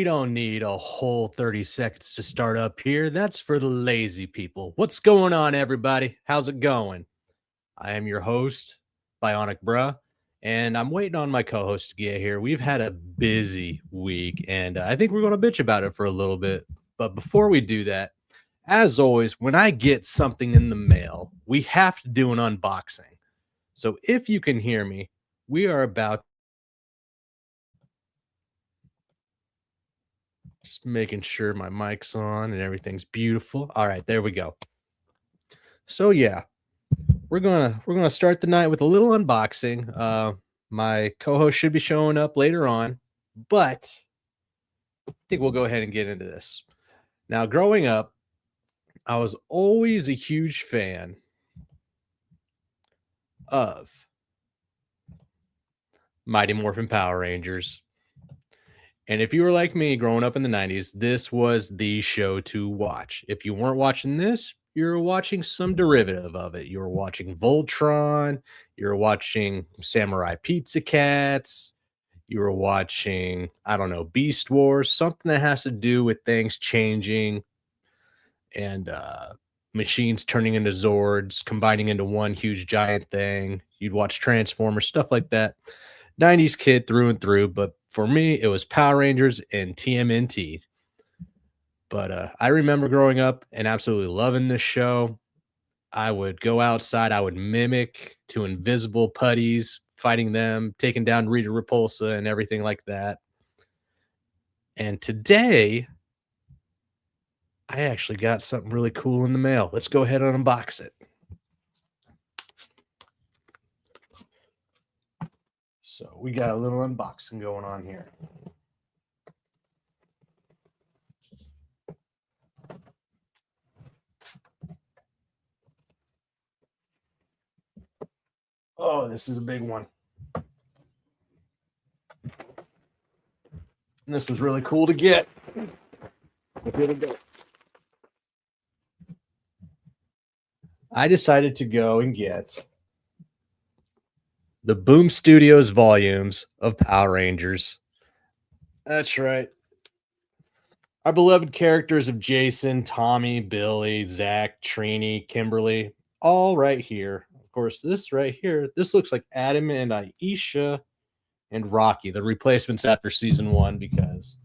don't need a whole 30 seconds to start up here. That's for the lazy people. What's going on, everybody? How's it going? I am your host, Bionic Bruh, and I'm waiting on my co host to get here. We've had a busy week, and I think we're going to bitch about it for a little bit. But before we do that, as always, when I get something in the mail, we have to do an unboxing. So if you can hear me, we are about just making sure my mic's on and everything's beautiful. All right, there we go. So yeah, we're gonna start the night with a little unboxing. My co-host should be showing up later on, but I think we'll go ahead and get into this. Now, growing up, I was always a huge fan of Mighty Morphin Power Rangers. And if you were like me growing up in the 90s, this was the show to watch. If you weren't watching this, you're watching some derivative of it. You're watching Voltron, you're watching Samurai Pizza Cats, you were watching, I don't know, Beast Wars, something that has to do with things changing and machines turning into Zords, combining into one huge giant thing. You'd watch Transformers, stuff like that. 90s kid through and through, but for me, it was Power Rangers and TMNT. But I remember growing up and absolutely loving this show. I would go outside, I would mimic to invisible putties, fighting them, taking down Rita Repulsa and everything like that. And today, I actually got something really cool in the mail. Let's go ahead and unbox it. So we got a little unboxing going on here. Oh, this is a big one. And this was really cool to get. Here we go. I decided to go and get the Boom Studios volumes of Power Rangers. That's right. Our beloved characters of Jason, Tommy, Billy, Zach, Trini, Kimberly, all right here. Of course, this right here, this looks like Adam and Aisha and Rocky, the replacements after season 1, because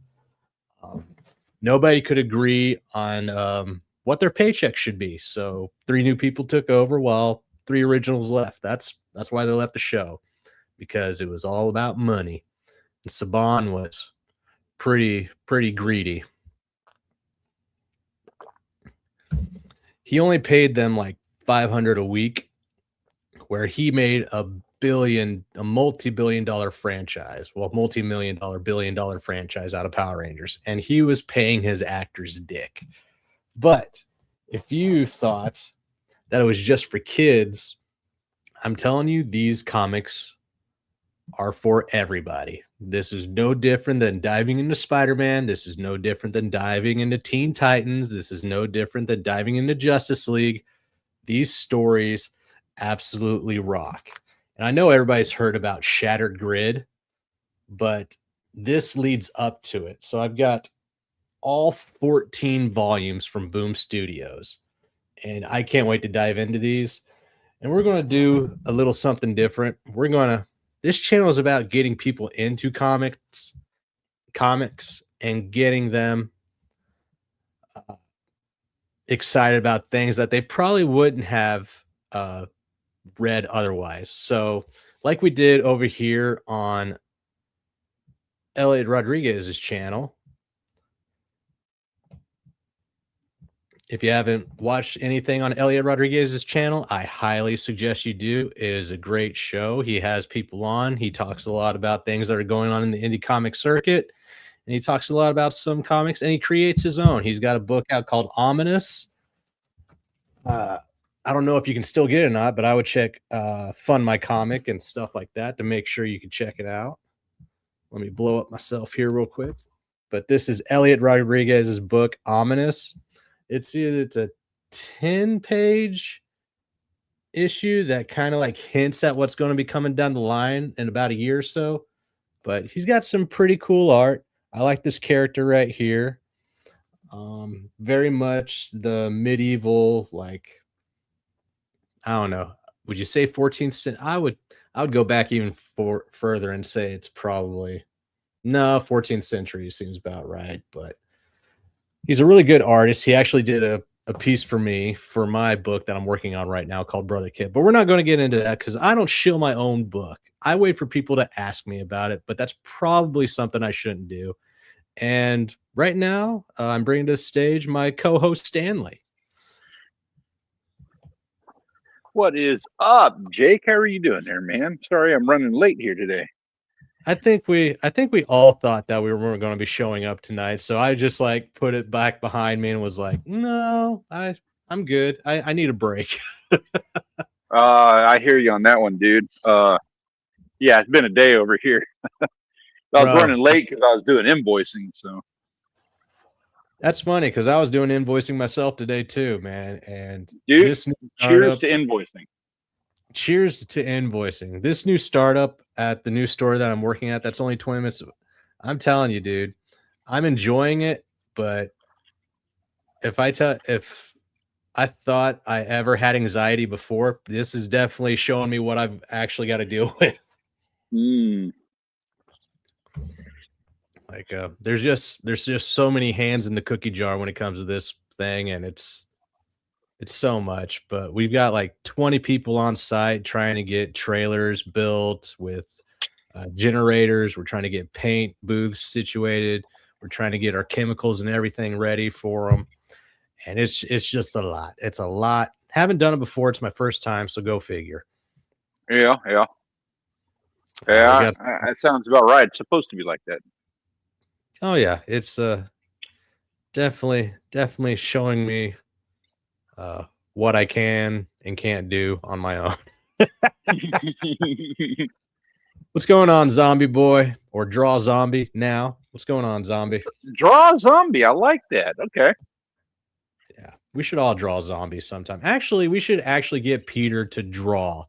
nobody could agree on what their paycheck should be. So 3 new people took over while 3 originals left. That's why they left the show, because it was all about money. And Saban was pretty greedy. He only paid them like $500 a week, where he made a multi-billion-dollar franchise, multi-million-dollar, billion-dollar franchise out of Power Rangers, and he was paying his actors dick. But if you thought that it was just for kids, I'm telling you, these comics are for everybody. This is no different than diving into Spider-Man. This is no different than diving into Teen Titans. This is no different than diving into Justice League. These stories absolutely rock. And I know everybody's heard about Shattered Grid, but this leads up to it. So I've got all 14 volumes from Boom Studios, and I can't wait to dive into these. And we're going to do a little something different. This channel is about getting people into comics and getting them excited about things that they probably wouldn't have read otherwise. So like we did over here on Elliot Rodriguez's channel, if you haven't watched anything on Elliot Rodriguez's channel, I highly suggest you do. It is a great show. He has people on. He talks a lot about things that are going on in the indie comic circuit, and he talks a lot about some comics, and he creates his own. He's got a book out called Ominous. I don't know if you can still get it or not, but I would check Fund My Comic and stuff like that to make sure you can check it out. Let me blow up myself here real quick. But this is Elliot Rodriguez's book, Ominous. It's a 10-page issue that kind of like hints at what's going to be coming down the line in about a year or so. But he's got some pretty cool art. I like this character right here. Very much the medieval, like, I don't know. Would you say 14th century? I would go back even further and say it's probably no 14th century seems about right, but he's a really good artist. He actually did a piece for me for my book that I'm working on right now called Brother Kid. But we're not going to get into that because I don't shill my own book. I wait for people to ask me about it, but that's probably something I shouldn't do. And right now, I'm bringing to the stage my co-host Stanley. What is up, Jake? How are you doing there, man? Sorry, I'm running late here today. I think we all thought that we weren't going to be showing up tonight, so I just like put it back behind me and was like, no, I'm good. I need a break. I hear you on that one, dude. Yeah, it's been a day over here. I was Bro, running late because I was doing invoicing. So that's funny because I was doing invoicing myself today too, man. And dude, this new cheers startup, to invoicing. cheers to invoicing. This new startup at the new store that I'm working at, that's only 20 minutes. I'm telling you, dude, I'm enjoying it. But if I thought I ever had anxiety before, this is definitely showing me what I've actually got to deal with. Like, there's just so many hands in the cookie jar when it comes to this thing, and it's so much. But we've got like 20 people on site trying to get trailers built with generators. We're trying to get paint booths situated. We're trying to get our chemicals and everything ready for them. And it's just a lot. It's a lot. Haven't done it before. It's my first time, so go figure. Yeah. We got That sounds about right. It's supposed to be like that. oh yeah, it's definitely showing me what I can and can't do on my own. What's going on, zombie boy? Or draw zombie now? What's going on, zombie? Draw a zombie. I like that. Okay. Yeah, we should all draw zombies sometime. Actually, we should actually get Peter to draw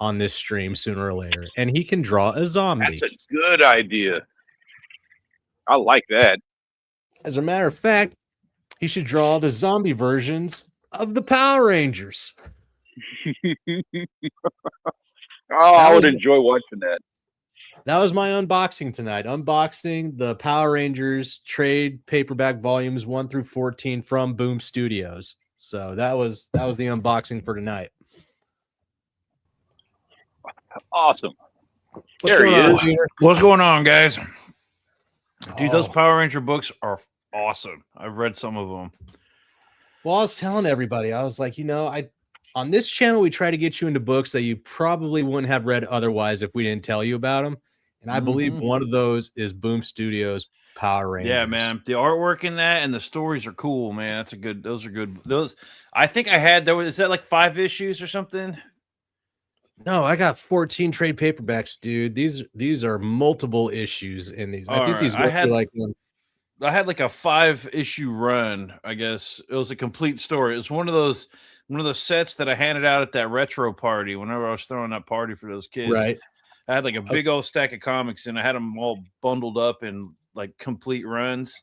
on this stream sooner or later, and he can draw a zombie. That's a good idea. I like that. As a matter of fact, he should draw the zombie versions of the Power Rangers. I would enjoy watching that. That was my unboxing tonight. Unboxing the Power Rangers trade paperback volumes 1 through 14 from Boom Studios. So that was the unboxing for tonight. Awesome. There he is. What's going on, guys? Dude, those Power Ranger books are awesome. I've read some of them. Well, I was telling everybody, I was like, on this channel, we try to get you into books that you probably wouldn't have read otherwise if we didn't tell you about them. And I believe one of those is Boom Studios Power Rangers. Yeah, man. The artwork in that and the stories are cool, man. Those are good. Those, I think I had, is that like 5 issues or something? No, I got 14 trade paperbacks, dude. These are multiple issues in these. I think these go through like one. I had like a 5-issue run, I guess. It was a complete story. It was one of those sets that I handed out at that retro party whenever I was throwing that party for those kids. Right. I had like a big old stack of comics and I had them all bundled up in like complete runs.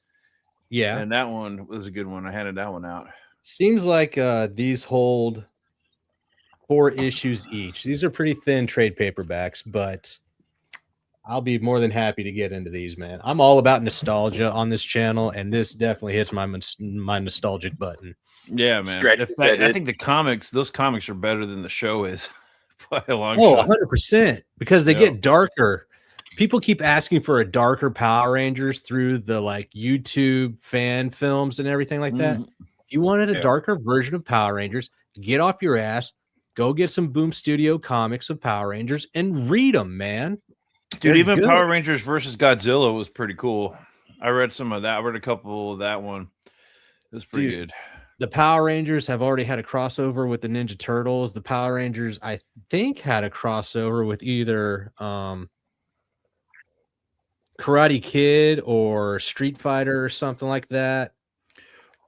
Yeah. And that one was a good one. I handed that one out. Seems like these hold 4 issues each. These are pretty thin trade paperbacks, but I'll be more than happy to get into these, man. I'm all about nostalgia on this channel, and this definitely hits my nostalgic button. Yeah, man. I think those comics are better than the show is by a long shot. 100%, because they get darker. People keep asking for a darker Power Rangers through the like YouTube fan films and everything like that. If you wanted a darker version of Power Rangers, get off your ass, go get some Boom Studio comics of Power Rangers and read them, man. Dude, even Power Rangers versus Godzilla was pretty cool. I read some of that. I read a couple of that one. It was pretty good. The Power Rangers have already had a crossover with the Ninja Turtles. The Power Rangers, I think, had a crossover with either Karate Kid or Street Fighter or something like that.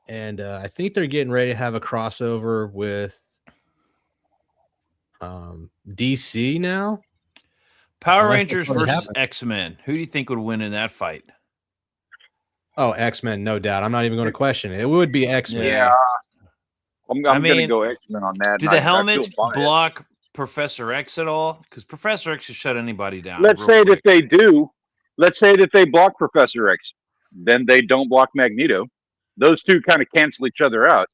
And I think they're getting ready to have a crossover with DC now. Power Rangers versus X-Men. Who do you think would win in that fight? Oh, X-Men, no doubt. I'm not even going to question it. It would be X-Men. Yeah. I'm going to go X-Men on that. Do the helmets block Professor X at all? Because Professor X will shut anybody down. Let's say that they do. Let's say that they block Professor X. Then they don't block Magneto. Those two kind of cancel each other out.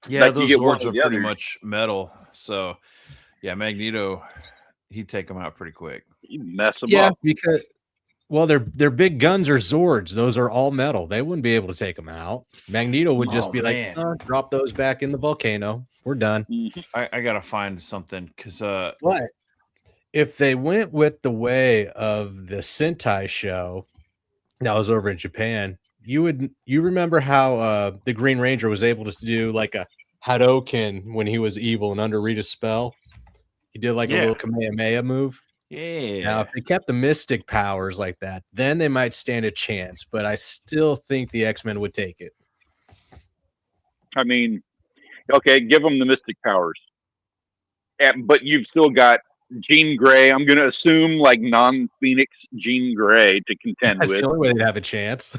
Yeah, like those Zords are pretty much metal. So, yeah, Magneto, he'd take them out pretty quick. He'd mess them up. Yeah, because, well, their big guns are Zords. Those are all metal. They wouldn't be able to take them out. Magneto would just be like, drop those back in the volcano. We're done. I got to find something because what? If they went with the way of the Sentai show that was over in Japan, you remember how the Green Ranger was able to do like a Hadouken when he was evil and under Rita's spell? He did like a little Kamehameha move. Yeah. Now, if they kept the mystic powers like that, then they might stand a chance. But I still think the X-Men would take it. I mean, okay, give them the mystic powers. But you've still got Jean Grey. I'm going to assume like non-Phoenix Jean Grey to contend with. That's the only way they'd have a chance.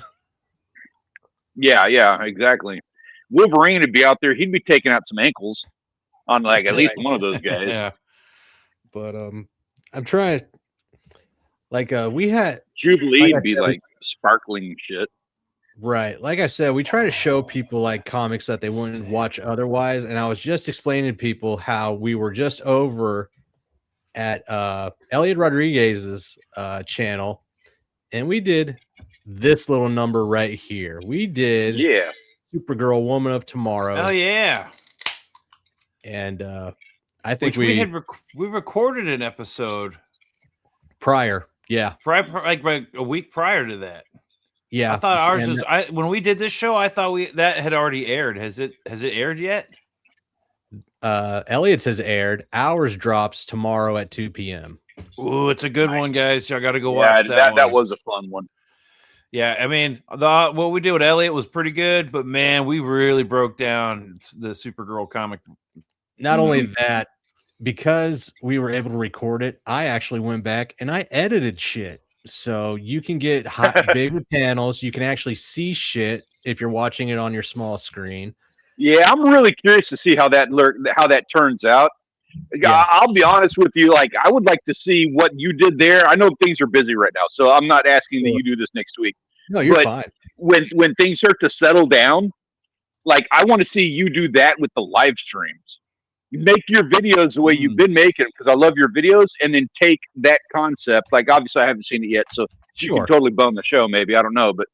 Yeah, exactly. Wolverine would be out there. He'd be taking out some ankles on like at least one of those guys. Yeah. But I'm trying. Like we had Jubilee would be like sparkling shit. Right. Like I said, we try to show people like comics that they wouldn't watch otherwise. And I was just explaining to people how we were just over at Elliot Rodriguez's channel, and we did this little number right here. We did Supergirl Woman of Tomorrow. Oh yeah. And I think we recorded an episode prior. Yeah. Like a week prior to that. Yeah. I thought ours was when we did this show, I thought that had already aired. Has it aired yet? Elliot's has aired. Ours drops tomorrow at 2 p.m. Ooh, it's a good one, guys. Y'all got to go watch that one. That was a fun one. Yeah, I mean, what we did with Elliot was pretty good, but man, we really broke down the Supergirl comic. Not only that, because we were able to record it, I actually went back and I edited shit. So you can get bigger panels. You can actually see shit if you're watching it on your small screen. Yeah, I'm really curious to see how that turns out. Yeah. I'll be honest with you. Like, I would like to see what you did there. I know things are busy right now, so I'm not asking that you do this next week. No, you're fine. When things start to settle down, like, I want to see you do that with the live streams. Make your videos the way you've been making, because I love your videos, and then take that concept. Like, obviously, I haven't seen it yet, so you can totally bone the show. Maybe, I don't know, but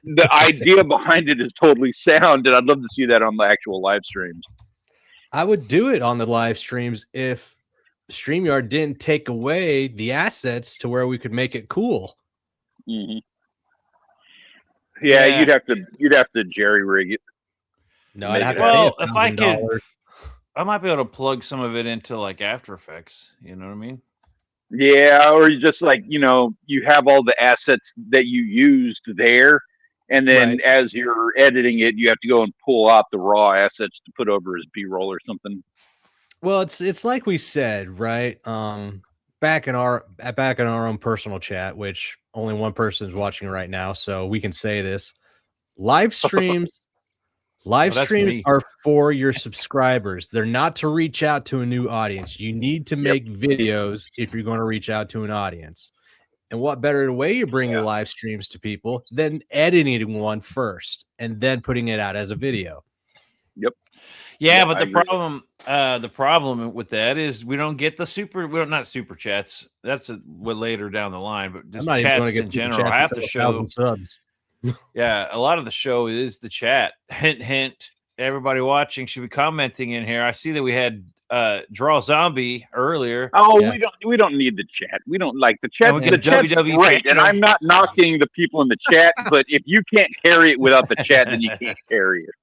the idea behind it is totally sound, and I'd love to see that on the actual live streams. I would do it on the live streams if StreamYard didn't take away the assets to where we could make it cool. Mm-hmm. Yeah, you'd have to jerry rig it. No, I'd have to pay if I could, I might be able to plug some of it into like After Effects. You know what I mean? Yeah, or you just like, you have all the assets that you used there, and then as you're editing it, you have to go and pull out the raw assets to put over as B-roll or something. Well, it's like we said, right? Back in our own personal chat, which only one person is watching right now, so we can say this. Live streams are for your subscribers. They're not to reach out to a new audience. You need to make videos if you're going to reach out to an audience. And what better way you bring your live streams to people than editing one first and then putting it out as a video? Yep. Yeah, but the problem with that is we don't get not super chats. That's later down the line, but just chats in general. I have to show subs. Yeah, a lot of the show is the chat. Hint, hint. Everybody watching should be commenting in here. I see that we had Draw Zombie earlier. Oh, we don't need the chat. We don't like the chat. The chat's great, and I'm not knocking the people in the chat, but if you can't carry it without the chat, then you can't carry it.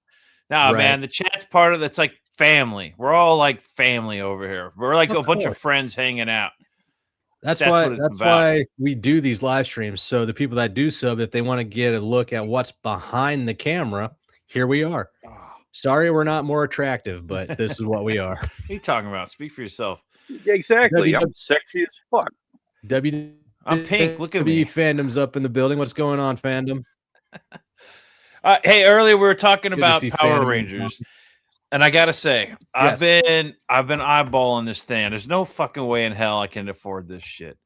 No, man, the chat's part of it's like family. We're all like family over here. We're like a bunch of friends hanging out. That's why we do these live streams. So the people that do sub, if they want to get a look at what's behind the camera, here we are. Sorry, we're not more attractive, but this is what we are. What are you talking about? Speak for yourself. Exactly. I'm sexy as fuck. I'm pink. Look at me. Fandom's up in the building. What's going on, fandom? Hey, earlier we were talking Good to about see Power Phantom Rangers, and I gotta say, I've Yes. been eyeballing this thing. There's no fucking way in hell I can afford this shit.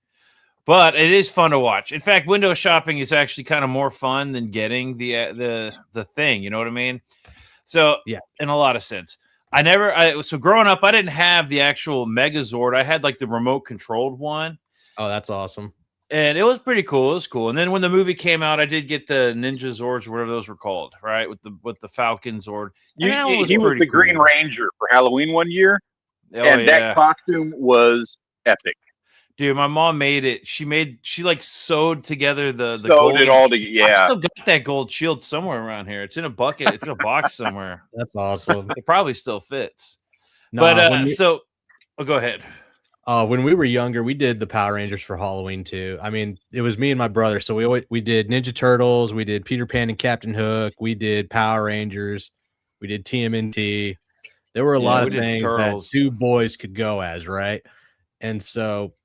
But it is fun to watch. In fact, window shopping is actually kind of more fun than getting the thing. You know what I mean? So, Yeah. in a lot of sense, so growing up, I didn't have the actual Megazord. I had like the remote controlled one, Oh, that's awesome. and it was pretty cool. It was cool. And then when the movie came out, I did get the Ninja Zords, or whatever those were called, right? With the Falcon Zord. And that was He was pretty the Green cool. Ranger for Halloween one year, Oh, and yeah. that costume was epic. Dude, my mom made it. She like sewed together the Sewed gold. it all together. I Yeah. still got that gold shield somewhere around here. It's in a bucket. It's in a box somewhere. That's awesome. It probably still fits. No, But go ahead. when we were younger, we did the Power Rangers for Halloween too. I mean, it was me and my brother. So we did Ninja Turtles, we did Peter Pan and Captain Hook, we did Power Rangers, we did TMNT. There were a lot of we did things Turtles. that two boys could go as, right? And so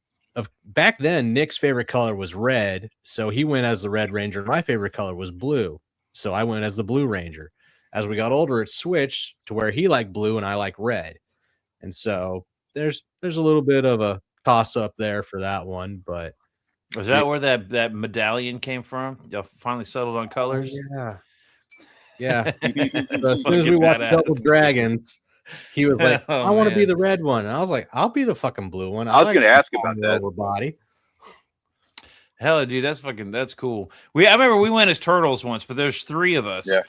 back then, Nick's favorite color was red, so he went as the Red Ranger. My favorite color was blue, so I went as the Blue Ranger. As we got older, it switched to where he liked blue and I like red. And so there's a little bit of a toss up there for that one, but Was that where that medallion came from? Y'all finally settled on colors? yeah. So as soon as Fucking we watched badass. Double Dragons, he was like, Oh, I want to be man. the red one. And I was like, I'll be the fucking blue one. I was like going to ask the about that. over body. Hell, dude, that's cool. I remember we went as turtles once, but there's 3 of us. Yeah.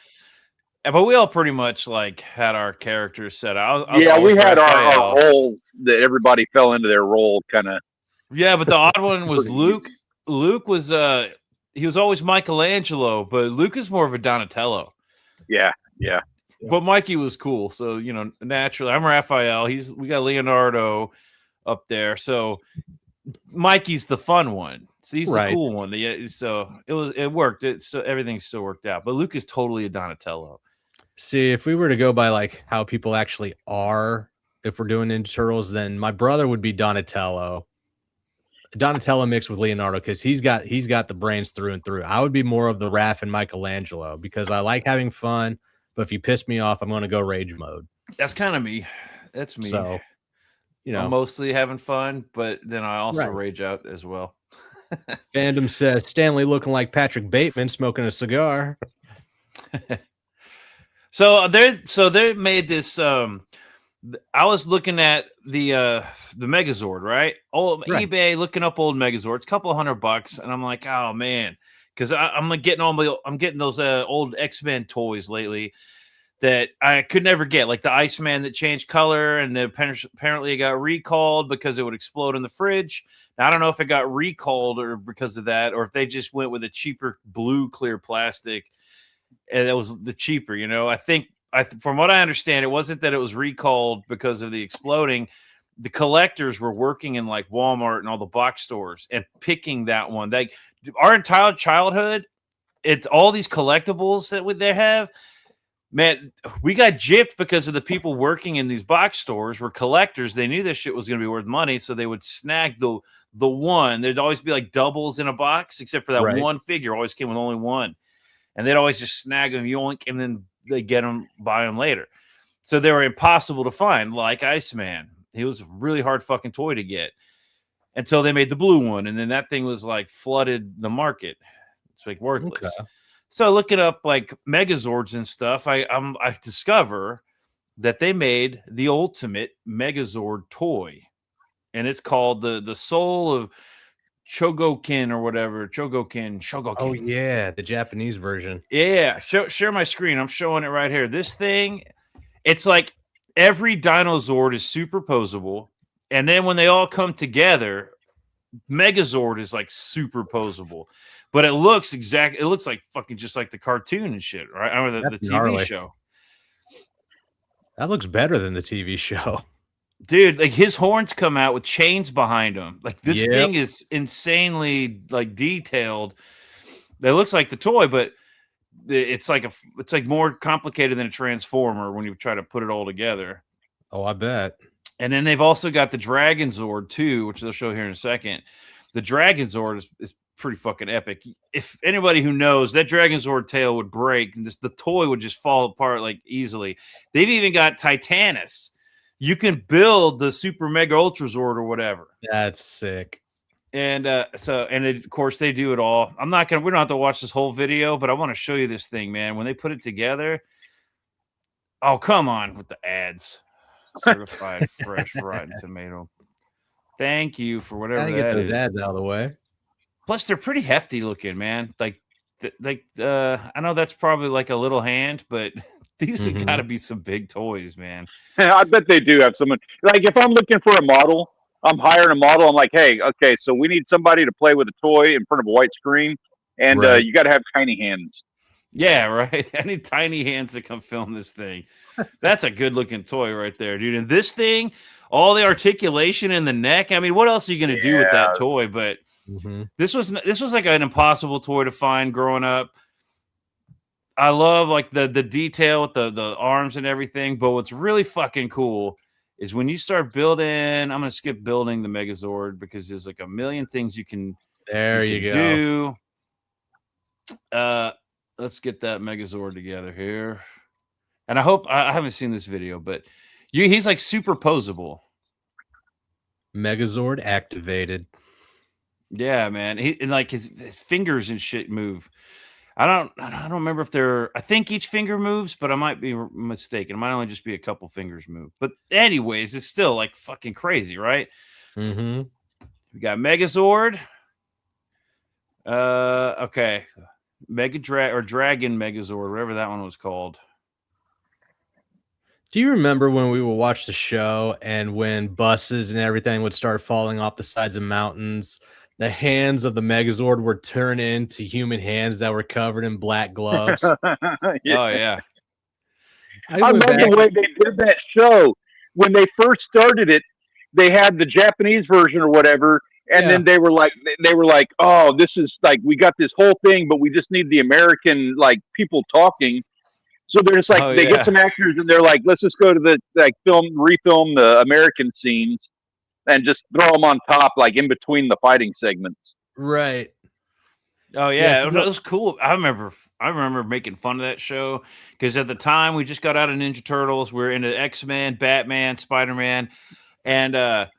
But we all pretty much like had our characters set out. Yeah, we had our roles that everybody fell into their role kind of. Yeah, but the odd one was Luke. Luke was he was always Michelangelo, but Luke is more of a Donatello. Yeah. But Mikey was cool, so naturally, I'm Raphael. We got Leonardo up there, so Mikey's the fun one. So he's the cool one. Yeah, so it worked. Everything still worked out. But Luke is totally a Donatello. See, if we were to go by like how people actually are, if we're doing Ninja Turtles, then my brother would be Donatello. Donatello mixed with Leonardo because he's got the brains through and through. I would be more of the Raph and Michelangelo because I like having fun, but if you piss me off, I'm going to go rage mode. That's kind of me. That's me. So, I'm mostly having fun, but then I also rage out as well. Fandom says Stanley looking like Patrick Bateman smoking a cigar. So they made this. I was looking at the Megazord, right? eBay, looking up old Megazords, a couple $100, and I'm like, oh man, because I'm getting those old X-Men toys lately that I could never get, like the Iceman that changed color, and apparently it got recalled because it would explode in the fridge. Now, I don't know if it got recalled or because of that, or if they just went with a cheaper blue clear plastic, and that was the cheaper. I think from what I understand, it wasn't that it was recalled because of the exploding. The collectors were working in like Walmart and all the box stores and picking that one. Like our entire childhood, it's all these collectibles that they have. Man, we got gypped because of the people working in these box stores were collectors. They knew this shit was going to be worth money, so they would snag the one. There'd always be like doubles in a box, except for that one figure always came with only one. And they'd always just snag them, yoink, and then they get them, buy them later. So they were impossible to find, like Iceman. He was a really hard fucking toy to get until they made the blue one. And then that thing was like flooded the market. It's like worthless. Okay. So looking up like Megazords and stuff, I discover that they made the ultimate Megazord toy. And it's called the Soul of Chogokin or whatever. Shogokin. Oh yeah, the Japanese version. Yeah, share my screen. I'm showing it right here. This thing, it's like every Dinozord is superposable, and then when they all come together, Megazord is like superposable. But it looks like fucking just like the cartoon and shit, right? I mean, the TV show. That looks better than the TV show. Dude, like his horns come out with chains behind him. Like this thing is insanely like detailed. It looks like the toy, but it's like more complicated than a transformer when you try to put it all together. Oh, I bet. And then they've also got the Dragon Zord too, which they'll show here in a second. The Dragon Zord is pretty fucking epic. If anybody who knows, that Dragonzord tail would break, and the toy would just fall apart like easily. They've even got Titanus. You can build the Super Mega Ultra Zord or whatever. That's sick. And of course they do it all. We don't have to watch this whole video, but I want to show you this thing, man. When they put it together, oh, come on with the ads. Certified fresh rotten tomato. Thank you for whatever Gotta get those is. ads out of the way. Plus, they're pretty hefty looking, man. I know that's probably like a little hand, but these have got to be some big toys, man. I bet they do have someone. Like, if I'm looking for a model, I'm hiring a model. I'm like, hey, okay, so we need somebody to play with a toy in front of a white screen, and you got to have tiny hands. Yeah, right. I need tiny hands to come film this thing. That's a good looking toy right there, dude. And this thing, all the articulation in the neck. I mean, what else are you going to do with that toy? But this was like an impossible toy to find growing up. I love like the detail with the arms and everything. But what's really fucking cool is when you start building. I'm going to skip building the Megazord because there's like a million things you can. There you go. Do. Let's get that Megazord together here. And I hope I haven't seen this video, but he's like super posable. Megazord activated. Yeah, man. And like his fingers and shit move. I don't remember if I think each finger moves, but I might be mistaken. It might only just be a couple fingers move. But anyways, it's still like fucking crazy, right? We got Megazord. Okay. Dragon Megazord, whatever that one was called. Do you remember when we would watch the show and when buses and everything would start falling off the sides of mountains, the hands of the Megazord would turn into human hands that were covered in black gloves? Oh, yeah. I love the way they did that show. When they first started it, they had the Japanese version or whatever, and then they were like, oh, this is like, we got this whole thing, but we just need the American like people talking. So they're just like, they get some actors and they're like, let's just go to the refilm the American scenes and just throw them on top, like in between the fighting segments. Right. Oh yeah, it was cool. I remember making fun of that show because at the time we just got out of Ninja Turtles. We were into X-Men, Batman, Spider-Man, and I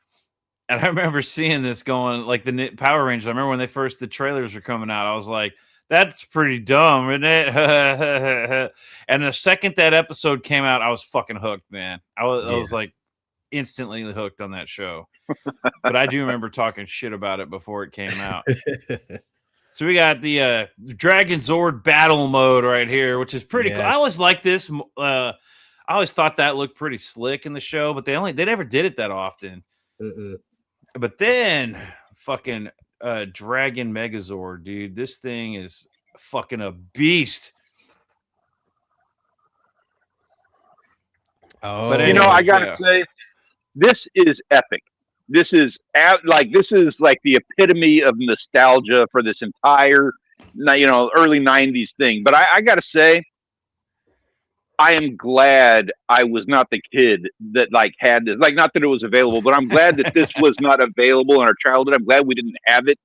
remember seeing this going like the Power Rangers. I remember when the trailers were coming out. I was like, that's pretty dumb, isn't it? And the second that episode came out, I was fucking hooked, man. I was like instantly hooked on that show. But I do remember talking shit about it before it came out. So we got the Dragonzord battle mode right here, which is pretty cool. I always liked this. I always thought that looked pretty slick in the show, but they never did it that often. But then fucking Dragon Megazord, dude. This thing is fucking a beast. Oh, but anyways, I gotta say, this is epic. This is like the epitome of nostalgia for this entire, early '90s thing. But I gotta say, I am glad I was not the kid that like had this. Like, not that it was available, but I'm glad that this was not available in our childhood. I'm glad we didn't have it.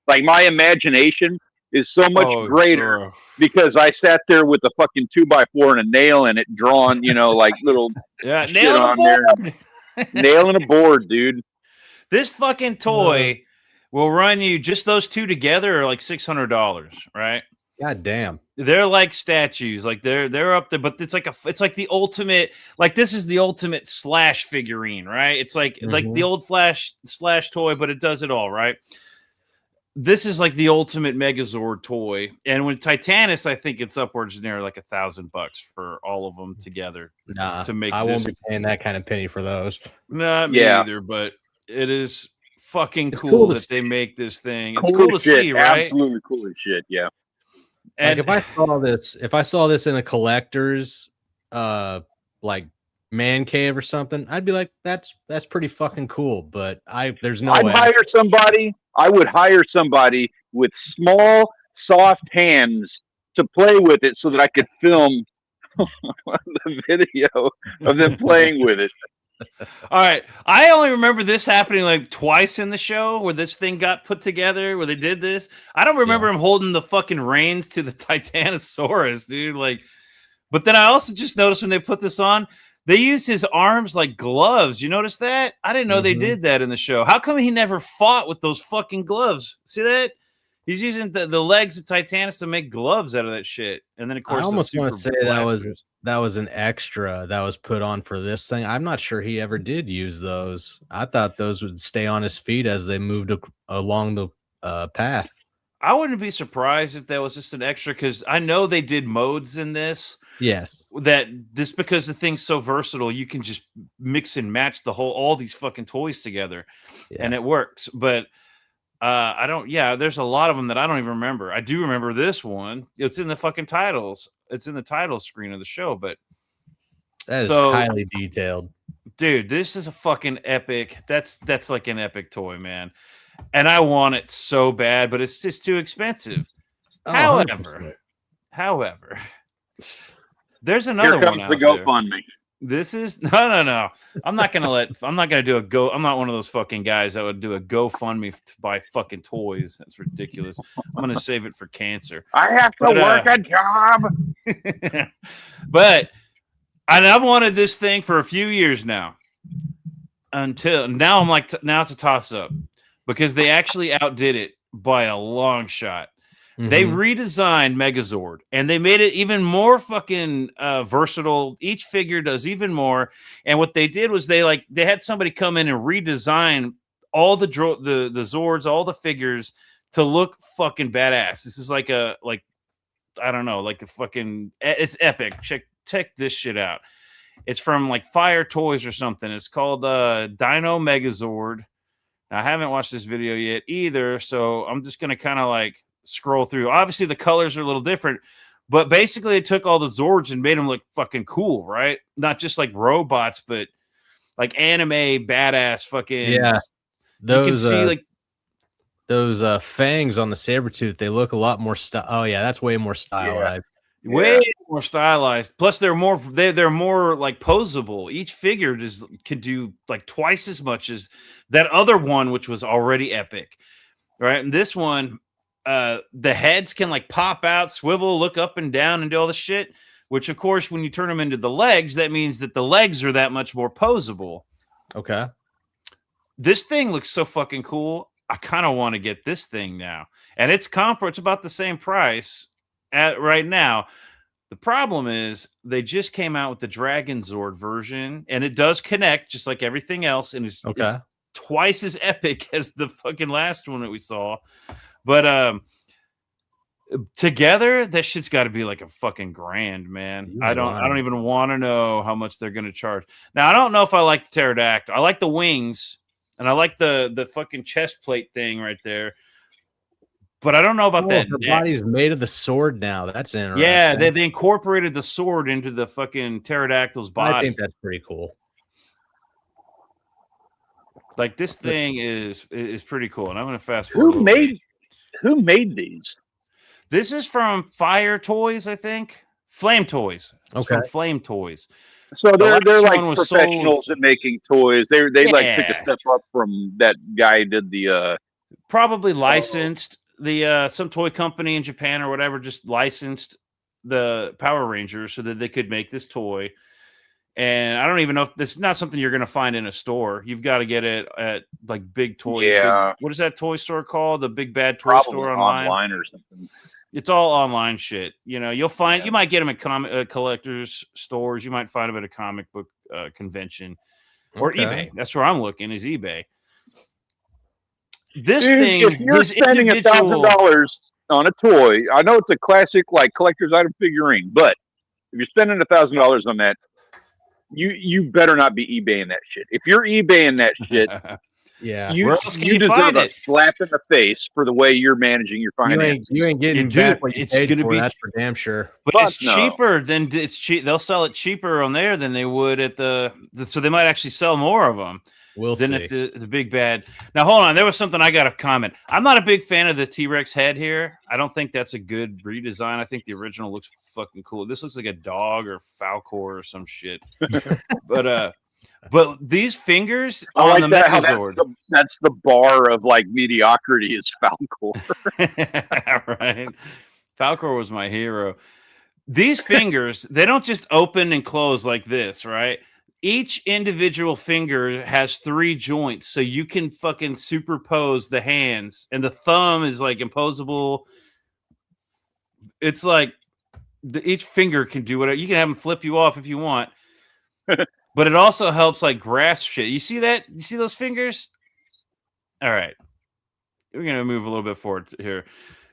Like, my imagination is so much greater because I sat there with a fucking 2x4 and a nail in it, drawn, like little nail on there. Nail in a board, dude. This fucking toy will run you just those two together are like $600, right? God damn. They're like statues, like they're up there, but it's like the ultimate, like this is the ultimate Slash figurine, right? It's like the old Slash toy, but it does it all, right? This is like the ultimate Megazord toy, and with Titanus, I think it's upwards near like $1,000 for all of them together. Nah, to make I won't be paying that kind of penny for those. Not me either, but it is fucking cool that they make this thing. It's cool to see, right? Absolutely cool as shit, yeah. And like if I saw this in a collector's like man cave or something, I'd be like, that's pretty fucking cool. But there's no way. I would hire somebody with small, soft hands to play with it so that I could film the video of them playing with it. All right. I only remember this happening like twice in the show where this thing got put together, where they did this. I don't remember him holding the fucking reins to the Titanosaurus, dude. Like, but then I also just noticed when they put this on, they used his arms like gloves. You notice that? I didn't know they did that in the show. How come he never fought with those fucking gloves? See that? He's using the legs of Titanus to make gloves out of that shit. And then, of course, I almost want to say that was an extra that was put on for this thing. I'm not sure he ever did use those. I thought those would stay on his feet as they moved along the path. I wouldn't be surprised if that was just an extra, because I know they did modes in this. Yes. That just because the thing's so versatile, you can just mix and match all these fucking toys together, and it works. But I don't. Yeah, there's a lot of them that I don't even remember. I do remember this one. It's in the fucking titles. It's in the title screen of the show. But that is highly detailed, dude. This is a fucking epic. That's like an epic toy, man. And I want it so bad, but it's just too expensive. Oh, However, there's another Here comes one out the GoFundMe. This is no. I'm not gonna do a go. I'm not one of those fucking guys that would do a GoFundMe to buy fucking toys. That's ridiculous. I'm gonna save it for cancer. I have to work a job. But I've wanted this thing for a few years now. Until now, I'm like, now it's a toss up because they actually outdid it by a long shot. They redesigned Megazord and they made it even more fucking versatile. Each figure does even more. And what they did was they had somebody come in and redesign all the Zords, all the figures to look fucking badass. This is like I don't know, like the fucking, it's epic. Check this shit out. It's from like Fire Toys or something. It's called Dino Megazord. Now, I haven't watched this video yet either, so I'm just gonna kind of like scroll through. Obviously, the colors are a little different, but basically, they took all the Zords and made them look fucking cool, right? Not just like robots, but like anime badass fucking. Yeah, those you can see like those fangs on the Sabretooth. They look a lot more Oh yeah, that's way more stylized. Way more stylized. Plus, they're more like posable. Each figure can do like twice as much as that other one, which was already epic, right? And this one, the heads can like pop out, swivel, look up and down, and do all the shit. Which, of course, when you turn them into the legs, that means that the legs are that much more posable. Okay. This thing looks so fucking cool. I kind of want to get this thing now, and it's about the same price right now. The problem is they just came out with the Dragon Zord version, and it does connect just like everything else, and it's twice as epic as the fucking last one that we saw. But together, that shit's got to be like a fucking grand, man. I don't even want to know how much they're gonna charge. Now, I don't know if I like the pterodactyl. I like the wings, and I like the fucking chest plate thing right there. But I don't know about that. The body's made of the sword now. That's interesting. Yeah, they incorporated the sword into the fucking pterodactyl's body. I think that's pretty cool. Like this thing is pretty cool, and I'm gonna fast forward. Who made these? This is from Fire Toys, I think. Flame Toys. It's from Flame Toys. So they're like professionals at making toys. They like took a step up from that guy who did the probably licensed. Some toy company in Japan or whatever just licensed the Power Rangers so that they could make this toy. And I don't even know if this is not something you're going to find in a store. You've got to get it at like big toy. Yeah. What is that toy store called? The Big Bad Toy Store online or something. It's all online shit. You know, you'll find you might get them at comic collectors stores. You might find them at a comic book convention or eBay. That's where I'm looking is eBay. This thing, if you're spending $1,000 on a toy, I know it's a classic like collector's item figurine, but if you're spending $1,000 on that, you better not be eBaying that shit. If you're eBaying that shit, you deserve a slap in the face for the way you're managing your finances. You ain't getting back what you paid for. That's for damn sure. But it's cheaper than it's cheap. They'll sell it cheaper on there than they would at so they might actually sell more of them. We'll see. At the big bad. Now, hold on. There was something I got to comment. I'm not a big fan of the T-Rex head here. I don't think that's a good redesign. I think the original looks fucking cool. This looks like a dog or Falcor or some shit. But But these fingers I on like the that. How Megazord, that's the bar of like mediocrity is Falcor. right? Falcor was my hero. These fingers, they don't just open and close like this, right? Each individual finger has 3 joints, so you can fucking superpose the hands, and the thumb is like imposable. It's like each finger can do whatever. You can have them flip you off if you want, but it also helps like grasp shit. You see that? You see those fingers? All right, we're gonna move a little bit forward here.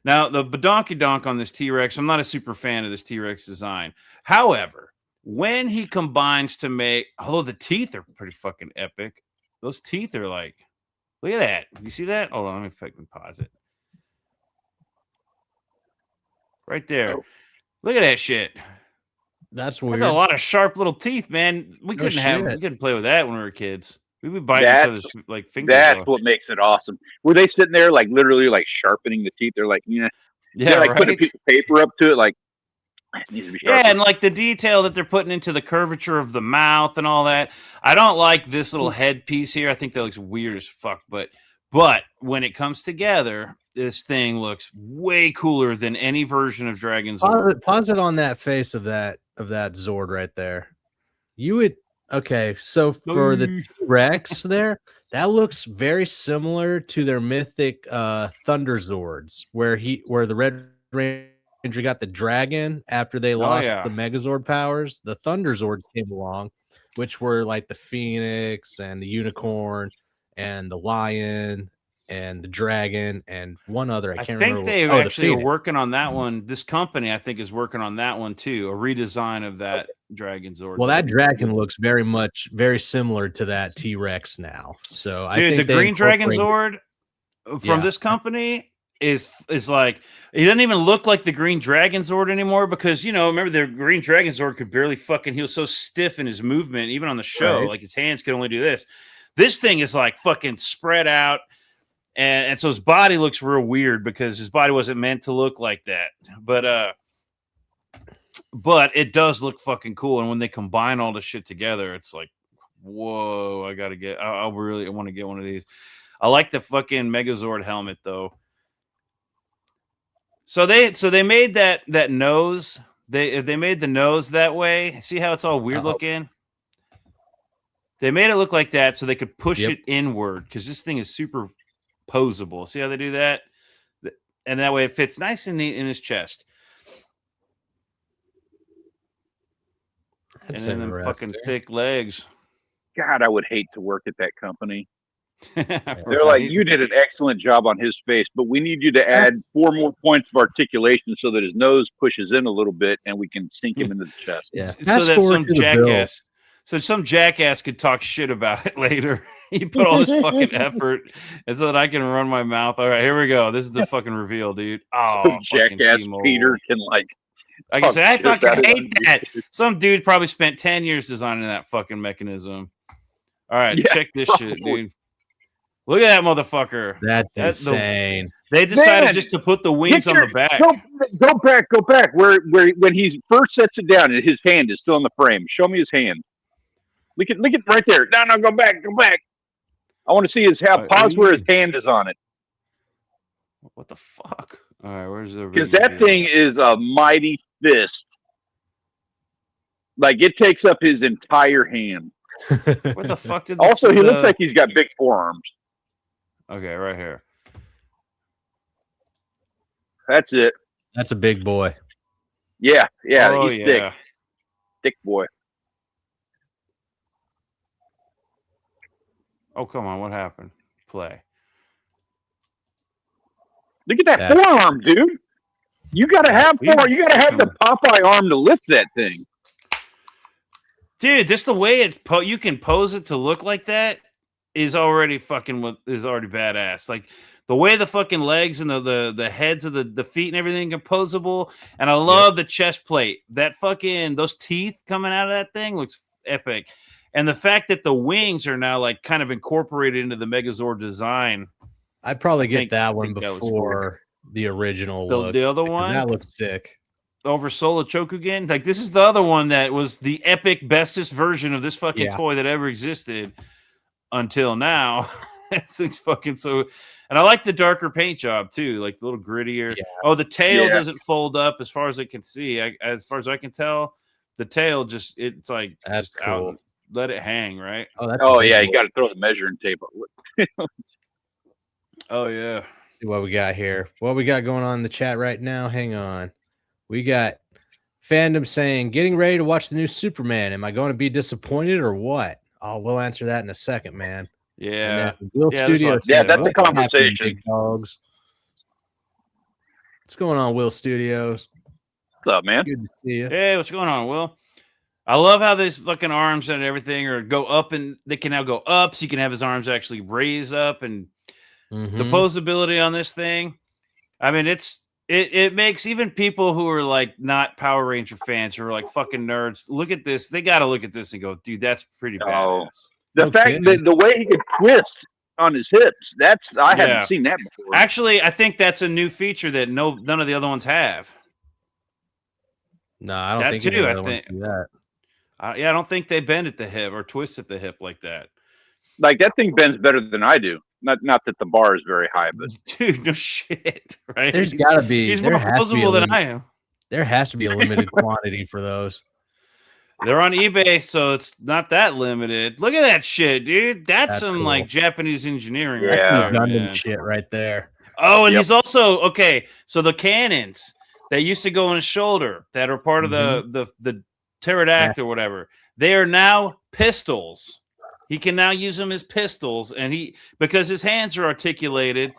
Now, the badonkey donk on this T-Rex, I'm not a super fan of this T-Rex design. However, when he combines to make, the teeth are pretty fucking epic. Those teeth are like, look at that. You see that? Hold on, let me fucking pause it. Right there. Oh. Look at that shit. That's weird. That's a lot of sharp little teeth, man. We couldn't play with that when we were kids. We'd be biting each other's like fingers. That's off. what makes it awesome. Were they sitting there like literally like sharpening the teeth? They're like, yeah, they're like putting a piece of paper up to it, like it needs to be sharpened. Yeah, and like the detail that they're putting into the curvature of the mouth and all that. I don't like this little headpiece here. I think that looks weird as fuck. But when it comes together, this thing looks way cooler than any version of Dragon's Zord. Pause it on that face of that Zord right there. You would okay. So for the T-Rex there, that looks very similar to their mythic Thunder Zords, where the Red Ranger got the dragon after they lost the Megazord powers. The Thunder Zords came along, which were like the Phoenix and the Unicorn and the Lion and the Dragon and one other. I can't remember. They actually are working on that one. This company, I think, is working on that one too. A redesign of that Dragon Zord. Well, that dragon looks very similar to that T-Rex now. So I think the Green Dragon Zord from this company is like, he doesn't even look like the Green Dragon Zord anymore because, remember the Green Dragon Zord could barely he was so stiff in his movement, even on the show, like his hands could only do this. This thing is like fucking spread out. And so his body looks real weird because his body wasn't meant to look like that. But it does look fucking cool. And when they combine all this shit together, it's like, whoa, I really want to get one of these. I like the fucking Megazord helmet though. So they made that nose. They made the nose that way. See how it's all weird looking? They made it look like that so they could push it inward because this thing is super posable. See how they do that? And that way it fits nice and neat in his chest. And then them fucking thick legs. God, I would hate to work at that company. They're like, you did an excellent job on his face, but we need you to add 4 more points of articulation so that his nose pushes in a little bit and we can sink him into the chest. Yeah. So that some jackass could talk shit about it later. You put all this fucking effort and so that I can run my mouth. All right, here we go. This is the fucking reveal, dude. Oh, so jackass Peter can like I say I fucking hate that. Some dude probably spent 10 years designing that fucking mechanism. All right, check this shit, dude. Look at that motherfucker. That's insane. They decided just to put the wings on the back. Go back. Where when he first sets it down and his hand is still in the frame. Show me his hand. Look at right there. No, go back. I want to see pause where his hand is on it. What the fuck? All right, where's the? Because that thing is a mighty fist. Like it takes up his entire hand. What the fuck did? Also, he looks like he's got big forearms. Okay, right here. That's it. That's a big boy. Yeah, he's thick. Thick boy. Oh, come on. What happened? Play. Look at that forearm, dude. You got to have forearm. You got to have the Popeye arm to lift that thing. Dude, just the way you can pose it to look like that is already badass. Like the way the fucking legs and the heads of the feet and everything are posable. And I love the chest plate. That fucking, those teeth coming out of that thing looks epic. And the fact that the wings are now like kind of incorporated into the Megazord design. I'd probably get that one before the original look. The other one? That looks sick. over Solo Chokugen. Like this is the other one that was the epic bestest version of this fucking toy that ever existed until now. It's fucking so, and I like the darker paint job too, like a little grittier. Yeah. Oh, the tail doesn't fold up as far as I can see. As far as I can tell, the tail it's like That's just cool. out and let it hang, right? Oh yeah, you got to throw the measuring tape. Oh yeah. See what we got here. What we got going on in the chat right now? Hang on. We got fandom saying, getting ready to watch the new Superman. Am I going to be disappointed or what? Oh, we'll answer that in a second, man. Yeah. Will Studios. Yeah, that's the conversation. Big dogs. What's going on, Will Studios? What's up, man? Good to see you. Hey, what's going on, Will? I love how these fucking arms and everything or go up, and they can now go up, so you can have his arms actually raise up, and the posability on this thing. I mean, it makes even people who are like not Power Ranger fans who are like fucking nerds look at this. They got to look at this and go, dude, that's pretty badass. The fact that the way he could twist on his hips, I haven't seen that before. Actually, I think that's a new feature that none of the other ones have. No, I don't think too. I think that. I don't think they bend at the hip or twist at the hip like that. Like that thing bends better than I do. Not that the bar is very high, but dude, no shit, right? There's got to be. He's more posable than I am. There has to be a limited quantity for those. They're on eBay, so it's not that limited. Look at that shit, dude. That's some cool. like Japanese engineering. Yeah, Gundam shit right there. Oh, and he's also okay. So the cannons that used to go on his shoulder that are part of the pterodactyl or whatever, they are now pistols. He can now use them as pistols, and because his hands are articulated,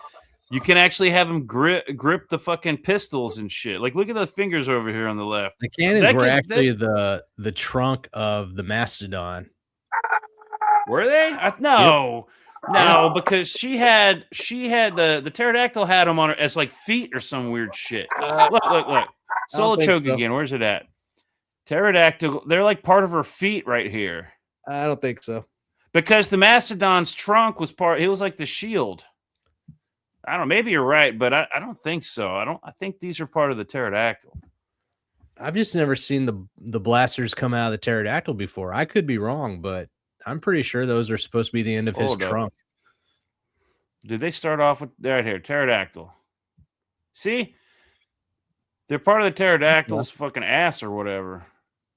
you can actually have him grip the fucking pistols and shit. Like, look at those fingers over here on the left. The cannons were actually the trunk of the Mastodon. Were they? No, because she had the pterodactyl had them on her as like feet or some weird shit. Look. Solo Chokugen, where's it at? Pterodactyl, they're like part of her feet right here. I don't think so. Because the Mastodon's trunk was it was like the shield. I don't know, maybe you're right, but I don't think so. I think these are part of the pterodactyl. I've just never seen the blasters come out of the pterodactyl before. I could be wrong, but I'm pretty sure those are supposed to be the end of his trunk. Did they start off with right here, pterodactyl? See? They're part of the pterodactyl's fucking ass or whatever.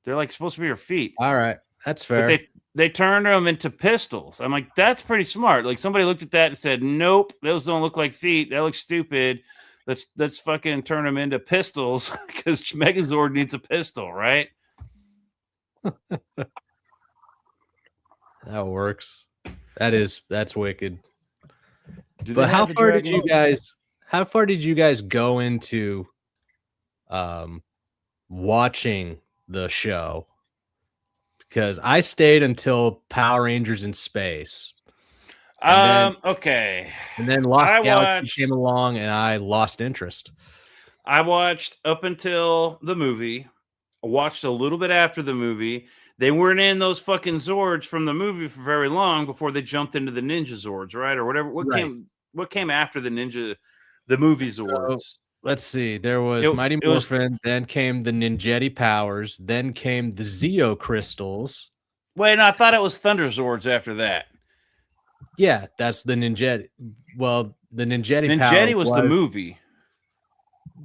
They're like supposed to be your feet. All right. That's fair. But they turned them into pistols. I'm like, that's pretty smart. Like somebody looked at that and said, nope, those don't look like feet. That looks stupid. Let's fucking turn them into pistols because Megazord needs a pistol, right? That works. That's wicked. But how far did you guys go into watching the show? Because I stayed until Power Rangers in Space. Okay. And then Lost Galaxy came along and I lost interest. I watched up until the movie. I watched a little bit after the movie. They weren't in those fucking Zords from the movie for very long before they jumped into the Ninja Zords, right? Or whatever. What came after the movie Zords? Let's see. There was Mighty Morphin, then came the Ninjetti Powers, then came the Zeo Crystals. Wait, no, I thought it was Thunder Zords after that. Yeah, that's the Ninjetti. Well, the Ninjetti was the movie.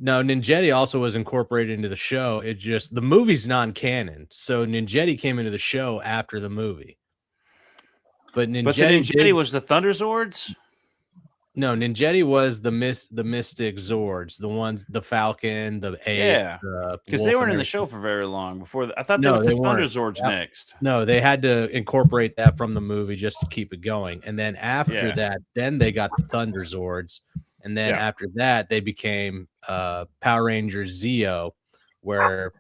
No, Ninjetti also was incorporated into the show. It just the movie's non-canon, so Ninjetti came into the show after the movie. But the Ninjetti was the Thunder Zords. No, Ninjetti was the Mystic Zords, the ones, the Falcon, the Eight, because they weren't in the show for very long before. I thought they were the Thunder Zords next. No, they had to incorporate that from the movie just to keep it going, and then after that, then they got the Thunder Zords, and then after that, they became Power Rangers Zeo, where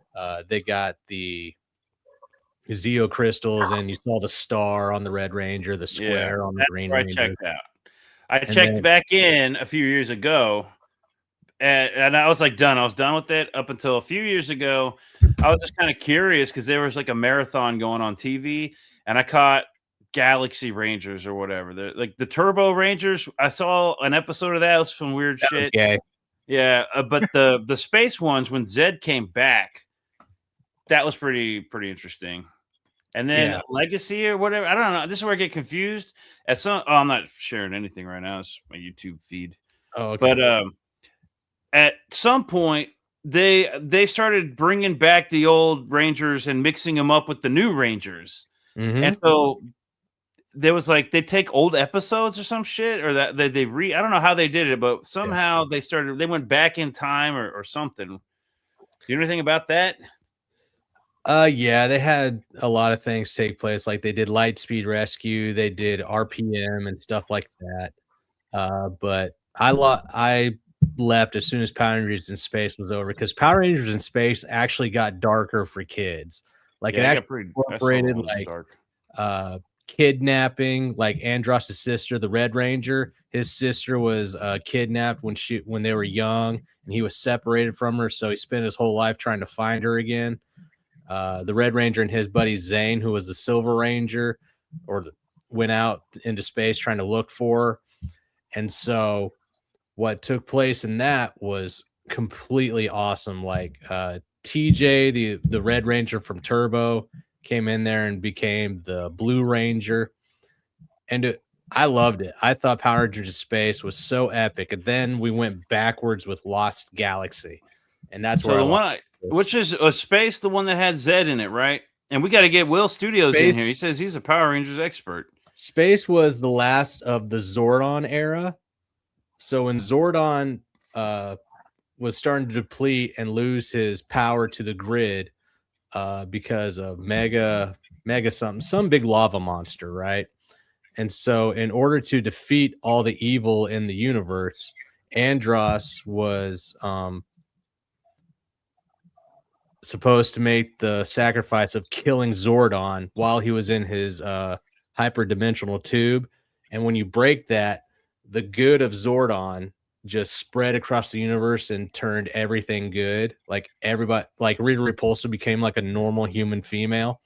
they got the Zeo crystals, and you saw the star on the Red Ranger, the square on the Green Ranger. I checked out. I checked back in a few years ago, and I was like done. I was done with it up until a few years ago. I was just kind of curious because there was like a marathon going on TV, and I caught Galaxy Rangers or whatever. Like the Turbo Rangers. I saw an episode of that. It was some weird shit. Okay. Yeah, but the space ones when Zed came back, that was pretty interesting. And then Yeah. Legacy or whatever, I don't know. This is where I get confused. I'm not sharing anything right now. It's my YouTube feed. Oh, okay. But at some point, they started bringing back the old Rangers and mixing them up with the new Rangers, and so there was like they take old episodes or some shit, or that I don't know how they did it, but somehow they went back in time or something. Do you know anything about that? Yeah, they had a lot of things take place. Like they did Lightspeed Rescue, they did RPM and stuff like that. But I left as soon as Power Rangers in Space was over because Power Rangers in Space actually got darker for kids. Like Yeah, it it got actually pretty. incorporated like kidnapping, like Andross's sister, the Red Ranger. His sister was kidnapped when they were young, and he was separated from her. So he spent his whole life trying to find her again. The Red Ranger and his buddy Zane, who was the Silver Ranger, went out into space trying to look for her. And so what took place in that was completely awesome. Like TJ, the Red Ranger from Turbo, came in there and became the Blue Ranger. And I loved it. I thought Power Rangers in Space was so epic. And then we went backwards with Lost Galaxy. And that's where which is a Space, the one that had Zed in it, right? And we got to get Will Studios in here. He says he's a Power Rangers expert. Space was the last of the Zordon era. So when Zordon was starting to deplete and lose his power to the grid because of mega some big lava monster, right? And so in order to defeat all the evil in the universe, Andross was supposed to make the sacrifice of killing Zordon while he was in his hyperdimensional tube. And when you break that, the good of Zordon just spread across the universe and turned everything good. Like everybody, like Rita Repulsa became like a normal human female.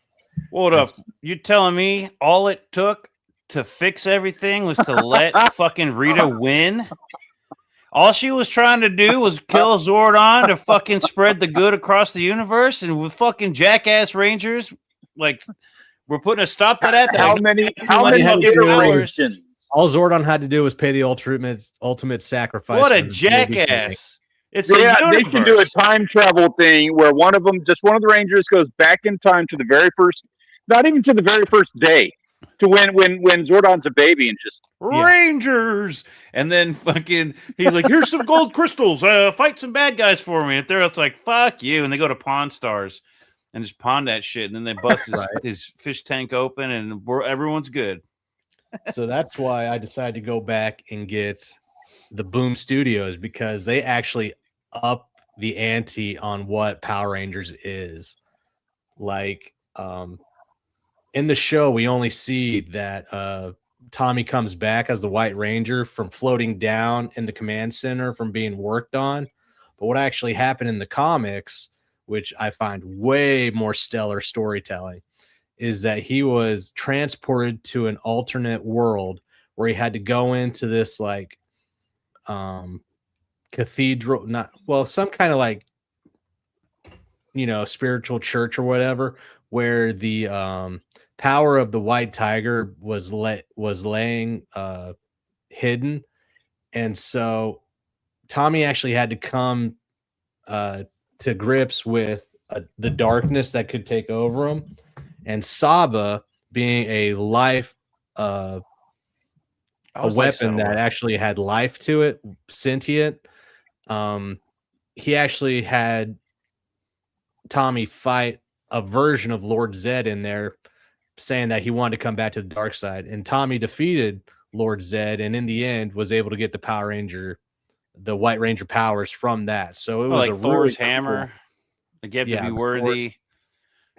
Hold up. You telling me all it took to fix everything was to let fucking Rita win? All she was trying to do was kill Zordon to fucking spread the good across the universe, and with fucking jackass Rangers, like we're putting a stop to that. How many iterations? All Zordon had to do was pay the ultimate sacrifice. What a jackass! It's they can do a time travel thing where one of the Rangers goes back in time to the very first, not even to the very first day, to when Zordon's a baby and just Rangers, and then fucking he's like, here's some gold crystals, fight some bad guys for me. And they're like, fuck you, and they go to Pawn Stars and just pawn that shit, and then they bust his fish tank open, and everyone's good. So that's why I decided to go back and get the Boom Studios, because they actually up the ante on what Power Rangers is. Like in the show, we only see that Tommy comes back as the White Ranger from floating down in the command center from being worked on. But what actually happened in the comics, which I find way more stellar storytelling, is that he was transported to an alternate world where he had to go into this like cathedral, some kind of like, spiritual church or whatever, where the power of the White Tiger was laying hidden. And so Tommy actually had to come to grips with the darkness that could take over him. And Saba, being a weapon that actually had life to it, sentient, he actually had Tommy fight a version of Lord Zed in there, saying that he wanted to come back to the dark side. And Tommy defeated Lord Zed, and in the end was able to get the White Ranger powers from that. So it was like Thor's hammer. Like you have to be worthy.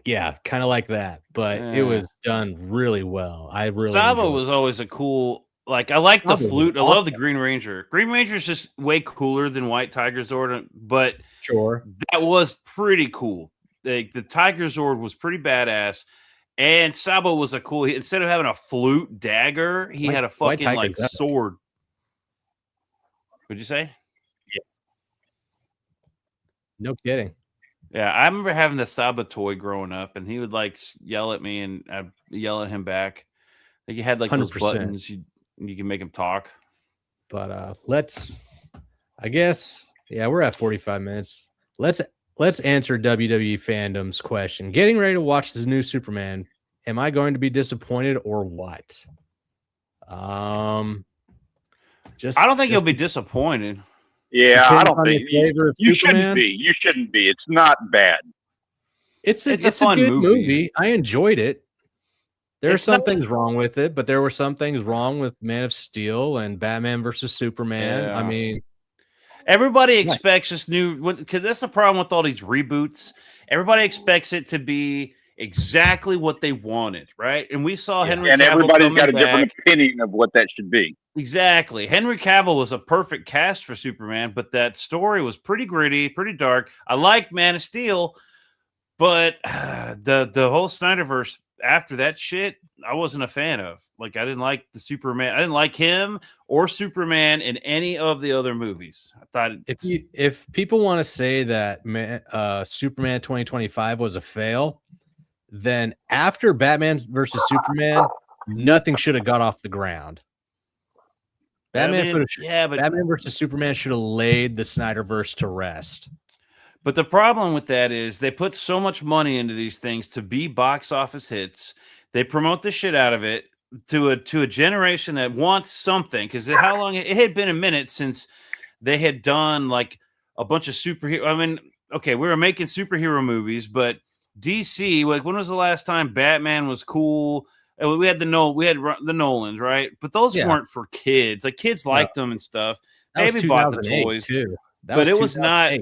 Yeah, kind of like that, but it was done really well. I really Saba was always a cool. Like I like the flute. I love the Green Ranger. Green Ranger is just way cooler than White Tiger Zord, but sure, that was pretty cool. The Tiger Zord was pretty badass, and Saba was a cool. Instead of having a flute dagger, he had a fucking like sword. What'd you say? Yeah, No kidding. Yeah, I remember having the Saba toy growing up, and he would like yell at me, and I'd yell at him back. Like you had like those 100%. buttons, you can make him talk. But I guess, yeah, we're at 45 minutes. Let's answer WWE fandom's question. Getting ready to watch this new Superman. Am I going to be disappointed or what? I don't think you'll be disappointed. Yeah, I don't think you Superman. shouldn't be. You shouldn't be. It's not bad. It's a fun good movie. I enjoyed it. There are some things wrong with it, but there were some things wrong with Man of Steel and Batman versus Superman. Yeah. I mean, everybody expects this new, because that's the problem with all these reboots. Everybody expects it to be exactly what they wanted, right? And we saw Henry Cavill, and everybody's got a different back. opinion of what that should be. Exactly. Henry Cavill was a perfect cast for Superman, but that story was pretty gritty, pretty dark. I like Man of Steel, but the whole Snyderverse after that shit, I wasn't a fan of. Like, I didn't like the Superman. I didn't like him or Superman in any of the other movies. I thought if people want to say that Superman 2025 was a fail, then after Batman versus Superman, nothing should have got off the ground. Batman versus Superman should have laid the Snyderverse to rest. But the problem with that is they put so much money into these things to be box office hits. They promote the shit out of it to a generation that wants something. Because how long it had been a minute since they had done like a bunch of superhero. I mean, okay, we were making superhero movies, but DC, like, when was the last time Batman was cool? We had the Nolans, right? But those weren't for kids. Like, kids liked them and stuff. Maybe bought the toys too. But it was not.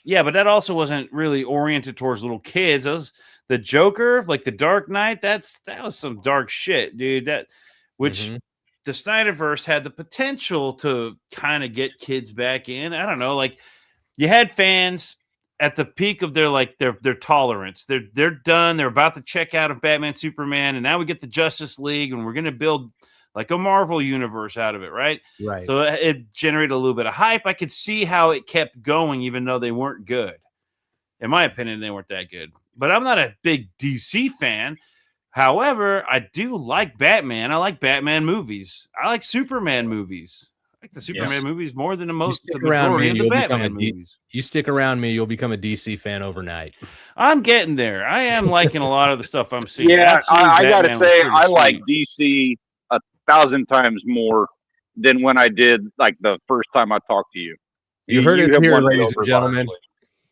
Yeah, but that also wasn't really oriented towards little kids. That was the Joker, like the Dark Knight. That was some dark shit, dude. The Snyderverse had the potential to kind of get kids back in. I don't know, like, you had fans at the peak of their tolerance. They're done. They're about to check out of Batman, Superman, and now we get the Justice League, and we're going to build like a Marvel universe out of it, right? Right. So it generated a little bit of hype. I could see how it kept going, even though they weren't good. In my opinion, they weren't that good. But I'm not a big DC fan. However, I do like Batman. I like Batman movies. I like Superman movies. I like the Superman movies more than the majority of the Batman movies. You stick around me, you'll become a DC fan overnight. I'm getting there. I am liking a lot of the stuff I'm seeing. Yeah, I got to say, I like DC 1,000 times more than when I did like the first time I talked to you. You heard it here, ladies and gentlemen.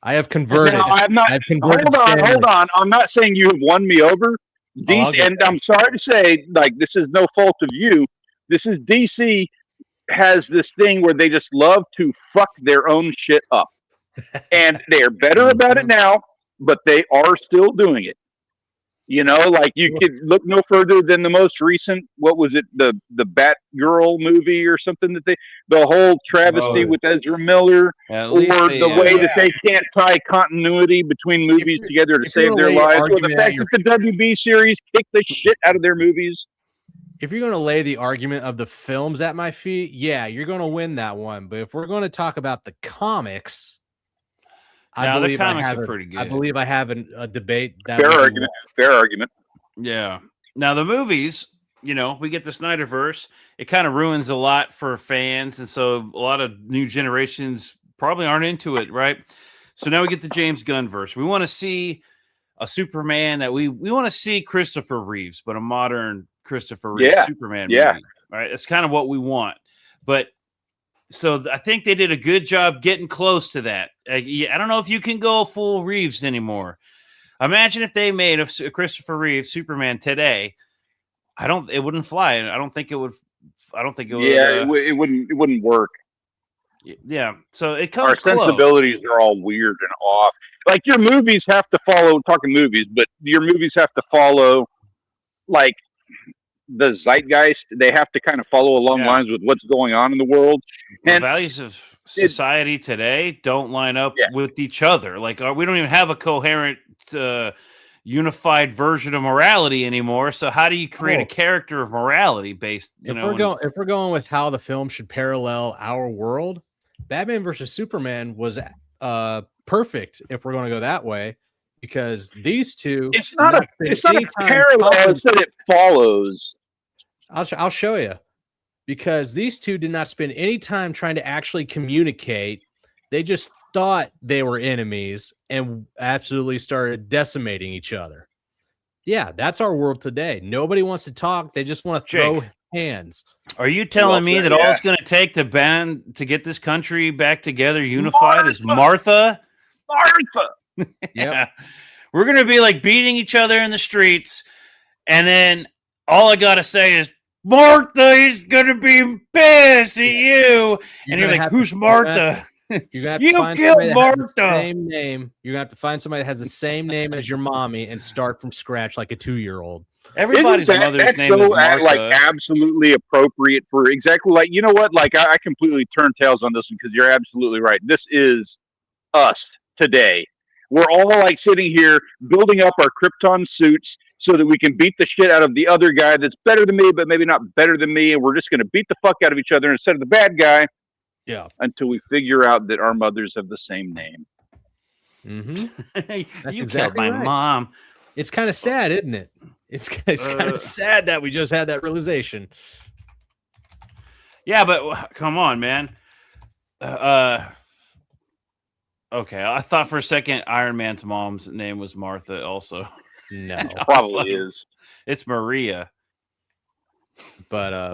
I have converted. No, I've converted. Hold on. I'm not saying you have won me over. DC, and I'm sorry to say, like, this is no fault of you. This is DC has this thing where they just love to fuck their own shit up, and they're better about it now, but they are still doing it. You know, like, you could look no further than the most recent, what was it, the Batgirl movie or something, the whole travesty with Ezra Miller, or the way that they can't tie continuity between movies together to save their lives, or the fact that the WB series kicked the shit out of their movies. If you're going to lay the argument of the films at my feet, yeah, you're going to win that one. But if we're going to talk about the comics, the comics are pretty good. I believe I have a debate. Fair argument. Yeah. Now the movies, you know, we get the Snyderverse. It kind of ruins a lot for fans, and so a lot of new generations probably aren't into it, right? So now we get the James Gunn verse. We want to see a Superman that we want to see Christopher Reeves, but a modern Christopher Reeves Superman movie. Right? That's kind of what we want. But so I think they did a good job getting close to that. I don't know if you can go full Reeves anymore. Imagine if they made a Christopher Reeves Superman today. It wouldn't fly. I don't think it would. Yeah, it wouldn't work. Yeah. So it comes. Our sensibilities are all weird and off. Like, your movies have to follow. Talking movies, but your movies have to follow, like, the zeitgeist. They have to kind of follow along lines with what's going on in the world. The values of society today don't line up with each other. Like, we don't even have a coherent, unified version of morality anymore. So how do you create a character of morality based? If we're going with how the film should parallel our world, Batman versus Superman was perfect if we're going to go that way, because these two. It's not a parallel. It's that it follows. I'll show you, because these two did not spend any time trying to actually communicate. They just thought they were enemies and absolutely started decimating each other. Yeah, that's our world today. Nobody wants to talk. They just want to throw hands. Are you telling me that all it's going to take to get this country back together, unified, is Martha? Martha. Yeah. We're going to be like beating each other in the streets, and then all I got to say is, Martha is going to be pissed at you. And you're like, who's Martha? You're gonna have to find killed Martha. Same name. You're gonna have to find somebody that has the same name as your mommy and start from scratch like a 2-year-old. Everybody's mother's name is Martha. Like absolutely appropriate for exactly like, you know what? Like I completely turn tails on this one because you're absolutely right. This is us today. We're all like sitting here building up our Krypton suits so that we can beat the shit out of the other guy that's better than me, but maybe not better than me. And we're just going to beat the fuck out of each other instead of the bad guy. Yeah. Until we figure out that our mothers have the same name. Mm-hmm. You killed my mom. It's kind of sad, isn't it? It's kind of sad that we just had that realization. Yeah, but come on, man. Okay, I thought for a second Iron Man's mom's name was Martha also. No. It probably is. It's Maria. But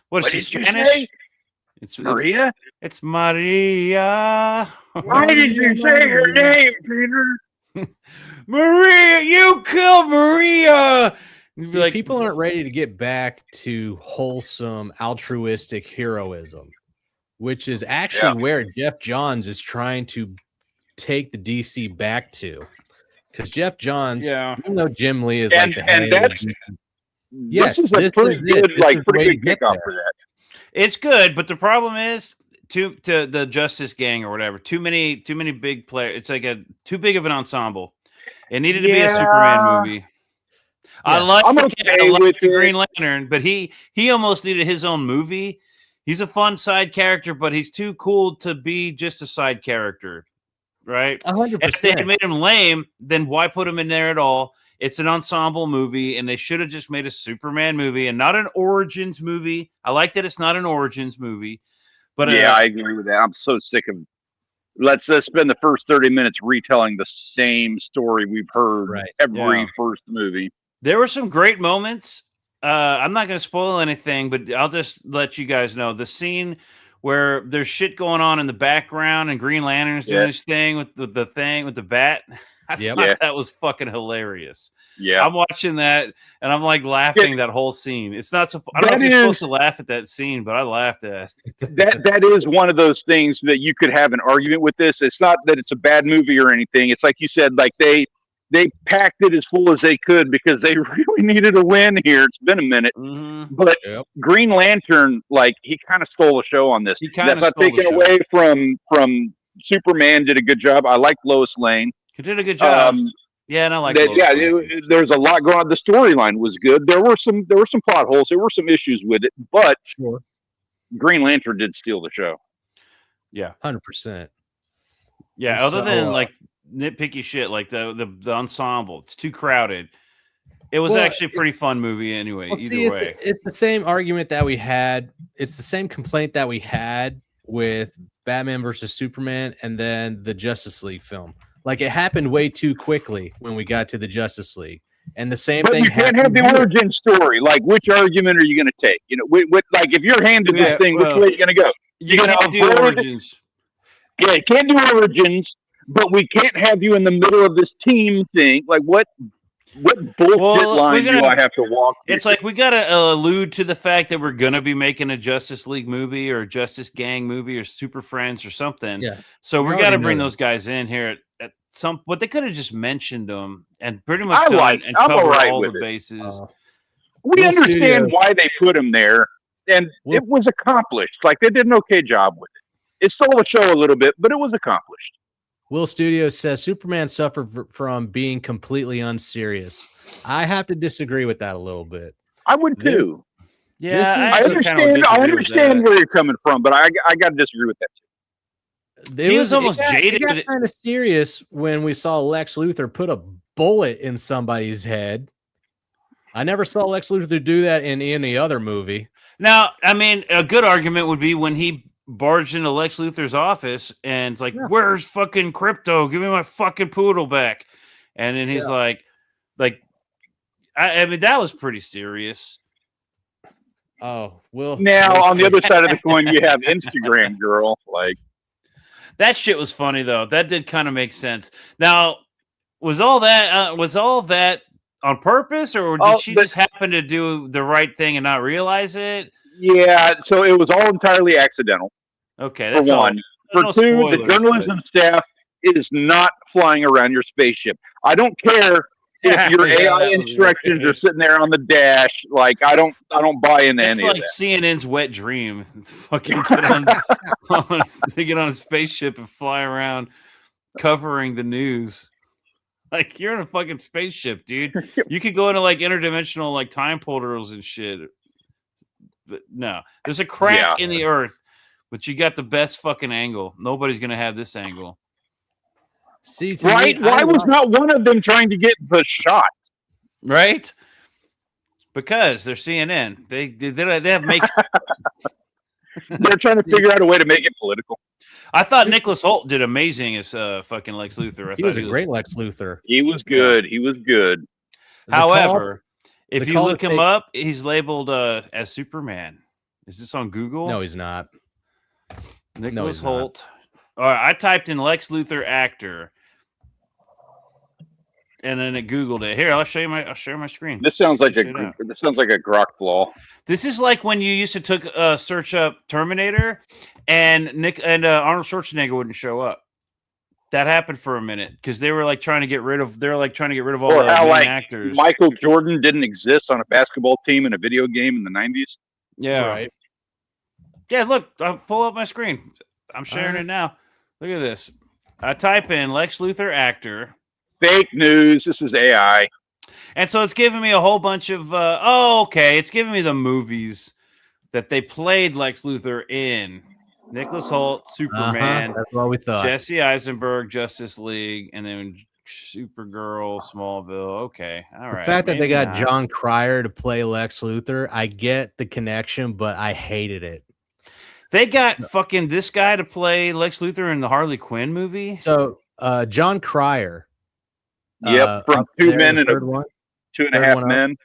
what is she, Spanish? It's Maria? It's Maria. Why did you say her name, Peter? Maria, you killed Maria. See, like, people aren't ready to get back to wholesome, altruistic heroism, which is actually where Jeff Johns is trying to take the DC back to. Because Jeff Johns, even though Jim Lee is like the head of DC. Yes, this is a pretty good kickoff for that. It's good, but the problem is to the Justice Gang or whatever. Too many big players. It's like too big of an ensemble. It needed to be a Superman movie. Yeah. I like the Green Lantern, but he almost needed his own movie. He's a fun side character, but he's too cool to be just a side character, right? 100%. If they had made him lame, then why put him in there at all? It's an ensemble movie, and they should have just made a Superman movie and not an Origins movie. I like that it's not an Origins movie. But I agree with that. I'm so sick of let's spend the first 30 minutes retelling the same story we've heard every first movie. There were some great moments. I'm not going to spoil anything, but I'll just let you guys know. The scene where there's shit going on in the background and Green Lantern's doing his thing with the bat. I thought that was fucking hilarious. Yeah, I'm watching that and I'm like laughing that whole scene. It's not. I don't know if you're supposed to laugh at that scene, but I laughed at that. That is one of those things that you could have an argument with. This. It's not that it's a bad movie or anything. It's like you said, like they packed it as full as they could because they really needed a win here. It's been a minute, but Green Lantern, like he kind of stole the show on this. That's not taken away from Superman. Did a good job. I like Lois Lane. He did a good job. And I like that. There's a lot going on. The storyline was good. There were some plot holes. There were some issues with it, but Green Lantern did steal the show. Yeah, 100%. Yeah, other than like nitpicky shit, like the ensemble, it's too crowded. It was actually a pretty fun movie anyway. Either way, it's the same argument that we had. It's the same complaint that we had with Batman versus Superman, and then the Justice League film. Like it happened way too quickly when we got to the Justice League, and the same thing. You can't have the origin story. Like, which argument are you going to take? You know, like if you're handed this thing, which way are you going to go? You're going to do origins. Yeah, you can't do origins, but we can't have you in the middle of this team thing. Like, what bullshit line do I have to walk through? It's like we got to allude to the fact that we're going to be making a Justice League movie or a Justice Gang movie or Super Friends or something. Yeah. So we got to bring those guys in here at some. But they could have just mentioned them and pretty much cover all the bases. We understand why they put them there, and it was accomplished. Like they did an okay job with it. It stole the show a little bit, but it was accomplished. Will Studios says Superman suffered from being completely unserious. I have to disagree with that a little bit. I would too. I understand. I understand where you're coming from, but I got to disagree with that too. He was almost jaded. It got kind of serious when we saw Lex Luthor put a bullet in somebody's head. I never saw Lex Luthor do that in any other movie. Now, I mean, a good argument would be when he barged into Lex Luthor's office and it's like, "Where's fucking Crypto? Give me my fucking poodle back." And then he's like, I mean, that was pretty serious. Oh, well. Now, on the other side of the coin, you have Instagram girl. Like, that shit was funny though. That did kind of make sense. Now, was all that on purpose, or did she just happen to do the right thing and not realize it? Yeah, so it was all entirely accidental. Okay, that's for one. For two, the journalism staff is not flying around your spaceship. I don't care if your AI instructions are sitting there on the dash. Like, I don't buy into any of that. It's like CNN's wet dream. It's fucking they get on a spaceship and fly around covering the news. Like, you're in a fucking spaceship, dude. You could go into like interdimensional like time portals and shit. But no, there's a crack in the earth, but you got the best fucking angle. Nobody's gonna have this angle. See, why was not one of them trying to get the shot? Right? Because they're CNN. They have make. They're trying to figure out a way to make it political. I thought Nicholas Hoult did amazing as fucking Lex Luthor. He was a great Lex Luthor. He was good. He was good. However, if you look him up, he's labeled as Superman. Is this on Google? No, he's not. Nicholas Hoult. All right, I typed in Lex Luthor actor, and then it Googled it. Here, I'll share my screen. This sounds like a grok flaw. This is like when you used to search up Terminator, and Arnold Schwarzenegger wouldn't show up. That happened for a minute because they were like trying to get rid of all the main actors. Michael Jordan didn't exist on a basketball team in a video game in the 90s. Yeah, right. Yeah, look, I'll pull up my screen. I'm sharing it now. Look at this. I type in Lex Luthor actor. Fake news. This is AI. And so it's giving me a whole bunch of it's giving me the movies that they played Lex Luthor in. Nicholas Hoult, Superman. That's what we thought. Jesse Eisenberg, Justice League, and then Supergirl, Smallville. Okay. All right. The fact that they got John Cryer to play Lex Luthor, I get the connection, but I hated it. They got fucking this guy to play Lex Luthor in the Harley Quinn movie. So John Cryer. Yep, from Two Men and Two and a Half Men.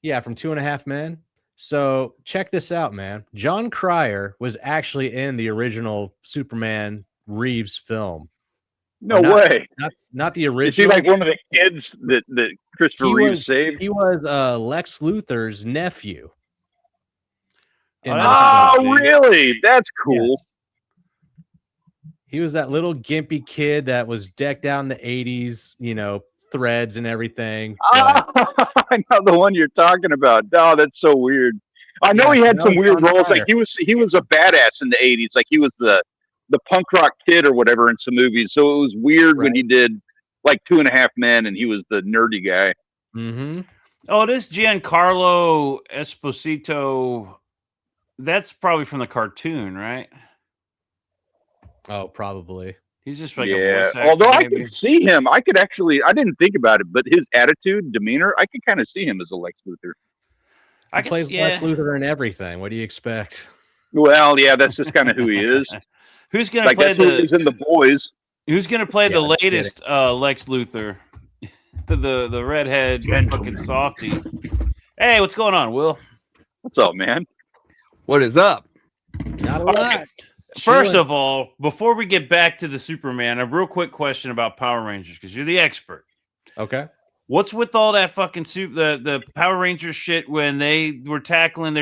Yeah, from 2.5 Men. So check this out, man. John Cryer was actually in the original Superman Reeves film. No way. Not the original. Is he like one of the kids that Christopher Reeves saved? He was Lex Luthor's nephew. Oh, really? That's cool. Yes. He was that little gimpy kid that was decked out in the 80s, threads and everything. I know the one you're talking about. Oh, that's so weird. I know he had some weird roles. Like he was a badass in the 80s. Like he was the punk rock kid or whatever in some movies. So it was weird when he did like 2.5 Men and he was the nerdy guy. Mm-hmm. Oh, this Giancarlo Esposito. That's probably from the cartoon, right? Oh, probably. He's just like a voice actor, although I could see him. I didn't think about it, but his attitude, demeanor, I could kind of see him as a Lex Luthor. He plays Lex Luthor in everything. What do you expect? Well, yeah, that's just kind of who he is. Who's going to play he's in The Boys. Who's going to play the latest Lex Luthor? the redhead fucking softy. Hey, what's going on, Will? What's up, man? What is up? Not a lot. First of all, before we get back to the Superman, a real quick question about Power Rangers because you're the expert. Okay. What's with all that fucking the Power Rangers shit when they're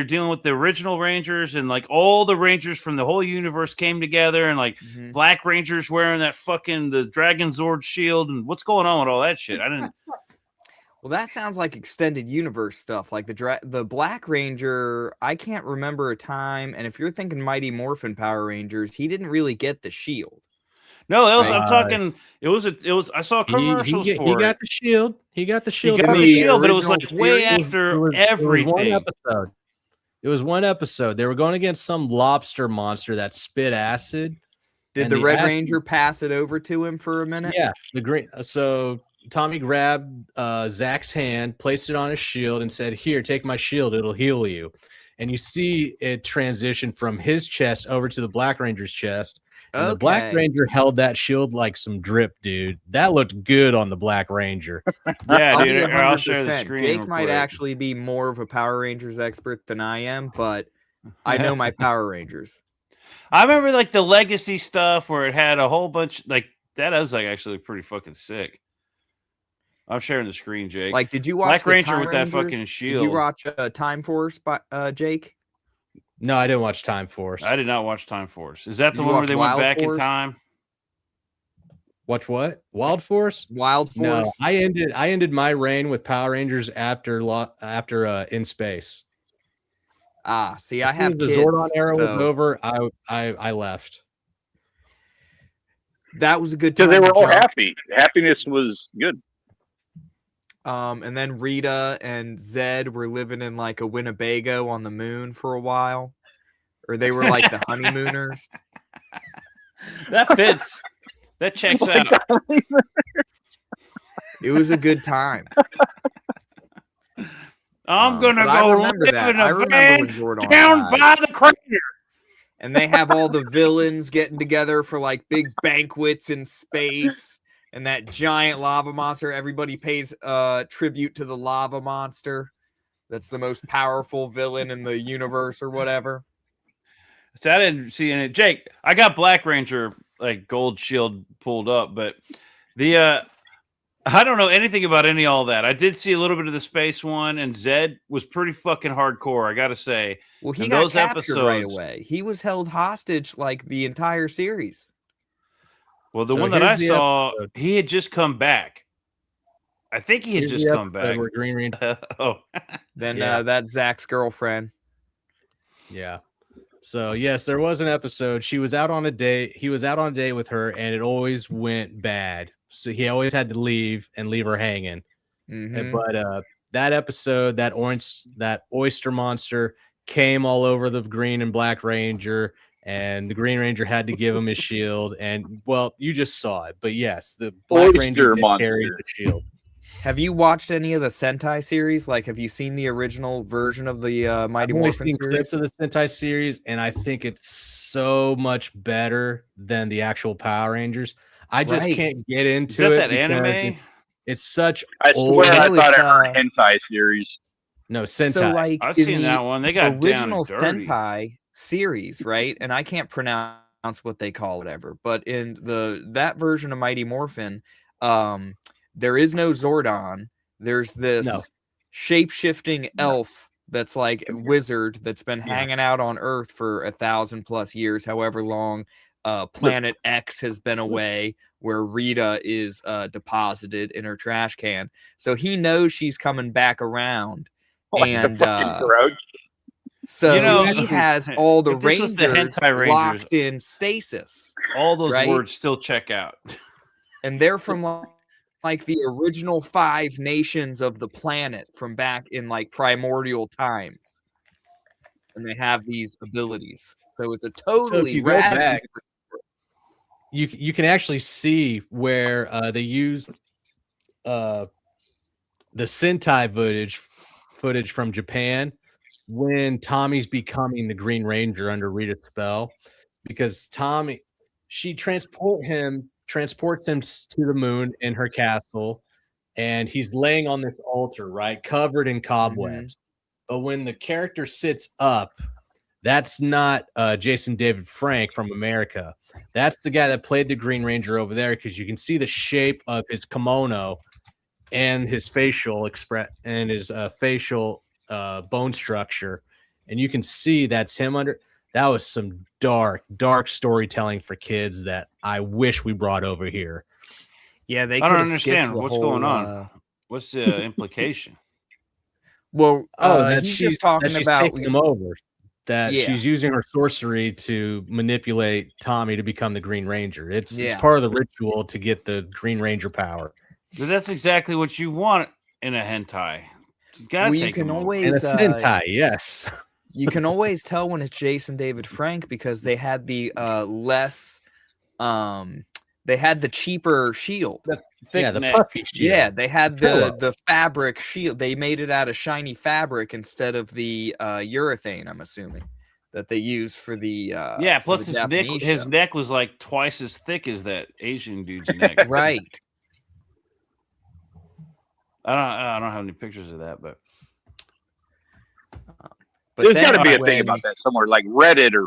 dealing with the original Rangers and like all the Rangers from the whole universe came together and like Black Rangers wearing that fucking the Dragon Zord shield and what's going on with all that shit? I didn't. Well, that sounds like extended universe stuff. Like the Black Ranger, I can't remember a time. And if you're thinking Mighty Morphin Power Rangers, he didn't really get the shield. No, I'm talking. It was. I saw commercials for it. He got the shield. He got the shield. But it was like way after everything. It was one episode. They were going against some lobster monster that spit acid. Did And the Red athlete- Ranger pass it over to him for a minute? Yeah, the green. So Tommy grabbed Zach's hand, placed it on his shield, and said, "Here, take my shield. It'll heal you." And you see it transition from his chest over to the Black Ranger's chest. And the Black Okay. Ranger held that shield like some drip, dude. That looked good on the Black Ranger. Yeah, I'll dude. be I'll share the 100%. screen. Jake real might quick. actually be more of a Power Rangers expert than I am, but I know my Power Rangers. I remember like the Legacy stuff where it had a whole bunch. Like that is like actually pretty fucking sick. I'm sharing the screen, Jake. Like, did you watch Black the Ranger Time with that Rangers? fucking Did you shield? watch Time Force, Jake? No, I didn't watch Time Force. I did not watch Time Force. Is that Did the you one where watch they went Wild back Force? in time? Watch what? Wild Force? Wild Force? No, I ended my reign with Power Rangers after In Space. Ah, see, As I soon have as the kids, Zordon era was so over, I left. that was a good time. Because they were to all jump. happy. Happiness was good. And then Rita and Zed were living in like a Winnebago on the moon for a while, or they were like the honeymooners. That fits. That checks Like, out. It was a good time. I'm gonna But I go remember live that. in I a remember van when Zordon down died. by the crater. And they have all the villains getting together for like big banquets in space, and that giant lava monster. Everybody pays tribute to the lava monster. That's the most powerful villain in the universe, or whatever. So I didn't see any. Jake, I got Black Ranger like gold shield pulled up, but the I don't know anything about all that. I did see a little bit of the space one, and Zed was pretty fucking hardcore, I gotta say. Well, he And got those captured right episodes- away. He was held hostage like the entire series. Well, the So one that I here's the saw, episode. he had just come back. I think he had Here's just the come episode back. where Green Ranger. Oh, Then Yeah. that's Zach's girlfriend. Yeah. So yes, there was an episode. She was out on a date. He was out on a date with her, and it always went bad. So he always had to leave her hanging. Mhm. But that episode, that oyster monster came all over the Green and Black Ranger, and the Green Ranger had to give him his shield. And well, you just saw it. But yes, the Black Ranger did carry the shield. Have you watched any of the Sentai series? Like, have you seen the original version of the Mighty I've only Morphin seen series? clips of the Sentai series, and I think it's so much better than the actual Power Rangers. I just Right. can't get is into that it. that because anime? It's such I old. swear I No, thought it's, I heard hentai series. No, Sentai. So, like, I've in seen the that one. They got original down and dirty. Sentai series, right? And I can't pronounce what they call whatever, but in that version of Mighty Morphin, there is no Zordon. There's this No. shape-shifting elf that's like a wizard that's been hanging out on Earth for 1,000+ years, however long Planet X has been away, where Rita is deposited in her trash can. So he knows she's coming back around. Like And the fucking Grouch. so You know, he has all the if this was Rangers, the hentai Rangers- locked in stasis. All those Right? words still check out. And they're from like the original 5 nations of the planet from back in like primordial times. And they have these abilities. So it's a totally you go rad back, you can actually see where they use the Sentai footage from Japan when Tommy's becoming the Green Ranger under Rita's spell, because she transports him to the moon in her castle, and he's laying on this altar, right, covered in cobwebs. But when the character sits up, that's not Jason David Frank from America. That's the guy that played the Green Ranger over there, because you can see the shape of his kimono and his facial facial bone structure, and you can see that's him under. That was some dark storytelling for kids that I wish we brought over here. Yeah, they I don't could have understand. skipped the What's whole, going on? What's the implication? Well, That he's she's just talking that she's about taking him over. That Yeah. she's using her sorcery to manipulate Tommy to become the Green Ranger. It's Yeah. part of the ritual to get the Green Ranger power. But that's exactly what you want in a hentai. You gotta Well, you take can them over. always And a Sentai, yes. you can always tell when it's Jason David Frank because they had the less they had the cheaper shield. Thick the neck. puffy shield. Yeah, they had Pillow. the fabric shield. They made it out of shiny fabric instead of the urethane, I'm assuming, that they use for the Yeah, for plus the his neck, Japanese his show. neck was like twice as thick as that Asian dude's neck. Right. I don't have any pictures of that, but There's got to then be a when- thing about that somewhere, like Reddit or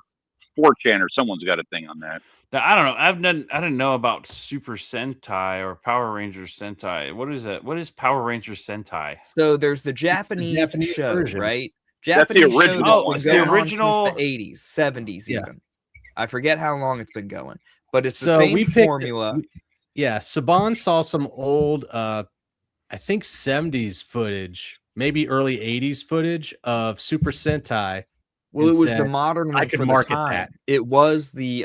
4chan or someone's got a thing on that. now, I don't know. I didn't know about Super Sentai or Power Rangers Sentai. What is that? What is Power Rangers Sentai? So there's the Japanese, Japanese show, version. right? That's the Japanese show original that's one. been It's the going on original- since the 80s, 70s Yeah. even. I forget how long it's been going, but it's the So same we picked- formula. Yeah, Saban saw some old, I think 70s footage, maybe early 80s footage of Super Sentai. Well, it and was the said, modern "I one could for the market time. that." It was the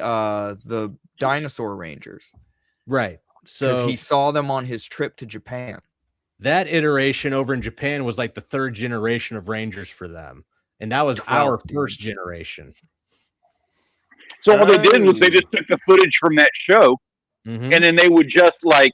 Dinosaur Rangers Right. because So he saw them on his trip to Japan. that iteration over in Japan was like the third generation of Rangers for them. And that was our 12th, dude. first generation. So all they did was they Oh. just took the footage from that show, Mhm. and then they would just like.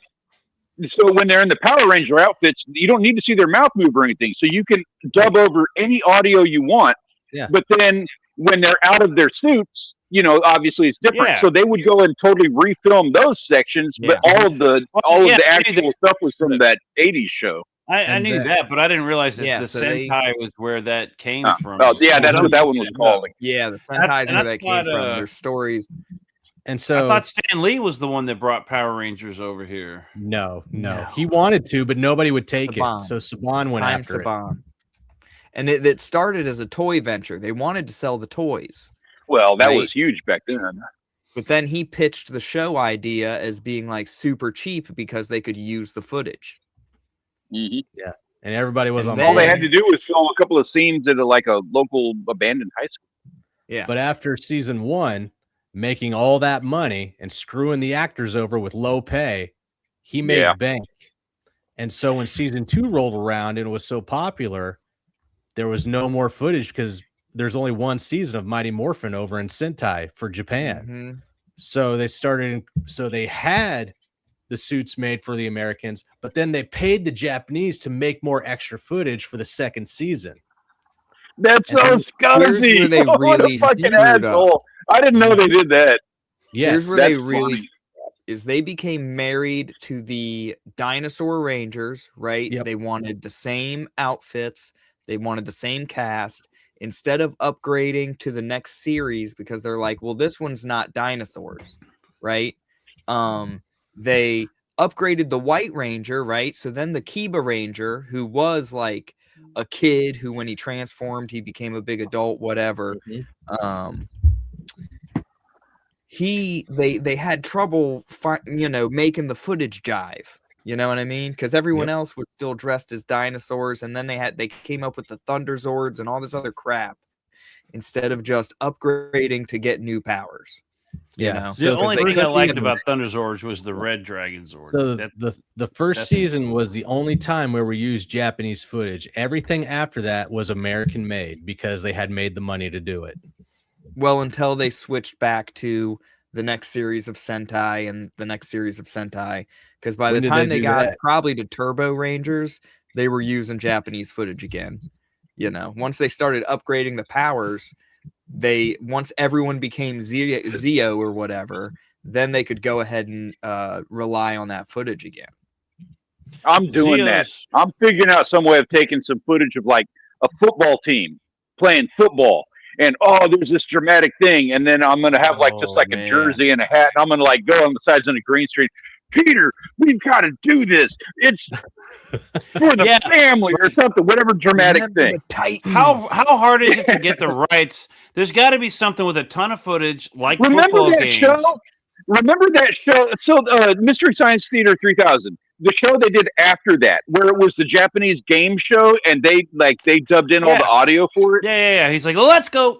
So when they're in the Power Ranger outfits, you don't need to see their mouth move or anything. So you can dub over any audio you want. Yeah. But then when they're out of their suits, obviously it's different. Yeah. So they would go and totally refilm those sections, but all of the yeah, I knew actual stuff was from that '80s show. I And knew then- that, but I didn't realize that Yeah, the so they- Sentai was where that came Oh, from. oh, yeah, that's what that one was Yeah. called. Yeah, the That's- Sentais and where that's that came not, from. Their stories. And I so thought Stan Lee was the one that brought Power Rangers over here. no. No. He wanted to, but nobody would take Saban. it. So Saban went Time after it. Saban. And it started as a toy venture. They wanted to sell the toys. Well, that Right. was huge back then. But then he pitched the show idea as being like super cheap because they could use the footage. hmm And everybody was And on then- All they board. had to do was film a couple of scenes at a local abandoned high school. Yeah. But after season 1, making all that money and screwing the actors over with low pay, he made Yeah. bank. And so when season 2 rolled around and it was so popular, there was no more footage because there's only one season of Mighty Morphin over in Sentai for Japan. Mhm. So they had the suits made for the Americans, but then they paid the Japanese to make more extra footage for the second season. That's And so then scuzzy. where they What really a fucking screwed up. asshole. I didn't know they did that. Yes. Here's where they that's really funny. is they became married to the Dinosaur Rangers, right? Yep. They wanted the same outfits, they wanted the same cast. Instead of upgrading to the next series because they're like, well, this one's not dinosaurs, right? They upgraded the White Ranger, right? So then the Kiba Ranger, who was like a kid who when he transformed, he became a big adult, whatever. Mhm. They had trouble making the footage jive, you know what I mean, because everyone Yep. else was still dressed as dinosaurs, and then they came up with the Thunder Zords and all this other crap instead of just upgrading to get new powers. Yeah. know? The So only the thing first I liked season- about Thunder Zords was the Red Dragon Zord. So That- the first that's- season was the only time where we used Japanese footage. Everything after that was American made because they had made the money to do it. Well, until they switched back to the next series of Sentai and the next series of Sentai, because by When the did time they they do got that? probably to Turbo Rangers, they were using Japanese footage again. Once they started upgrading the powers, once everyone became Zeo or whatever, then they could go ahead and rely on that footage again. I'm doing that. Zeo's- I'm figuring out some way of taking some footage of like a football team playing football. And there's this dramatic thing, and then I'm gonna have just Oh, a man. jersey and a hat, and I'm gonna go on the sides on the green screen. Peter, we've got to do this. It's for the Yeah. family or something, whatever dramatic Remember thing. the Titans. How hard is it to get the rights? There's got to be something with a ton of footage, like Remember football that games. show? Remember that show? So, Mystery Science Theater 3000, the show they did after that, where it was the Japanese game show, and they dubbed in all Yeah. the audio for it. Yeah. He's like, well, let's go.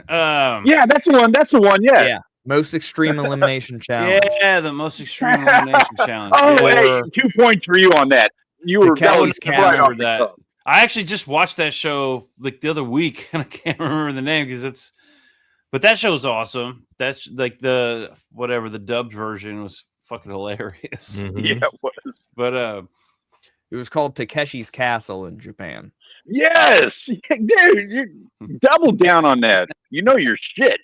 Yeah, that's the one. That's the one. Yeah. Yeah. Most extreme elimination challenge. Yeah, the most extreme elimination challenge. Oh, Yeah. hey, 2 points for you on that. You The were that was Kelly's right off Cavs the that. cuff. I actually just watched that show like the other week, and I can't remember the name because But that show's awesome. That's like the dubbed version was fucking hilarious. Yeah, it was. But It was called Takeshi's Castle in Japan. Yes, dude, you double down on that. You know your shit.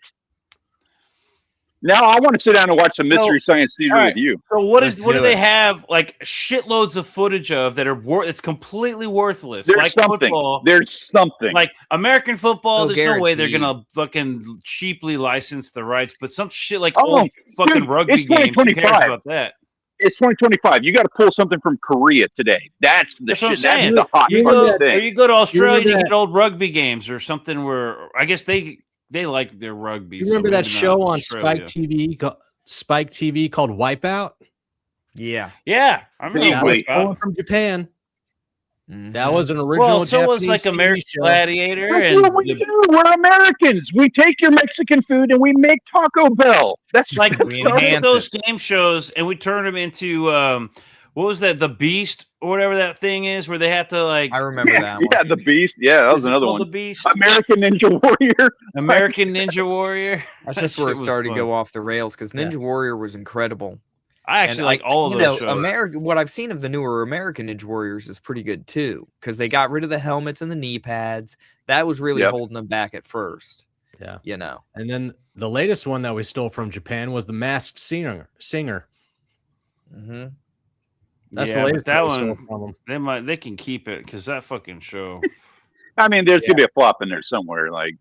Now I want to sit down and watch some Mystery Science Theater all right. with you. So what Let's do do they it. have like shitloads of footage of that are it's completely worthless? There's like something. Football, There's something. like American football. No there's no way they're guarantee. gonna fucking cheaply license the rights, but some shit like Oh, old fucking dude, rugby it's games. Who cares 2025. about that? It's 2025. You got to pull something from Korea today. That's the That's what I'm shit. That's saying. the hot You fucking go, or thing. you go to Australia remember to that- get old rugby games or something where I guess they like their rugby. You remember so that maybe not show on Australia. Spike TV called Wipeout? Yeah. Yeah, I remember That was Wait. stolen from Japan. Mhm. That was an original. well, so was like Japanese TV American show. Gladiator That's and what we do. We're Americans. We take your Mexican food and we make Taco Bell. That's like We we take enhance those it. game shows and we turn them into what was that, the Beast or whatever that thing is, where they have to like I remember that one. Yeah, the Beast. Yeah, that was is it another called one. The Beast, American Ninja Warrior. American Ninja Warrior. That's That just where it shit was started to fun. go off the rails because Ninja Warrior was incredible. I actually And like all of you those know, shows. What I've seen of the newer American Ninja Warriors is pretty good too, because they got rid of the helmets and the knee pads. That was really Yep. holding them back at first. Yeah. You know. And then the latest one that we stole from Japan was the Masked Singer. Mm-hmm. That's Yeah, the but latest that we stole one from them. they can keep it because that fucking show. I mean, there's gonna be a flop in there somewhere. Like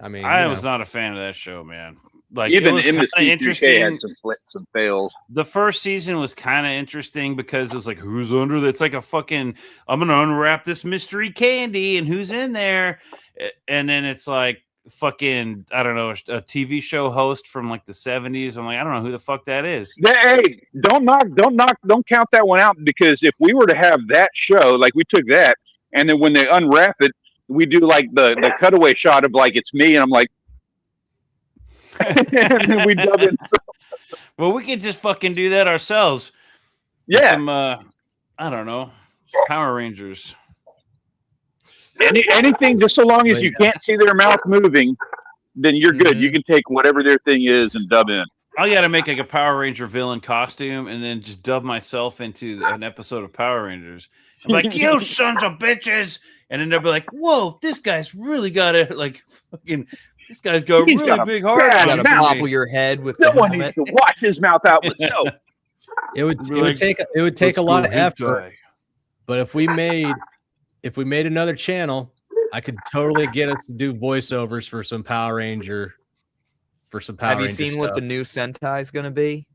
I mean, I you was know, not a fan of that show, man. Like even it was in the kind of interesting. had some fails. The first season was kind of interesting because it was like, who's under it's like a fucking, I'm gonna unwrap this mystery candy and who's in there, and then it's like fucking, I don't know, a TV show host from like the 70s. I'm like, I don't know who the fuck that is. Hey, don't count that one out, because if we were to have that show, like we took that, and then when they unwrap it, we do like the cutaway shot of like it's me, and I'm like, and then we dub in. Well, we could just fucking do that ourselves. with Yeah, some, I don't know, Power Rangers. anything, just so long as you can't see their mouth moving, then you're good. Mhm. You can take whatever their thing is and dub in. I got to make like a Power Ranger villain costume and then just dub myself into an episode of Power Rangers. I'm like, you sons of bitches. And then they'll be like, whoa, this guy's really got it. Like, fucking, this guy's got a He's really got a big heart. bad You on gotta him. mouth. popple your head with the Someone needs helmet. to wash his mouth out with soap. it would Be like, take Let's a lot go of effort. hentai. But if we made another channel, I could totally get us to do voiceovers for some Power Ranger. Have you seen what the new Sentai is gonna be?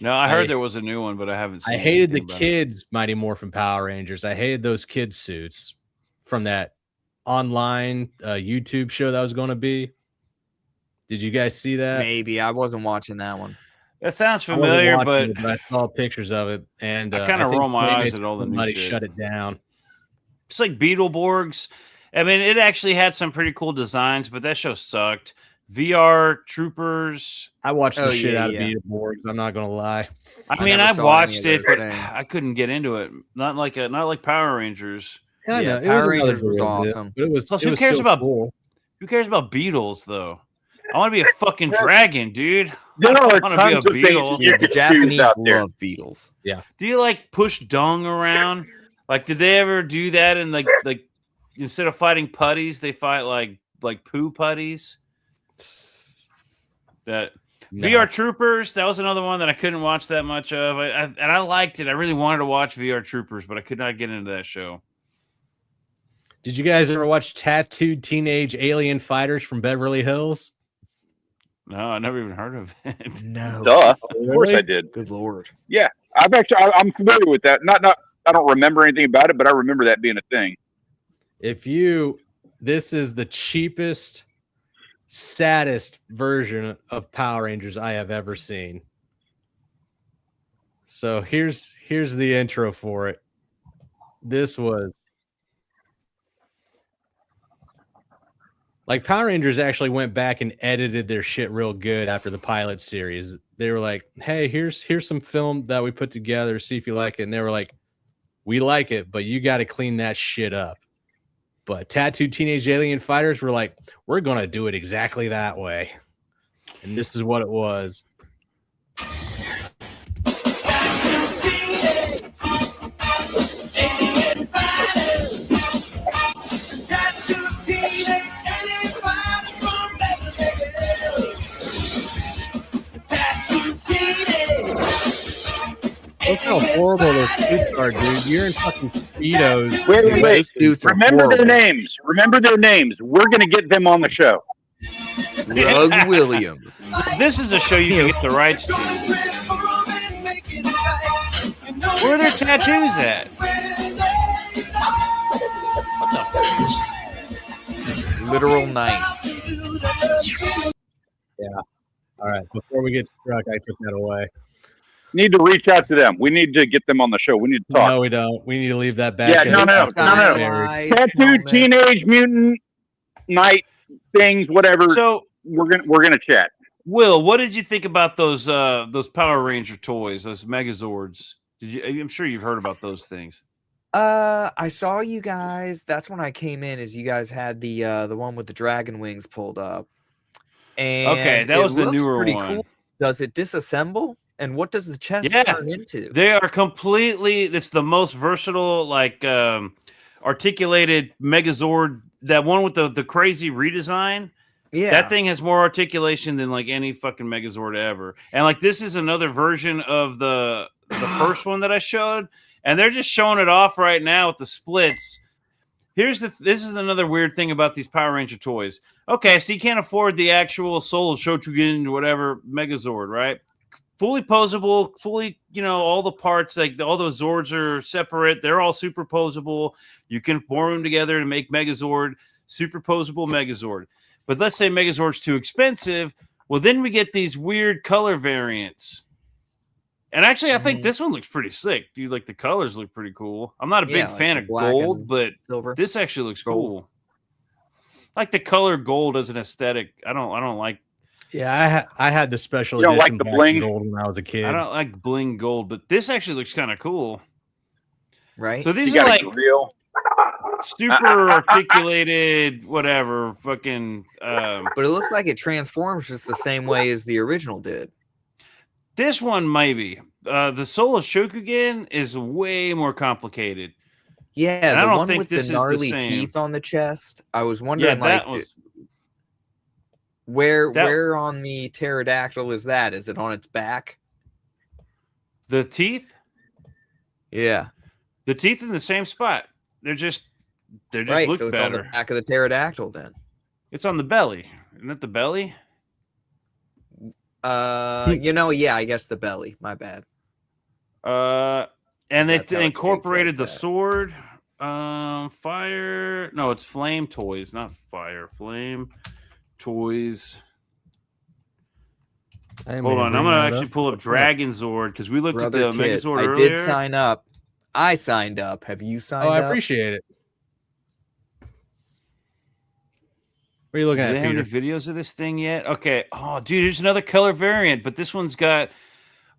No, I heard there was a new one, but I haven't seen I hated the anything about it. kids Mighty Morphin Power Rangers. I hated those kids suits from that online YouTube show that was going to be. Did you guys see that? Maybe I wasn't watching that one. That sounds I wasn't familiar, watching but it, I saw pictures of it, and I kinda think roll my Playmates eyes at all the new somebody shit. shut it down. it's like Beetleborgs. I mean, it actually had some pretty cool designs, but that show sucked. VR Troopers. I watched the Oh, shit yeah, out of yeah. Beetleborgs. I'm not gonna lie. I I mean, never I saw any watched of it, those but things. I couldn't get into it. Not like Power Rangers. I Yeah, know, it Power was another Rangers was derivative, awesome. but it was. Plus, it who was cares still about- cool. Who cares about Beetles though? I want to be a fucking dragon, dude. There I are wanna be tons a of things beetle. that you Yeah, the can choose Japanese out there. love Beatles. Do you like push dung around? Like, did they ever do that? And like instead of fighting putties, they fight like poo putties. That No. VR Troopers, that was another one that I couldn't watch that much of. And I liked it. I really wanted to watch VR Troopers, but I could not get into that show. Did you guys ever watch Tattooed Teenage Alien Fighters from Beverly Hills? No, I never even heard of it. No. Duh, of course I did. Good lord. I'm familiar with that. Not I don't remember anything about it, but I remember that being a thing. This is the cheapest, saddest version of Power Rangers I have ever seen. So here's the intro for it. This was like Power Rangers actually went back and edited their shit real good after the pilot series. They were like, "Hey, here's some film that we put together. See if you like it." And they were like, "We like it, but you got to clean that shit up." But Tattooed Teenage Alien Fighters were like, we're going to do it exactly that way. And this is what it was. Look how horrible those suits are, dude. You're in fucking Speedos. Wait. Suits are Remember their horrible. names. Remember their names. We're going to get them on the show. Doug Williams. This is a show you can get the rights to. Where are their tattoos at? Literal night. Yeah. All right. Before we get struck, I took that away. Need to reach out to them. We need to get them on the show. We need to talk. No, we don't. We need to leave that back. Yeah, in. no. Tattooed Teenage Mutant Night things, whatever. So we're gonna chat. Will, what did you think about those Power Ranger toys, those Megazords? I'm sure you've heard about those things. I saw you guys. That's when I came in. Is you guys had the one with the dragon wings pulled up. And okay, that was the newer pretty one. Cool. Does it disassemble? And what does the chest turn into? They are completely. It's the most versatile, like articulated Megazord. That one with the crazy redesign. Yeah, that thing has more articulation than like any fucking Megazord ever. And like this is another version of the first one that I showed, and they're just showing it off right now with the splits. This is another weird thing about these Power Ranger toys. Okay, so you can't afford the actual Soul Shochugen whatever Megazord, right? Fully posable, fully, all the parts, like all those Zords are separate. They're all superposable. You can form them together to make Megazord, superposable Megazord. But let's say Megazord's too expensive. Well, then we get these weird color variants. And actually, I think this one looks pretty sick. Dude, like the colors look pretty cool. I'm not a big fan of gold, but silver. This actually looks cool. Like the color gold as an aesthetic. I don't like. Yeah, I had the special you don't edition like the bling gold when I was a kid. I don't like bling gold, but this actually looks kind of cool. Right. So these you are like real super articulated, whatever, fucking. But it looks like it transforms just the same way as the original did. This one maybe. The Soul of Shokugan is way more complicated. Yeah, and the I don't one think with this the is the gnarly same. teeth on the chest. I was wondering, that like, was, where on the pterodactyl is that? Is it on its back? The teeth? Yeah. The teeth in the same spot. They're just right, look so it's better. on the back of the pterodactyl then. It's on the belly. Isn't it the belly? Yeah, I guess the belly. My bad. And That's how they it's shaped incorporated like the that. sword. Fire. No, it's flame toys, not fire. Flame toys. Hold on, I'm gonna actually pull up Dragon Zord because we looked Brother at the Kid, Megazord I earlier. did sign up. I signed up. Have you signed up? I appreciate it. What are you looking Do at, they have any Peter? videos of this thing yet? Okay. Oh, dude, there's another color variant, but this one's got.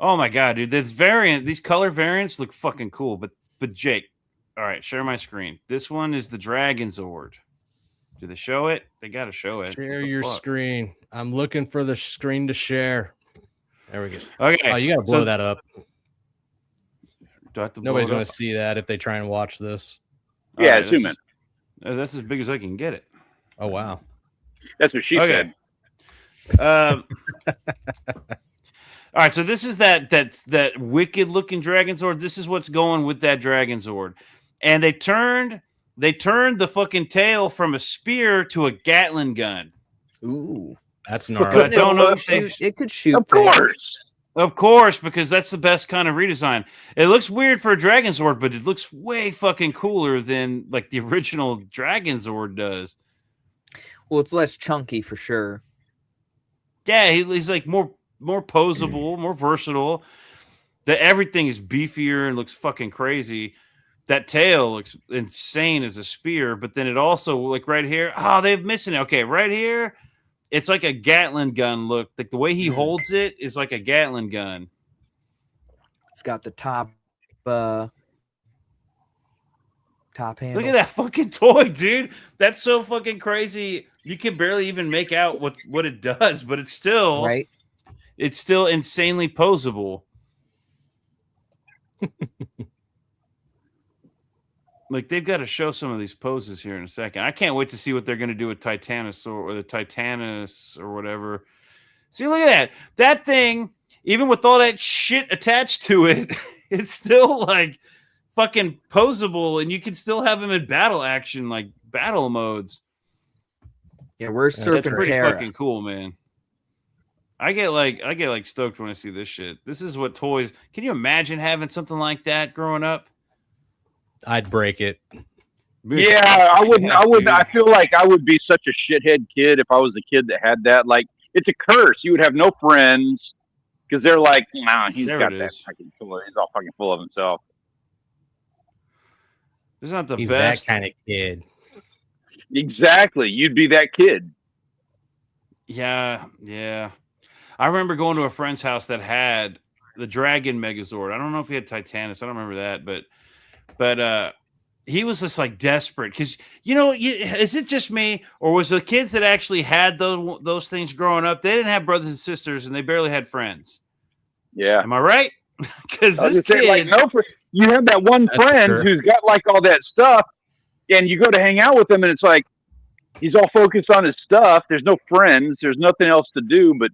Oh my god, dude, these color variants look fucking cool. But Jake, all right, share my screen. This one is the Dragon Zord. Do they show it? They got to show it. Share your screen. I'm looking for the screen to share. There we go. Okay. Oh, you got to blow that up. Do I have to blow Nobody's it going up? to see that if they try and watch this. Yeah, All right, zoom in. That's as big as I can get it. Oh, wow. That's what she said. All right, so this is that wicked looking Dragon Zord. This is what's going with that Dragon Zord. And they turned the fucking tail from a spear to a Gatling gun. Ooh, that's I gnarly. don't know if they, it could shoot. Of course, because that's the best kind of redesign. It looks weird for a Dragon Zord, but it looks way fucking cooler than like the original Dragon Zord does. Well, it's less chunky for sure. Yeah, he's like more posable, more versatile. That everything is beefier and looks fucking crazy. That tail looks insane as a spear, but then it also, like right here, they're missing it. Okay, right here, it's like a Gatling gun look. Like the way he holds it is like a Gatling gun. It's got the top top handle. Look at that fucking toy, dude. That's so fucking crazy. You can barely even make out what it does, but it's still right. It's still insanely posable. Like they've got to show some of these poses here in a second. I can't wait to see what they're going to do with Titanosaur or the Titanus or whatever. See, look at that. That thing, even with all that shit attached to it, it's still like fucking posable, and you can still have him in battle action, like battle modes. Yeah, where's That's pretty Serpentera? fucking cool, man. I get like stoked when I see this shit. This is what toys. Can you imagine having something like that growing up? I'd break it. Yeah, I wouldn't. Dude. I feel like I would be such a shithead kid if I was a kid that had that. Like, it's a curse. You would have no friends because they're like, nah, he's There got it that is. fucking full. He's all fucking full of himself. This is not the He's best. that kind of kid. Exactly. You'd be that kid. Yeah. I remember going to a friend's house that had the Dragon Megazord. I don't know if he had Titanus. I don't remember that, but he was just like desperate because is it just me or was the kids that actually had those things growing up? They didn't have brothers and sisters and they barely had friends. Yeah. Am I right? Because I was this just saying, kid, like, you have that one That's friend true. who's got like all that stuff, and you go to hang out with him, and it's like he's all focused on his stuff. There's no friends. There's nothing else to do but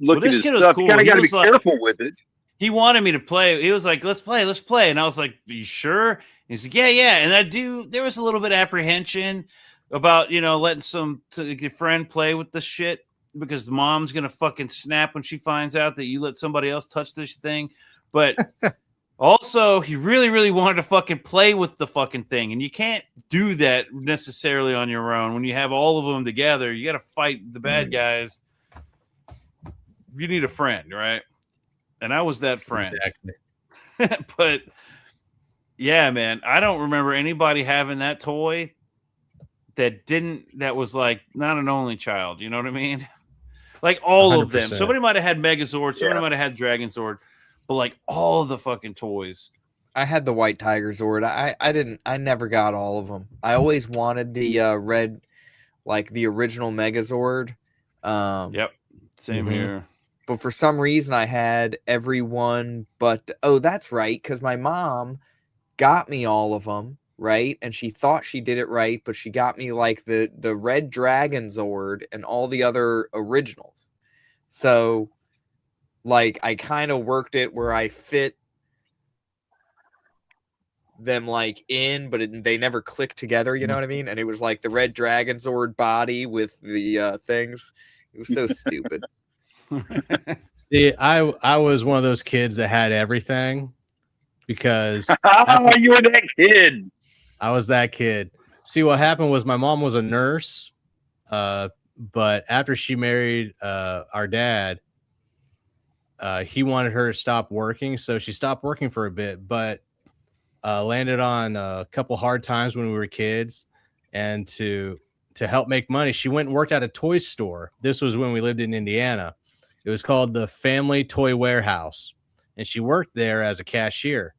look Well, at this his kid was stuff. cool. You kind of He got to be was like- careful with it. he wanted me to play. He was like, let's play. And I was like, are you sure? And he's like, yeah. And there was a little bit of apprehension about, letting your friend play with the shit because the mom's going to fucking snap when she finds out that you let somebody else touch this thing. But also, he really, really wanted to fucking play with the fucking thing. And you can't do that necessarily on your own. When you have all of them together, you got to fight the bad guys. You need a friend, right? And I was that friend. Exactly. But yeah, man, I don't remember anybody having that toy that was like not an only child. You know what I mean? Like all of them. 100%. Somebody might have had Megazord, somebody might have had Dragon Sword, but like all of the fucking toys. I had the White Tiger Zord. I never got all of them. I always wanted the red, like the original Megazord. Yep. Same Mhm. here. But for some reason I had everyone but that's right, because my mom got me all of them, right? And she thought she did it right, but she got me like the red Dragon Zord and all the other originals. So like I kind of worked it where I fit them like in, but they never clicked together, you know what I mean? And it was like the red Dragon Zord body with the things. It was so stupid. See, I was one of those kids that had everything because Oh, you were that kid. I was that kid. See, what happened was my mom was a nurse, but after she married our dad, he wanted her to stop working, so she stopped working for a bit, but landed on a couple hard times when we were kids, and to help make money, she went and worked at a toy store. This was when we lived in Indiana. It was called the Family Toy Warehouse, and she worked there as a cashier.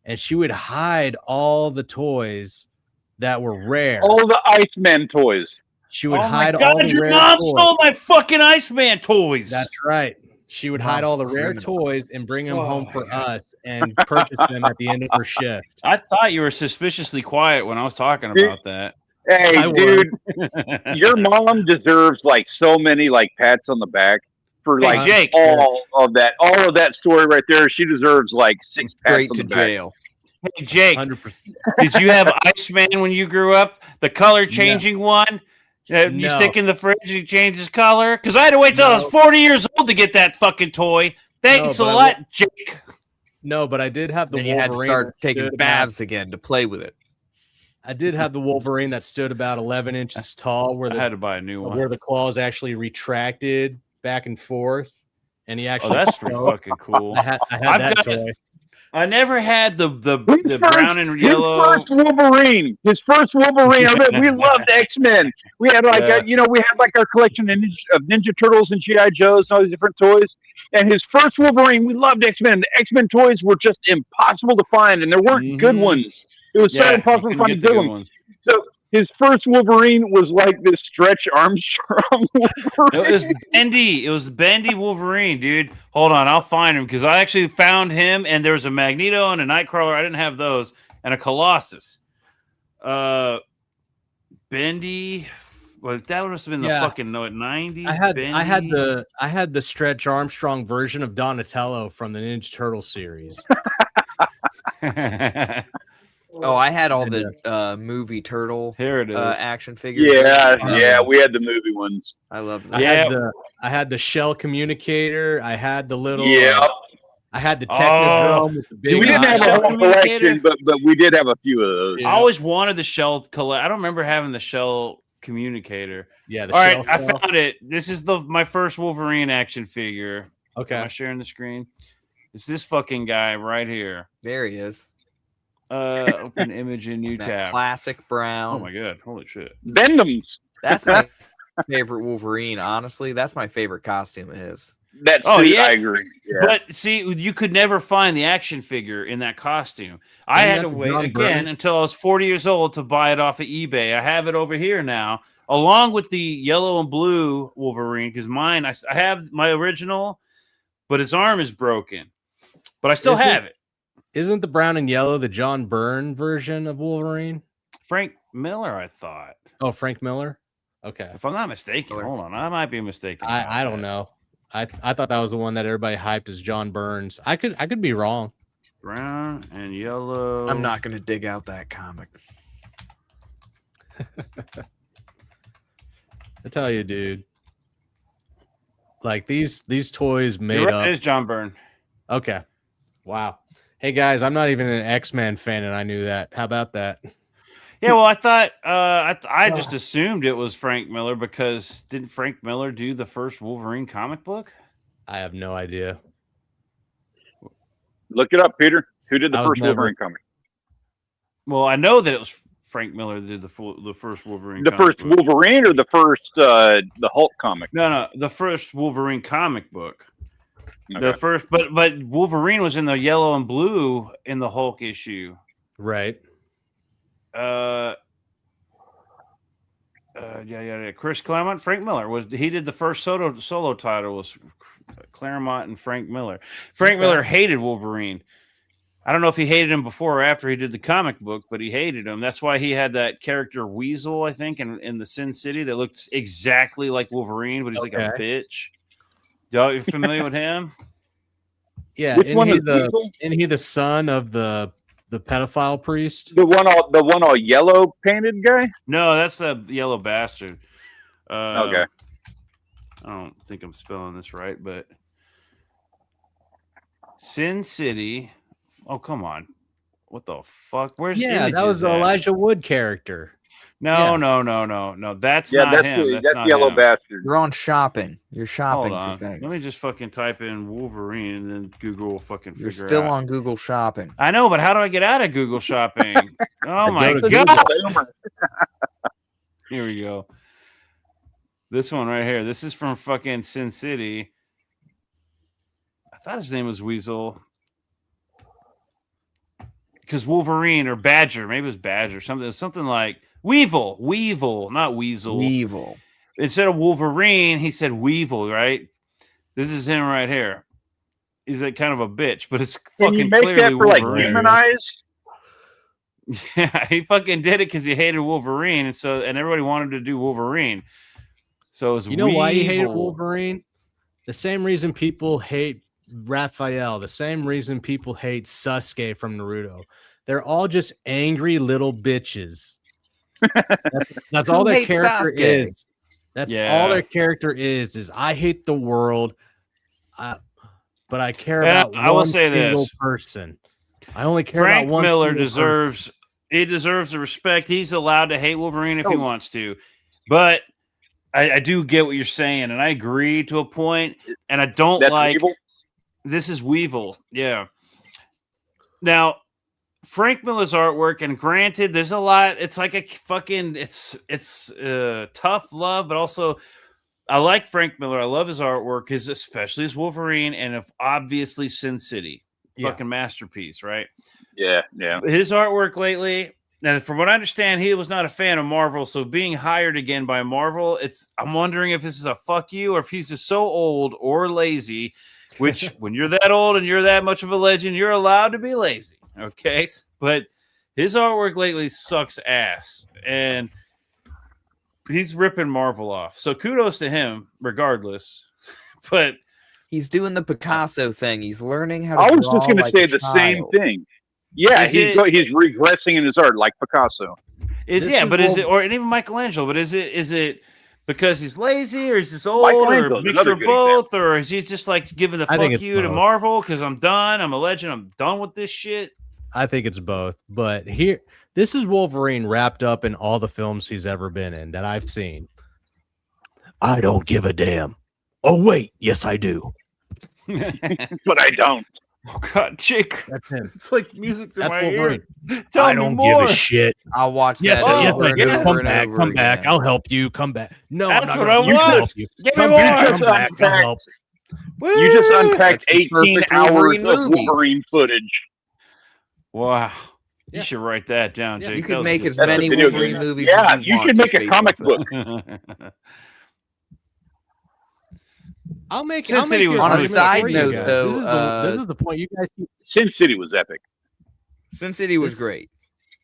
And she would hide all the toys that were rare. All the Iceman toys. She would Oh my hide God, all the your rare mom toys. stole my fucking Iceman toys. That's right. She would hide Mom's all the rare criminal. toys and bring them Oh home my for God. us and purchase them at the end of her shift. I thought you were suspiciously quiet when I was talking about that. Hey, I dude, your mom deserves like so many like pats on the back for Hey, like Jake. all of that story right there. She deserves like 6 pats Straight on to the back. jail. Hey, Jake, 100%. did you have Iceman when you grew up? The color changing one? You No. stick in the fridge and he changes color? Because I had to wait till I was No. 40 years old to get that fucking toy. Thanks No, a but lot, Jake. No, but I did have the Then you had to Wolverine start that taking stood baths again to play with it. I did have the Wolverine that stood about 11 inches tall, where I had the to buy a new one. where the claws actually retracted back and forth, and he Oh, actually. that's pretty spoke. fucking cool. I had I've that got- toy. I never had the His brown and yellow. His first Wolverine. I bet we loved X-Men. We had like Yeah. we had like our collection of Ninja Turtles and GI Joes and all these different toys. And his first Wolverine, we loved X-Men. The X-Men toys were just impossible to find, and there weren't good Mhm. ones. It was so Yeah, you impossible to couldn't find a get the good good one. ones. So his first Wolverine was like this Stretch Armstrong No, Wolverine. it was Bendy. It was Bendy Wolverine, dude. Hold on, I'll find him because I actually found him, and there was a Magneto and a Nightcrawler. I didn't have those, and a Colossus. Bendy. Well, that must have been the Yeah. fucking 90s. I had the Stretch Armstrong version of Donatello from the Ninja Turtle series. Oh, I had all the movie turtle Here it is. action figures. Yeah, we had the movie ones. I love I that. had the shell communicator. I had the little Yeah. I had the Technodrome with the big We didn't have Shell a whole communicator? collection, but we did have a few of those. I always wanted the shell collect. I don't remember having the shell communicator. Yeah, the All shell right, I cell. found it. This is my first Wolverine action figure. Am I Okay. sharing the screen? It's this fucking guy right here. There he is. Open image in new That tab. classic brown. Oh my god! Holy shit! Bendems. That's my favorite Wolverine. Honestly, that's my favorite costume of his. That suit, Oh, yeah. I agree. Yeah. But see, you could never find the action figure in that costume. I Isn't had that to the wait John again Byrne? until I was 40 years old to buy it off of eBay. I have it over here now, along with the yellow and blue Wolverine. Because mine, I have my original, but his arm is broken. But I still have it. Isn't the brown and yellow the John Byrne version of Wolverine? Frank Miller, I thought. Oh, Frank Miller. Okay. If I'm not mistaken, hold on, I might be mistaken. I don't know. I thought that was the one that everybody hyped as John Burns. I could be wrong. Brown and yellow. I'm not going to dig out that comic. I tell you, dude. Like these toys made You're right, up. it is John Byrne. Okay. Wow. Hey guys, I'm not even an X-Men fan, and I knew that. How about that? Yeah, well, I thought I just assumed it was Frank Miller because didn't Frank Miller do the first Wolverine comic book? I have no idea. Look it up, Peter. Who did the I was first never- Wolverine comic? Well, I know that it was Frank Miller that did the first Wolverine. The comic first book. Wolverine or the first the Hulk comic? No, the first Wolverine comic book. Okay. The first, but Wolverine was in the yellow and blue in the Hulk issue. Right. Yeah. Chris Claremont, Frank Miller he did the first solo title was Claremont and Frank Miller. Frank Miller hated Wolverine. I don't know if he hated him before or after he did the comic book, but he hated him. That's why he had that character Weasel, I think, in the Sin City that looked exactly like Wolverine, but he's like a bitch. Y'all, you familiar with him? Yeah. Which one is Isn't he the son of the pedophile priest? the one all yellow painted guy? No, that's the yellow bastard. Okay. I don't think I'm spelling this right, but Sin City. Oh, come on. What the fuck? Where's Yeah, that Images was the at? Elijah Wood character. No. That's not him. That's not Yellow him. Bastard. You're on shopping. You're shopping Hold for on. things. Let me just fucking type in Wolverine and then Google will fucking You're figure still out. on Google Shopping. I know, but how do I get out of Google Shopping? Oh my to god! Google. Here we go. This one right here. This is from fucking Sin City. I thought his name was Weasel. Because Wolverine or Badger, maybe it was Badger, something like Weevil, not Weasel. Weevil. Instead of Wolverine, he said Weevil, right? This is him right here. He's like kind of a bitch, but it's Can fucking you make clearly that for like Wolverine. human eyes? Yeah, he fucking did it because he hated Wolverine, and everybody wanted to do Wolverine. So it was You know why he hated Weevil. Wolverine? The same reason people hate Raphael, the same reason people hate Sasuke from Naruto. They're all just angry little bitches. That's all Who their hates character Sasuke? is. That's Yeah. all their character is I hate the world, but I care Yeah, about I will one say single this. person. I only care Frank about one Miller single deserves the respect. He's allowed to hate Wolverine if he Oh. wants to, but I do get what you're saying, and I agree to a point. And I don't That's like evil. this is Weevil, yeah. Now, Frank Miller's artwork, and granted, there's a lot. It's like a fucking it's tough love, but also I like Frank Miller. I love his artwork, especially his Wolverine, and obviously Sin City. fucking masterpiece, right? Yeah. His artwork lately, and from what I understand, he was not a fan of Marvel. So being hired again by Marvel, I'm wondering if this is a fuck you or if he's just so old or lazy. Which, when you're that old and you're that much of a legend, you're allowed to be lazy. Okay, but his artwork lately sucks ass, and he's ripping Marvel off. So kudos to him, regardless. But he's doing the Picasso thing. He's learning how to I was draw just going to like say a the child. same thing. Yeah, he's regressing in his art like Picasso. Is it, or even Michelangelo? But is it because he's lazy, or is he old, or a mixture of both, example. Or is he just like giving the fuck you to Marvel because I'm done, I'm a legend, I'm done with this shit? I think it's both. But this is Wolverine wrapped up in all the films he's ever been in that I've seen. I don't give a damn. Oh wait, yes I do. But I don't. Oh God, Jake, that's him. It's like music to my Wolverine. ear. Tell I me don't more. give a shit. I'll watch yes, that. Yes, over and over come and back, over come again. back. I'll help you. Come back. No, that's I'm what not I want. help you. Give Come me back, more. come back. I'll help. You just unpacked 18 hours Wolverine of movie. Wolverine footage. Wow. You should write that down, Jake. You could make as That's many a video Wolverine game. movies Yeah, as you want. should make a comic book. I'll make Sin City was on a really side for you note, guys. though. This is the point you guys keep. Sin City was epic. Sin City was great.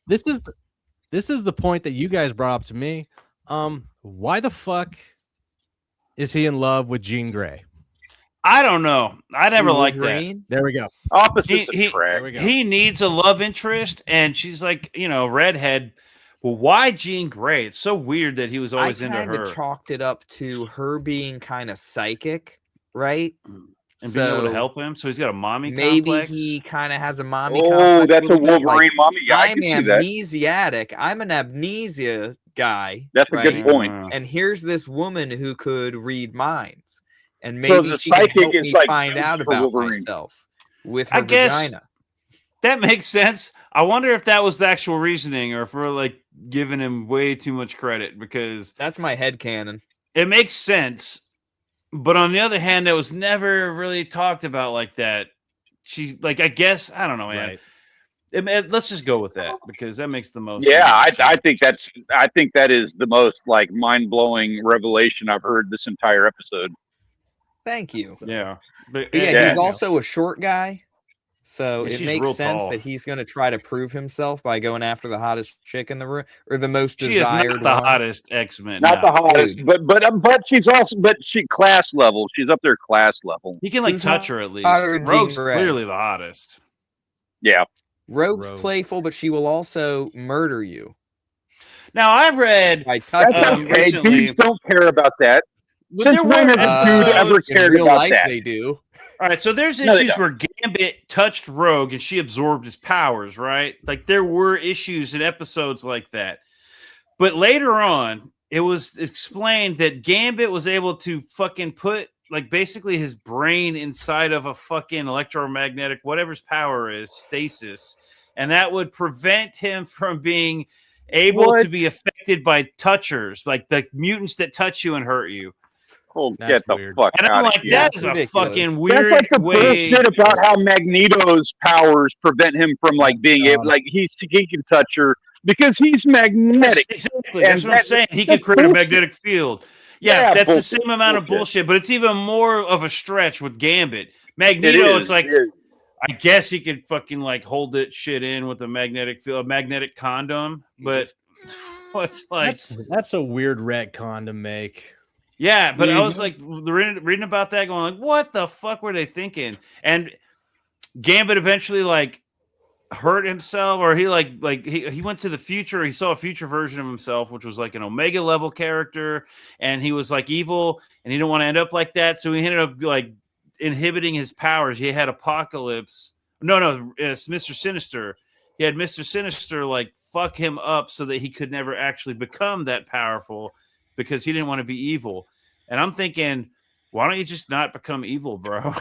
This is the point that you guys brought up to me. Why the fuck is he in love with Jean Grey? I don't know. I never liked that. There we go. Opposites attract. There we go. He needs a love interest, and she's like, redhead. Well, why Jean Grey? It's so weird that he was always into her. I kind of chalked it up to her being kind of psychic, right? And being able to help him. So he's got a mommy maybe complex. he kind of has a mommy complex. complex. Oh, that's a Wolverine mommy. Yeah, I'm amnesiac. I'm an amnesia guy. That's a good point. And here's this woman who could read minds. And so maybe the she can help is me like find out about Wolverine. myself with her I guess vagina. That makes sense. I wonder if that was the actual reasoning or if we're like giving him way too much credit, because that's my headcanon. It makes sense. But on the other hand, that was never really talked about like that. She's like, I guess, I don't know, man. Right. Let's just go with that because that makes the most sense. I think that is the most like mind-blowing revelation I've heard this entire episode. Thank you. Yeah. But he's also a short guy. So it makes sense that he's going to try to prove himself by going after the hottest chick in the room or the most desired one. Not the hottest X-Men. Not the hottest, but she's also class level. She's up there class level. He can touch her at least. Rogue's clearly the hottest. Yeah. Rogue's playful, but she will also murder you. Now I read recently, dudes don't care about that. Since when has a dude ever cared about life, that? They do. All right, so there's issues where Gambit touched Rogue and she absorbed his powers, right? Like there were issues in episodes like that. But later on, it was explained that Gambit was able to fucking put like basically his brain inside of a fucking electromagnetic, whatever his power is, stasis. And that would prevent him from being able to be affected by touchers, like the mutants that touch you and hurt you. Oh, get the fuck and I'm like, that is a fucking weird That's like the way. bullshit about how Magneto's powers prevent him from like being able, like he can touch her because he's magnetic. Exactly, that's what I'm saying. He can create a magnetic field. Yeah, that's the same amount of bullshit, but it's even more of a stretch with Gambit. Magneto, it's like, I guess he could fucking like hold that shit in with a magnetic field, a magnetic condom, but what's like that's a weird retcon to make. Yeah, but I was like reading about that, going like, what the fuck were they thinking? And Gambit eventually like hurt himself, or he he went to the future. He saw a future version of himself, which was like an Omega level character, and he was like evil, and he didn't want to end up like that. So he ended up like inhibiting his powers. He had Apocalypse. No, it's Mr. Sinister. He had Mr. Sinister like fuck him up so that he could never actually become that powerful, because he didn't want to be evil. And I'm thinking, why don't you just not become evil, bro?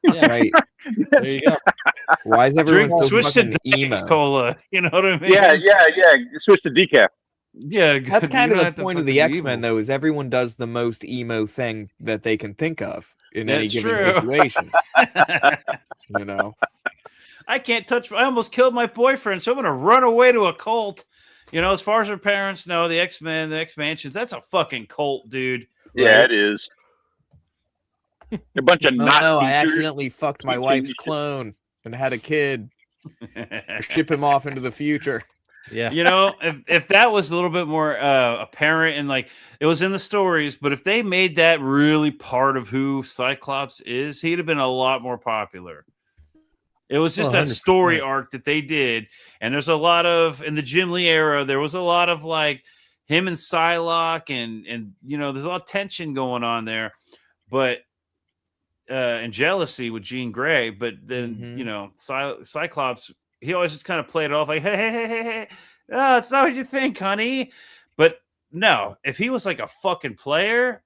Yeah, right. There you go. Why is everyone so switch fucking to emo? Cola, you know what I mean? Yeah. Switch to decaf. Yeah, that's kind of the point of the X-Men, though, is everyone does the most emo thing that they can think of in any given situation. You know? I can't touch. I almost killed my boyfriend, so I'm going to run away to a cult. You know, as far as her parents know, the X-Men, the X-Mansions, that's a fucking cult, dude. Yeah, right? it is. A bunch of Oh not no, I teachers. accidentally fucked my wife's clone and had a kid. Ship him off into the future. Yeah. You know, if that was a little bit more apparent and like it was in the stories, but if they made that really part of who Cyclops is, he'd have been a lot more popular. It was just that 100%. story arc that they did, and there's a lot of in the Jim Lee era. There was a lot of like him and Psylocke, and you know, there's a lot of tension going on there, but and jealousy with Jean Grey. But then you know, Cyclops, he always just kind of played it off like, hey, oh, it's not what you think, honey. But no, if he was like a fucking player,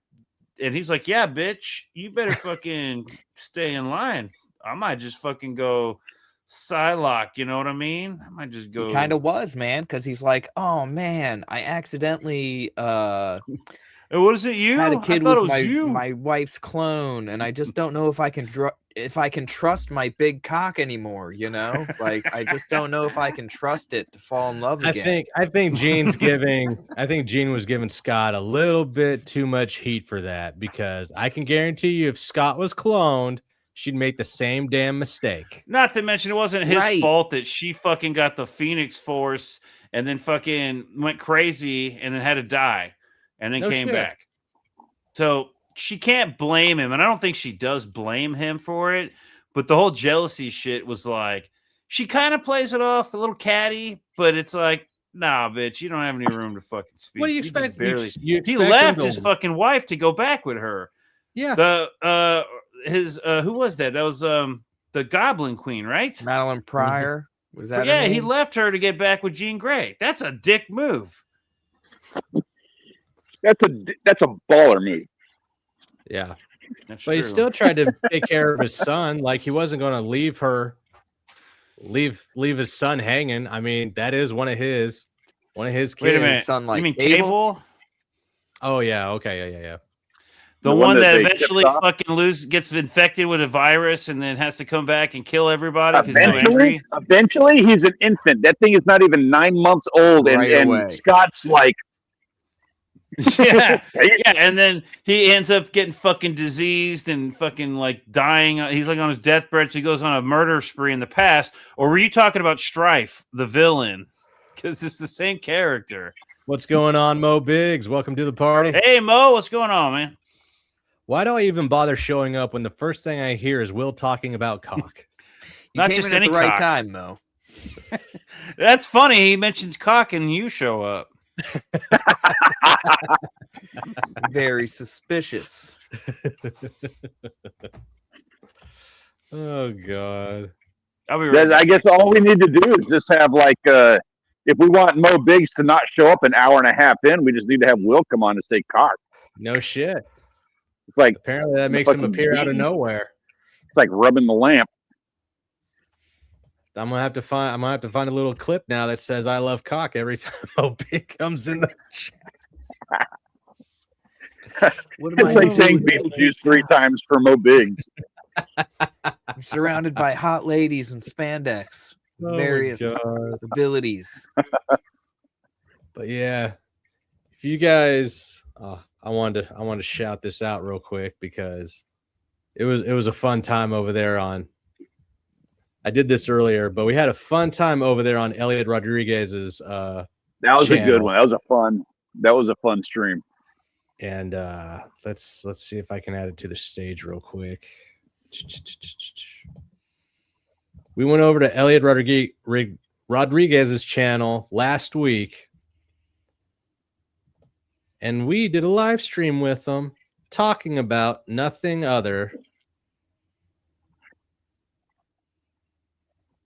and he's like, yeah, bitch, you better fucking stay in line. I might just fucking go Psylocke, you know what I mean? I might just go. He kind of was, man, because he's like, oh man, I accidentally What is it? You had a kid I thought with it was you. my wife's clone, and I just don't know if I can trust my big cock anymore. You know, like I just don't know if I can trust it to fall in love again. I think Gene's giving. I think Gene was giving Scott a little bit too much heat for that, because I can guarantee you, if Scott was cloned, she'd make the same damn mistake. Not to mention, it wasn't his Right. fault that she fucking got the Phoenix Force and then fucking went crazy and then had to die and then No came shit. back. So she can't blame him, and I don't think she does blame him for it. But the whole jealousy shit was like, she kind of plays it off a little catty, but it's like, nah, bitch, you don't have any room to fucking speak. What do you just expect? Barely. You He expect him left to- his fucking wife to go back with her. Yeah. The who was that? That was the Goblin Queen, right? Madeline Pryor was that? her Yeah, he name? left her to get back with Jean Grey. That's a dick move. That's a baller move. Yeah. That's But he true. still tried to take care of his son. Like, he wasn't going to leave his son hanging. I mean, that is one of his kids. Wait a minute. son like you mean Cable? Cable? Oh yeah. Okay. Yeah. The The one one that that they eventually tipped off? fucking gets infected with a virus and then has to come back and kill everybody because he's so angry. Eventually, he's an infant. That thing is not even 9 months old, Right and away. Scott's like, yeah, yeah, and then he ends up getting fucking diseased and fucking like dying. He's like on his deathbed, so he goes on a murder spree in the past. Or were you talking about Strife, the villain? Because it's the same character. What's going on, Mo Biggs? Welcome to the party. Hey Mo, what's going on, man? Why do I even bother showing up when the first thing I hear is Will talking about cock? You Not came just in at any the right cock. time, Mo. That's funny. He mentions cock and you show up. Very suspicious. Oh God. I'll be right I guess all we need to do is just have like, if we want Mo Biggs to not show up an hour and a half in, we just need to have Will come on and say cock. No shit. It's like Apparently that makes him fucking appear out of bean. nowhere. it's like rubbing the lamp. I'm gonna have to find a little clip now that says "I love cock" every time Mo Big comes in the What am It's I like doing saying with this Beetlejuice 3 times for Mo Biggs. I'm surrounded by hot ladies in spandex with Oh my various God. abilities. But yeah, if you guys, I wanted to shout this out real quick because it was a fun time over there on. I did this earlier, but we had a fun time over there on Elliot Rodriguez's. That was a good channel. one. That was a fun stream. And let's see if I can add it to the stage real quick. We went over to Elliot Rodriguez's channel last week, and we did a live stream with them talking about nothing other.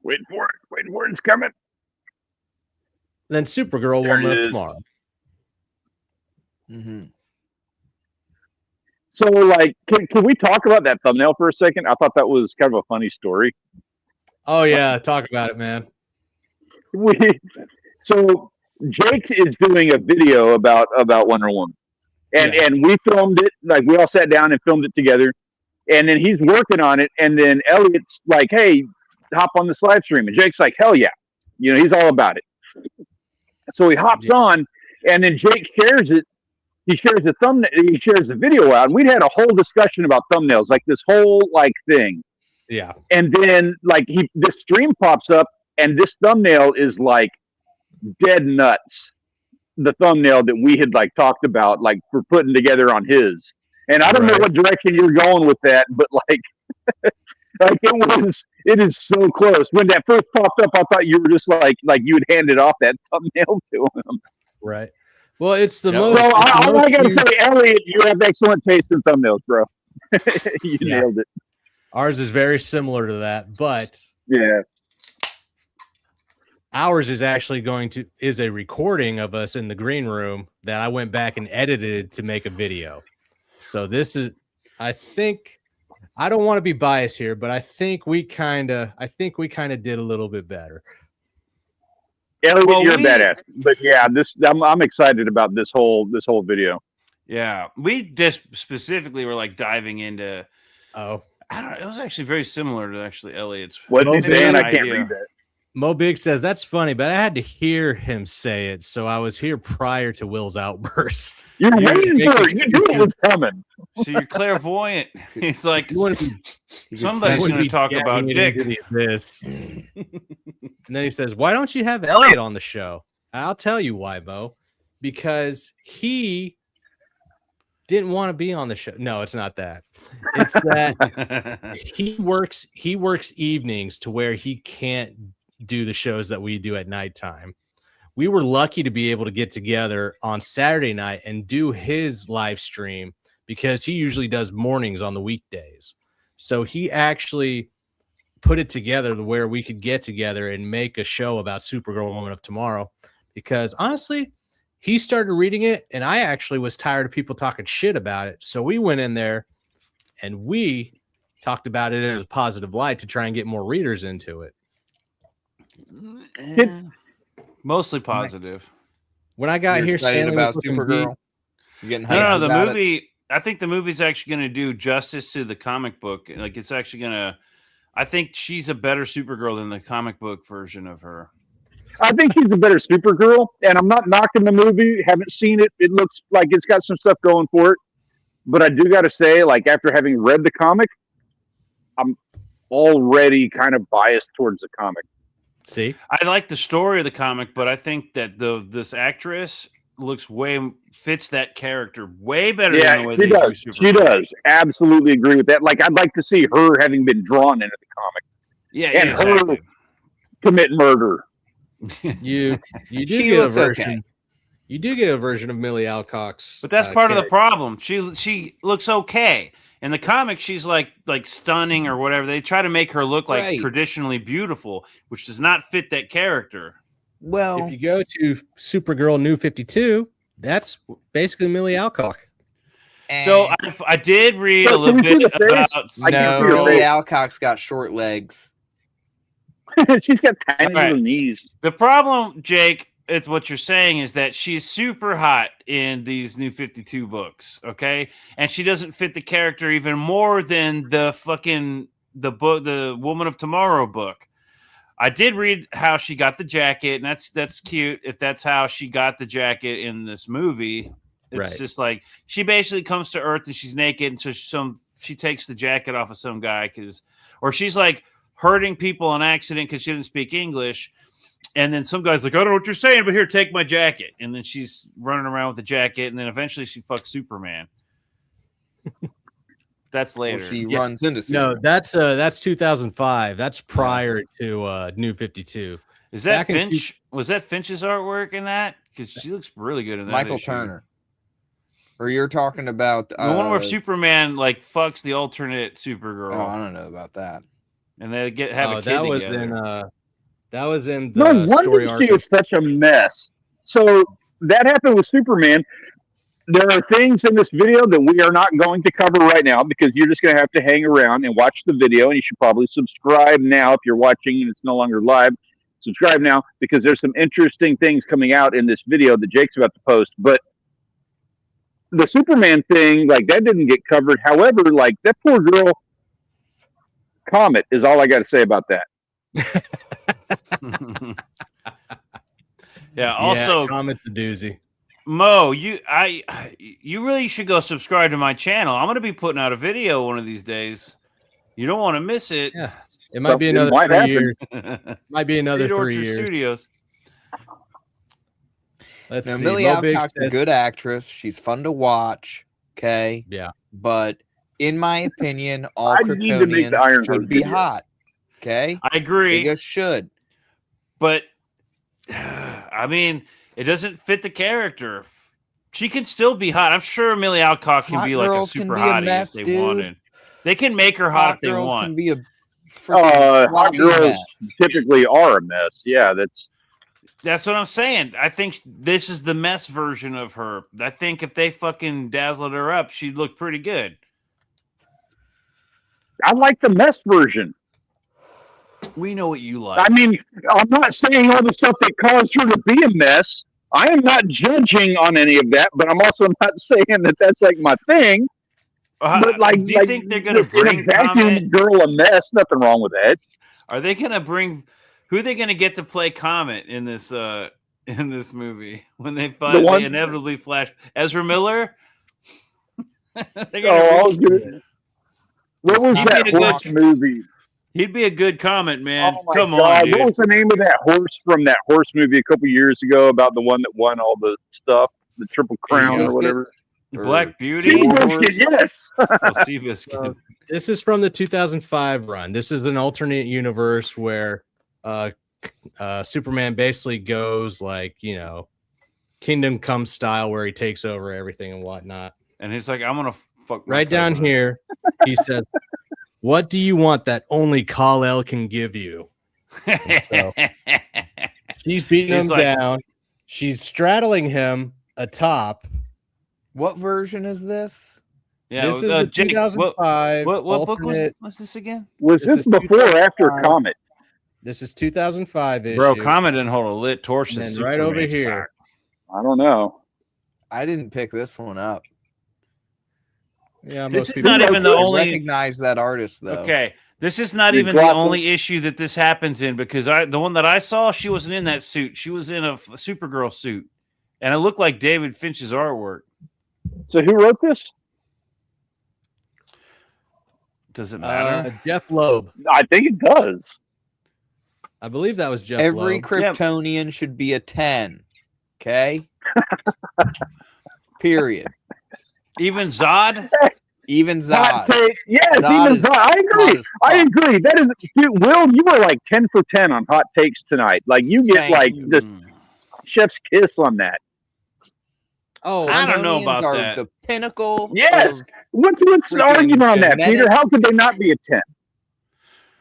Wait for it. It's coming. Than Supergirl There Woman it of is. Tomorrow. Mm-hmm. So, like, can we talk about that thumbnail for a second? I thought that was kind of a funny story. Oh yeah, talk about it, man. So Jake is doing a video about Wonder Woman, and we filmed it. Like, we all sat down and filmed it together, and then he's working on it, and then Elliot's like, "Hey, hop on this live stream? And Jake's like, hell yeah. You know, he's all about it. So he hops on, and then Jake shares it. He shares the thumbnail. He shares the video out, and we'd had a whole discussion about thumbnails, like this whole like thing. Yeah. And then like this stream pops up, and this thumbnail is like dead nuts. The thumbnail that we had like talked about, like for putting together on his. And I don't know what direction you're going with that, but like, like it is so close. When that first popped up, I thought you were just like you had handed off that thumbnail to him. Right. Well, it's the most. So all I gotta say, Elliot, you have excellent taste in thumbnails, bro. You nailed it. Ours is very similar to that, but yeah, ours is actually is a recording of us in the green room that I went back and edited to make a video. So this is, I think, I don't want to be biased here, but I think we kind of did a little bit better. Elliot, you're a badass. But yeah, I'm excited about this whole video. Yeah, we just specifically were like diving into. Oh, I don't know. It was actually very similar to actually Elliot's. What's he saying? I can't read that. Mo Big says that's funny, but I had to hear him say it, so I was here prior to Will's outburst. You're waiting for it. You knew it was coming. So you're clairvoyant. He's like, somebody's going to talk about dick. This. And then he says, "Why don't you have Elliot on the show?" I'll tell you why, Bo. Because he didn't want to be on the show. No, it's not that. It's that he works evenings to where he can't do the shows that we do at nighttime. We were lucky to be able to get together on Saturday night and do his live stream because he usually does mornings on the weekdays. So he actually put it together to where we could get together and make a show about Supergirl Woman of Tomorrow, because honestly, he started reading it and I actually was tired of people talking shit about it. So we went in there and we talked about it in a positive light to try and get more readers into it. Mostly positive. When I got here, Stanley about Supergirl. You're getting no, the movie. I think the movie's actually going to do justice to the comic book. Like it's actually going to. I think she's a better Supergirl than the comic book version of her. I think she's a better Supergirl, and I'm not knocking the movie. Haven't seen it. It looks like it's got some stuff going for it. But I do got to say, like after having read the comic, I'm already kind of biased towards the comic. See, I like the story of the comic, but I think that this actress fits that character way better than the way they do Supergirl. She does. Absolutely agree with that. Like I'd like to see her having been drawn into the comic. Yeah, and exactly. Her commit murder. You do get a version. Okay. You do get a version of Millie Alcock's, but that's part of the problem. She looks okay. In the comic, she's like stunning or whatever. They try to make her look like traditionally beautiful, which does not fit that character. Well, if you go to Supergirl New 52, that's basically Millie Alcock. So I did read a little bit about. No, Millie Alcock's got short legs. She's got tiny little knees. The problem, Jake, it's what you're saying is that she's super hot in these New 52 books, okay? And she doesn't fit the character even more than the Woman of Tomorrow book. I did read how she got the jacket, and that's cute. If that's how she got the jacket in this movie, it's just like she basically comes to Earth and she's naked, and so she takes the jacket off of some guy or she's like hurting people on accident because she didn't speak English. And then some guy's like, I don't know what you're saying, but here, take my jacket. And then she's running around with the jacket, and then eventually she fucks Superman. That's later. Well, she runs into Superman. No, that's 2005. That's prior to New 52. Is that Finch? Was that Finch's artwork in that? Because she looks really good in that. Michael Turner. Or you're talking about the one where Superman like fucks the alternate Supergirl. Oh, I don't know about that. And they have a kid together. That was in the story arc. She is such a mess. So that happened with Superman. There are things in this video that we are not going to cover right now because you're just going to have to hang around and watch the video. And you should probably subscribe now if you're watching and it's no longer live. Subscribe now because there's some interesting things coming out in this video that Jake's about to post. But the Superman thing, like that didn't get covered. However, like that poor girl, Comet is all I got to say about that. Yeah. Also, Comet's a doozy. Mo, you really should go subscribe to my channel. I'm going to be putting out a video one of these days. You don't want to miss it. Yeah. It might be another 3 years. Might be another 3 years. Studios. Let's see. Millie Alcock's a good actress. She's fun to watch. Okay. Yeah. But in my opinion, all I need to make the Kryptonians Iron should Heart be video. hot. Okay. I agree. They just should. But I mean, it doesn't fit the character. She can still be hot. I'm sure Millie Alcock can Hot be like a girls super can be a hottie mess, if they dude. wanted. They can make her hot if they girls want. Can be a freaking Hot sloppy girls mess. typically are a mess. Yeah, That's what I'm saying. I think this is the mess version of her. I think if they fucking dazzled her up, she'd look pretty good. I like the mess version. We know what you like. I mean, I'm not saying all the stuff that caused her to be a mess. I am not judging on any of that, but I'm also not saying that that's like my thing. But like, do you think they're going to bring a vacuum Comet? girl a mess? Nothing wrong with that. Are they going to bring? Who are they going to get to play Comet in this movie when they they inevitably flash Ezra Miller? What was that horse movie? He'd be a good Comet, man. Oh my Come God. on, dude. What was the name of that horse from that horse movie a couple years ago about the one that won all the stuff, the Triple Crown or whatever? Black Beauty. Seabiscuit, yes. Seabiscuit. This is from the 2005 run. This is an alternate universe where Superman basically goes like, Kingdom Come style, where he takes over everything and whatnot. And he's like, I'm gonna fuck. Right down here, he says, "What do you want that only Kal-El can give you?" So, she's beating him down. She's straddling him atop. What version is this? Yeah, this is the 2005. What book was this again? Was this before or after Comet? This is 2005 issue. Bro, Comet didn't hold a lit torch. And right over here. I don't know. I didn't pick this one up. Yeah, this is not even the only. Recognize that artist though. Okay, this is not even the only issue that this happens in, because the one that I saw, she wasn't in that suit. She was in a Supergirl suit, and it looked like David Finch's artwork. So who wrote this? Does it matter? Jeff Loeb. I think it does. I believe that was Jeff Every Loeb. Kryptonian should be a 10. Okay? Period. Even Zod? Even Zod. Yes, even Zod. I agree. I agree. That is, dude, Will, you were like 10 for 10 on hot takes tonight. Like, you get this chef's kiss on that. Oh, I don't know about are that. The pinnacle. Yes. What's the argument on that, Peter? How could they not be a 10?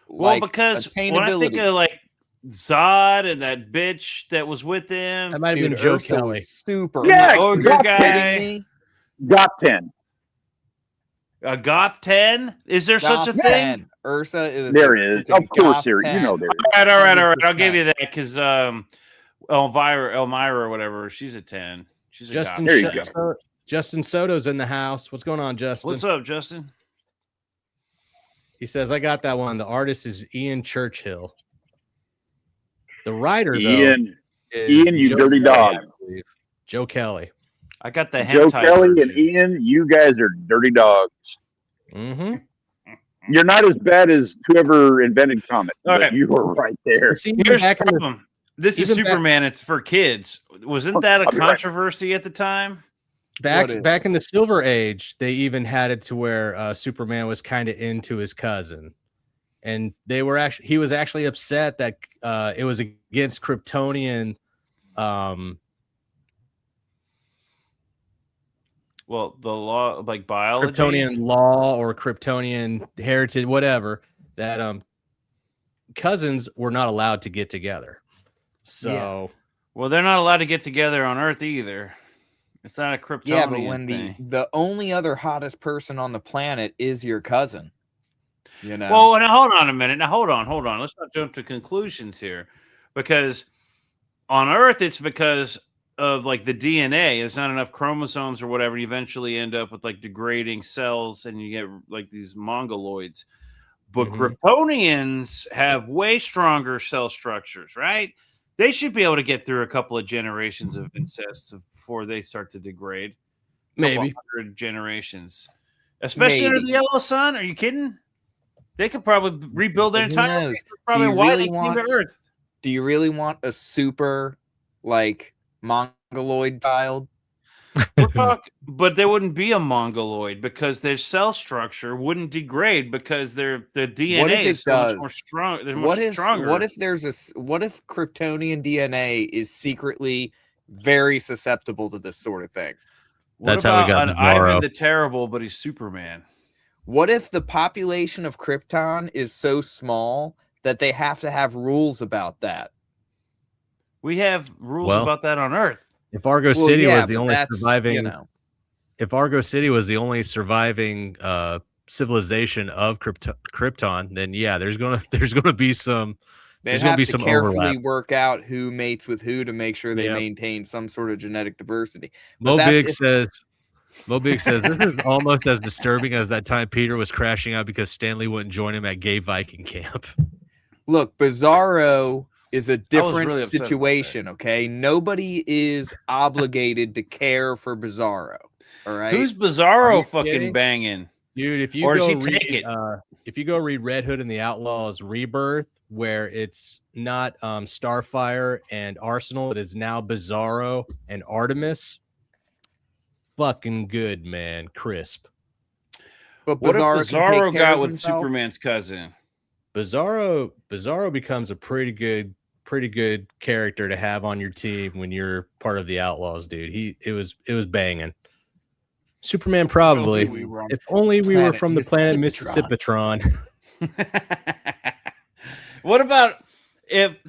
Well, because when I think of like Zod and that bitch that was with him, that might have been Joe Kelly. Super. Yeah, your guy. Goth 10. A Goth 10? Is there such a thing? Ursa is. There is. Of course there is. You know there is. All right. I'll give you that because Elmira or whatever, she's a 10. She's a Justin. Goth. There you go. Justin Soto's in the house. What's going on, Justin? What's up, Justin? He says, I got that one. The artist is Ian Churchill. The writer, Ian, you Joe dirty Kelly, dog. Joe Kelly. I got the Joe hentai Kelly version. and Ian, you guys are dirty dogs. Mm-hmm. You're not as bad as whoever invented Comet. All But right. you were right there. See, Here's the problem. This is even Superman. It's for kids. Wasn't that a I'll be right. controversy at the time? back in the Silver Age, they even had it to where Superman was kind of into his cousin, and he was actually upset that it was against Kryptonian. Well, the law, like biology, Kryptonian law or Kryptonian heritage, whatever, that cousins were not allowed to get together. So, well, they're not allowed to get together on Earth either. It's not a Kryptonian Yeah, but when thing. the only other hottest person on the planet is your cousin, you know. Well, now hold on a minute. Now hold on. Let's not jump to conclusions here, because on Earth it's because of like the DNA. There's not enough chromosomes or whatever. You eventually end up with like degrading cells, and you get like these mongoloids. But Kryptonians have way stronger cell structures, right? They should be able to get through a couple of generations of incest before they start to degrade. Maybe 100 generations, especially under the yellow sun. Are you kidding? They could probably rebuild their entire race. Probably why they came to Earth. Do you really want a super like mongoloid child? But there wouldn't be a mongoloid because their cell structure wouldn't degrade because their DNA is so much more strong. Stronger. What if Kryptonian DNA is secretly very susceptible to this sort of thing? That's how we got Ivan the Terrible, but he's Superman. What if the population of Krypton is so small that they have to have rules about that? We have rules about that on Earth. If Argo City was the only surviving, if Argo City was the only surviving civilization of Krypton, then yeah, there's gonna be some. There's gonna be some carefully overlap. Work out who mates with who to make sure they maintain some sort of genetic diversity. Mo Big says this is almost as disturbing as that time Peter was crashing out because Stanley wouldn't join him at gay Viking camp. Look, Bizarro is a different situation, okay? Nobody is obligated to care for Bizarro, all right? Who's Bizarro fucking banging? Dude, if you go read Red Hood and the Outlaws Rebirth, where it's not Starfire and Arsenal, it is now Bizarro and Artemis. Fucking good, man. Crisp. But what if Bizarro got with Superman's cousin? Bizarro becomes a pretty good character to have on your team when you're part of the Outlaws, dude. It was banging. Superman probably. If only we were from the planet Mississippitron. What about if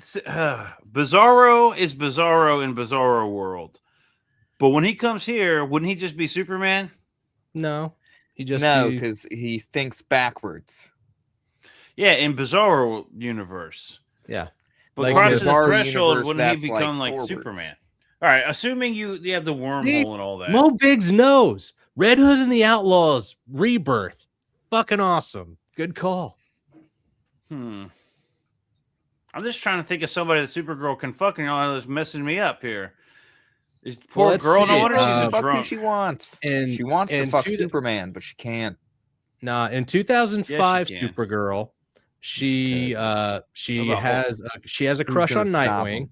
Bizarro is Bizarro in Bizarro World? But when he comes here, wouldn't he just be Superman? No. Because he thinks backwards. Yeah, in Bizarro universe. Yeah. But like crossing the threshold, wouldn't he become like Superman? All right, assuming you have the wormhole and all that. Mo Biggs knows. Red Hood and the Outlaws Rebirth. Fucking awesome. Good call. I'm just trying to think of somebody that Supergirl can fucking is messing me up here. This poor girl, no wonder she's a drunk. Who she wants. And she wants to fuck Superman, but she can't. Nah, in 2005, Supergirl, she has a crush on Nightwing.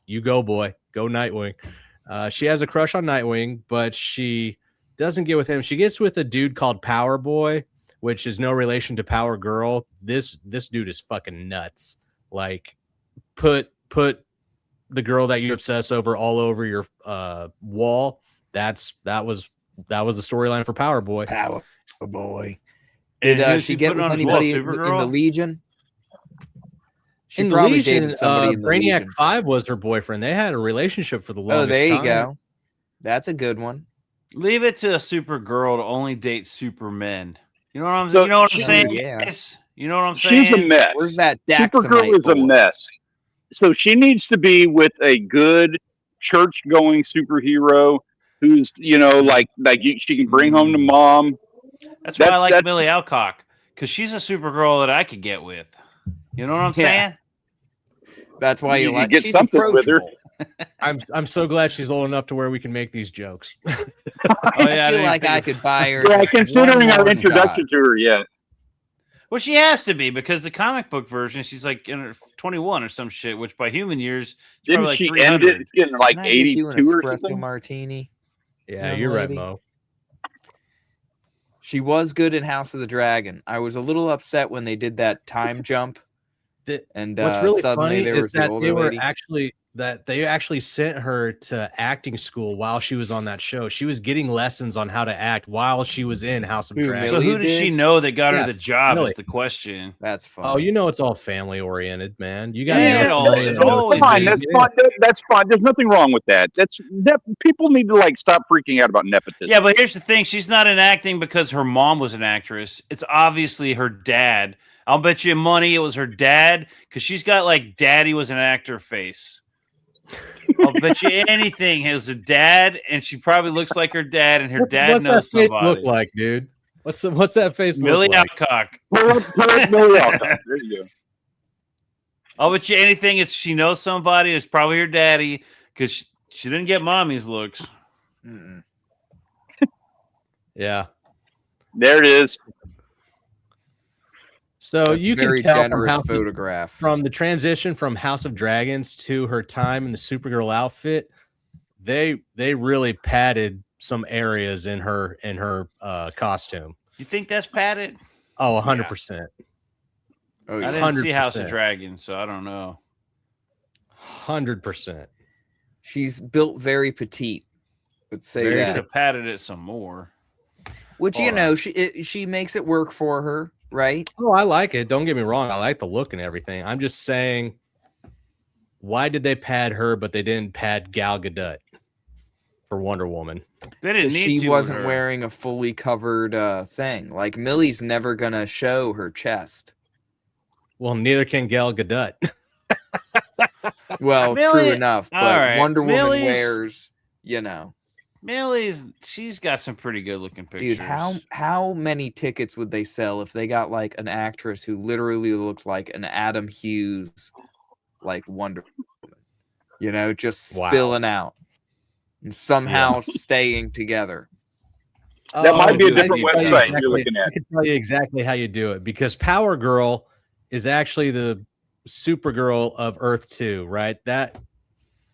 You go, boy. Go Nightwing. She has a crush on Nightwing, but she doesn't get with him. She gets with a dude called Power Boy, which is no relation to Power Girl. This dude is fucking nuts. Like, put the girl that you obsess over all over your wall. That was the storyline for Power Boy. Power Boy. Did she get with anybody in the Legion? She probably dated somebody in the Brainiac Legion. 5 was her boyfriend. They had a relationship for the longest time. Oh, there you go. That's a good one. Leave it to a Supergirl to only date Supermen. You know what I'm saying? You know what I'm saying? Yeah. You know what I'm saying? She's a mess. Where's that Supergirl is a mess. So she needs to be with a good church-going superhero who's, she can bring home to mom. That's why I like Millie Alcock, because she's a Supergirl that I could get with. You know what I'm saying? That's why you like get something with her. I'm so glad she's old enough to where we can make these jokes. I feel like I could buy her. Yeah, considering our introduction to her, yeah. Well, she has to be because the comic book version, she's like in her 21 or some shit, which by human years, didn't like she end it in like 82 or something? Martini. Yeah, you're right, Mo. She was good in House of the Dragon. I was a little upset when they did that time jump. And what's really suddenly funny there was is that the older lady. they actually sent her to acting school while she was on that show. She was getting lessons on how to act while she was in House of Dragons. So who does she know that got her the job is the question. That's fine. Oh, it's all family oriented, man. You got That's fine. There's nothing wrong with that. People need to stop freaking out about nepotism. Yeah, but here's the thing. She's not in acting because her mom was an actress. It's obviously her dad. I'll bet you money it was her dad because she's got daddy was an actor face. I'll bet you anything. It was a dad, and she probably looks like her dad, and her dad knows somebody. What's that face look like, dude? What's that face Millie look like? Alcock. Pull up Millie Alcock. There you go. I'll bet you anything. It's she knows somebody. It's probably her daddy because she didn't get mommy's looks. Mm-mm. Yeah. There it is. So That's you a very can tell generous photograph. from the transition from House of Dragons to her time in the Supergirl outfit, they really padded some areas in her costume. You think that's padded? Oh, 100%. Oh, I yeah. didn't see House of 100%. Dragons, so I don't know. 100%. She's built very petite. Let's say They could that. have padded it some more. Which All you know, right. she makes it work for her, right? Oh, I like it. Don't get me wrong. I like the look and everything. I'm just saying, why did they pad her, but they didn't pad Gal Gadot for Wonder Woman? They didn't need She to. wasn't with her. wearing a fully covered thing. Like Millie's never gonna show her chest. Well, neither can Gal Gadot. Well, true Millie- enough, all but right, Wonder Woman Millie's- wears, you know. She's got some pretty good looking pictures. Dude, how many tickets would they sell if they got like an actress who literally looked like an Adam Hughes, like Wonder Woman, you know, just Wow. spilling out and somehow staying together. That might be a dude, I different can tell you website you're looking I at. can tell you exactly how you do it because Power Girl is actually the Supergirl of Earth 2, right? That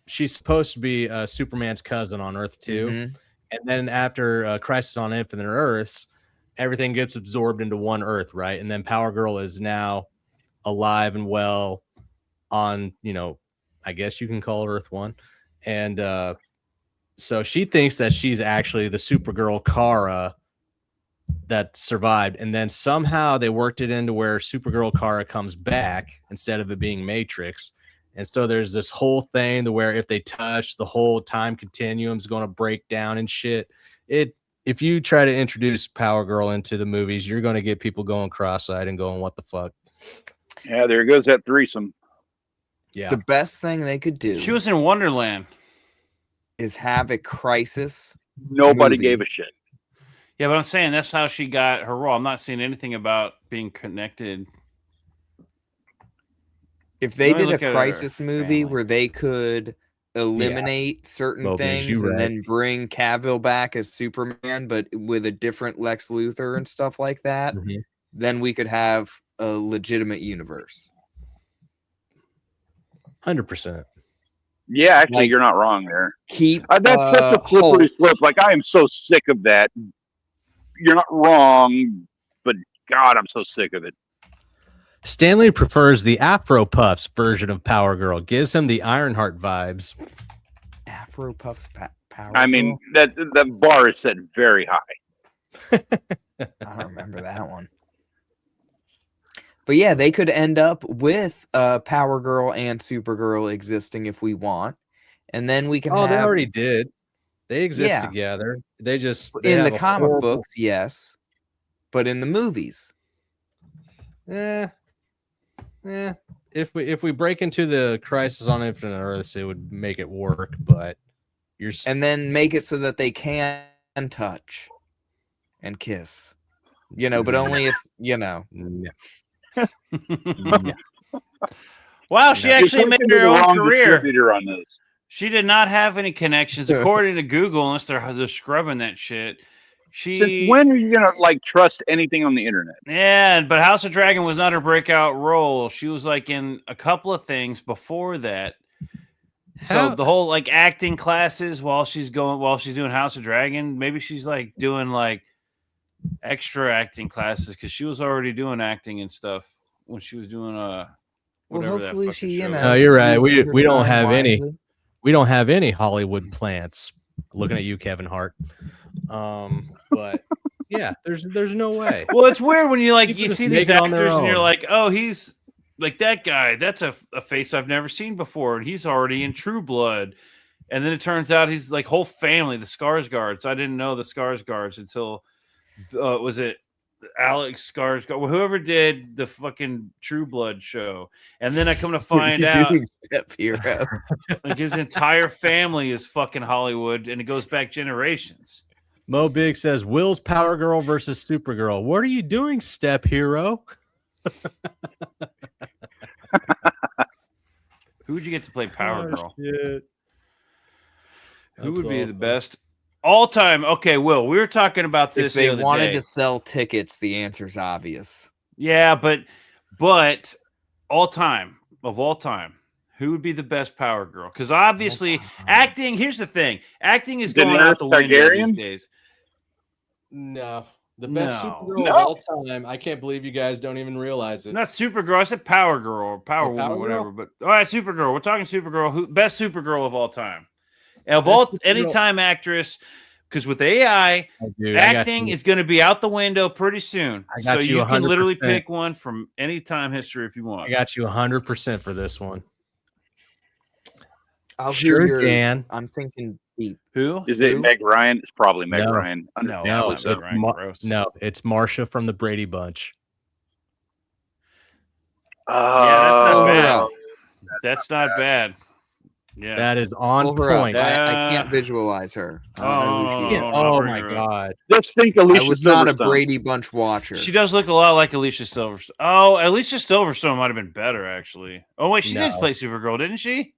she's supposed to be Superman's cousin on Earth 2. Mhm. And then after Crisis on Infinite Earths, everything gets absorbed into one Earth, right? And then Power Girl is now alive and well on, I guess you can call it Earth 1. And so she thinks that she's actually the Supergirl Kara that survived. And then somehow they worked it into where Supergirl Kara comes back instead of it being Matrix. And so there's this whole thing to where if they touch, the whole time continuum is going to break down and shit. If you try to introduce Power Girl into the movies, you're going to get people going cross-eyed and going, what the fuck? Yeah, there goes that threesome. Yeah. The best thing they could do She was in Wonderland. is have a crisis. Nobody Movie. gave a shit. Yeah, but I'm saying that's how she got her role. I'm not seeing anything about being connected. If they Let me did look a at her crisis movie family. where they could eliminate certain Well, means things you and right. then bring Cavill back as Superman, but with a different Lex Luthor and stuff like that, Mhm. then we could have a legitimate universe. 100%. Yeah, actually, Like- you're not wrong there. Keep That's such a slippery slope. Like, I am so sick of that. You're not wrong, but God, I'm so sick of it. Stanley prefers the Afro Puffs version of Power Girl. Gives him the Ironheart vibes. Afro Puffs Power. I mean, Girl? that bar is set very high. I don't remember that one. But yeah, they could end up with Power Girl and Supergirl existing if we want, and then we can Oh, have they already did. They exist Yeah. together. They just in have the a comic horrible- books, yes, but in the movies, If we break into the Crisis on Infinite Earths, it would make it work. But you're and then make it so that they can touch and kiss, but only if No. Wow, she No. actually You're made clicking to her the own wrong career. distributor on this. She did not have any connections, according to Google, unless they're scrubbing that shit. Since when are you gonna trust anything on the internet? Yeah, but House of Dragon was not her breakout role. She was in a couple of things before that. So the whole acting classes while she's doing House of Dragon, maybe she's doing extra acting classes because she was already doing acting and stuff when she was doing whatever that hopefully fucking she, show was. No, you're right. uses her We don't time have any. wisely. We don't have any Hollywood plants. Looking at you, Kevin Hart. But yeah, there's no way. Well, it's weird when you People you just see make these it on their actors and you're own. like, oh, he's like that guy. That's a face I've never seen before, and he's already in True Blood. And then it turns out he's whole family, the Skarsgårds. I didn't know the Skarsgårds until was it Alex Skarsgård, whoever did the fucking True Blood show. And then I come to What are find you out doing, Step Hero? his entire family is fucking Hollywood, and it goes back generations. Mo Big says Will's Power Girl versus Supergirl. What are you doing, Step Hero? Who would you get to play Power Girl? Shit. Who would be the best all time? Okay, Will, we were talking about this. If they the other wanted day. to sell tickets, the answer's obvious. Yeah, but all time, who would be the best Power Girl? Because obviously, acting. Here's the thing: acting is going out the window these days. No, the best No. Supergirl of all time. I can't believe you guys don't even realize it. Not Supergirl. I said Power Girl or Power Woman, Power or whatever. Girl? But all right, Supergirl. We're talking Supergirl. Who best Supergirl of all time? Of Best all Supergirl- anytime actress. Because with AI, Dude, I got acting you. is going to be out the window pretty soon. I got so you you can literally 100%. pick one from any time history if you want. I got you 100% for this one. I'll Sure, hear yours. Jan. I'm thinking deep. Who? Is it Who? Meg Ryan? It's probably Meg No. Ryan. No, No, it's so. not Ryan. Gross. no, it's Marsha from the Brady Bunch. Yeah, that's not Oh, bad. That's not bad. Yeah. That is on Pull her up. point. I can't visualize her. I don't know who she is. Oh, Oh bring my her up. god. Just think Alicia I was not a Silverstone. Brady Bunch watcher. She does look a lot like Alicia Silverstone. Oh, Alicia Silverstone might have been better, actually. Oh, wait, she did No. play Supergirl, didn't she?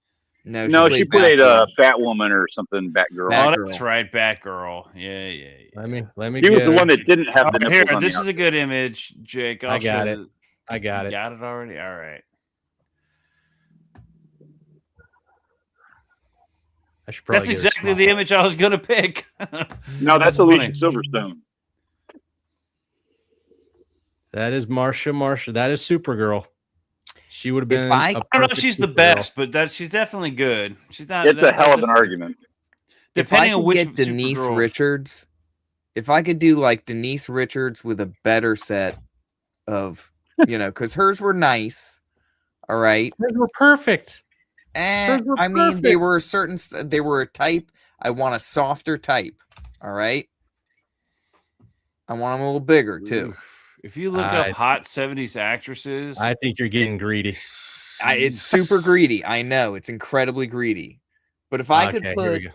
No, she played Batgirl. Fat Woman or something, Batgirl. Bat- Oh, Batgirl. that's right, Batgirl. Yeah. Let me He was get the her. one that didn't have the Oh, nipples here, on this the is a good image, Jake. I got show it. you- I got You it. got it already? All right. I should probably That's get her exactly small. the image I was going to pick. No, that's Alicia Silverstone. That is Marsha. That is Supergirl. She would have been. I a I don't know if perfect she's the Supergirl. best, but she's definitely good. She's not. It's a that's- hell of an that's- argument. If I Depending on could which get Denise Supergirl- Richards, if I could do like Denise Richards with a better set of, because hers were nice. All right. They were perfect. And Hers were I mean, they perfect. were they were a type. I want a softer type. All right. I want them a little bigger too. If you look I- up hot 70s actresses, I think you're getting greedy. It's super greedy. I know it's incredibly greedy. But if I could Okay, here we put, go.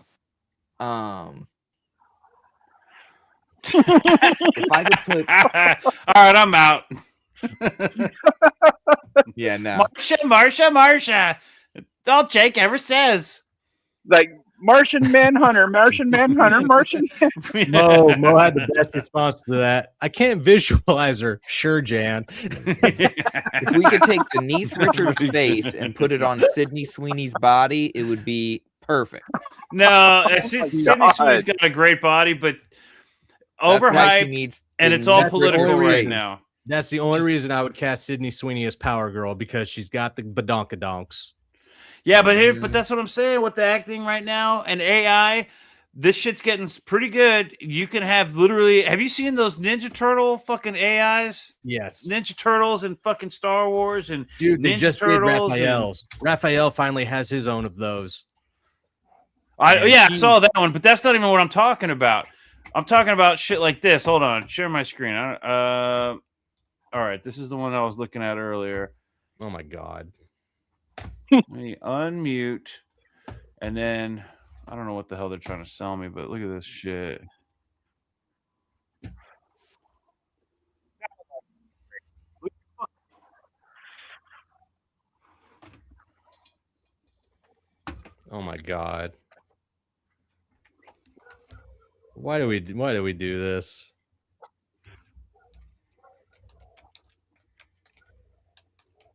if I could put, all right, I'm out. yeah, no. Marsha. All Jake ever says. Like Martian Manhunter. Mo had the best response to that. I can't visualize her. Sure, Jan. If we could take Denise Richards' face and put it on Sydney Sweeney's body, it would be perfect. No, Sydney God. Sweeney's got a great body, but That's why she overhyped, needs and it's all Denise political Richards' right face. now. That's the only reason I would cast Sydney Sweeney as Power Girl, because she's got the badonkadonks. Yeah, but that's what I'm saying with the acting right now and AI. This shit's getting pretty good. You can have literally. Have you seen those Ninja Turtle fucking AIs? Yes. Ninja Turtles and fucking Star Wars and Dude, they Ninja just did Turtles and- Raphael's. Raphael finally has his own of those. I saw that one, but that's not even what I'm talking about. I'm talking about shit like this. Hold on, share my screen. All right, this is the one I was looking at earlier. Oh my god. Let me unmute, and then I don't know what the hell they're trying to sell me, but look at this shit. Oh my god. Why do we do this?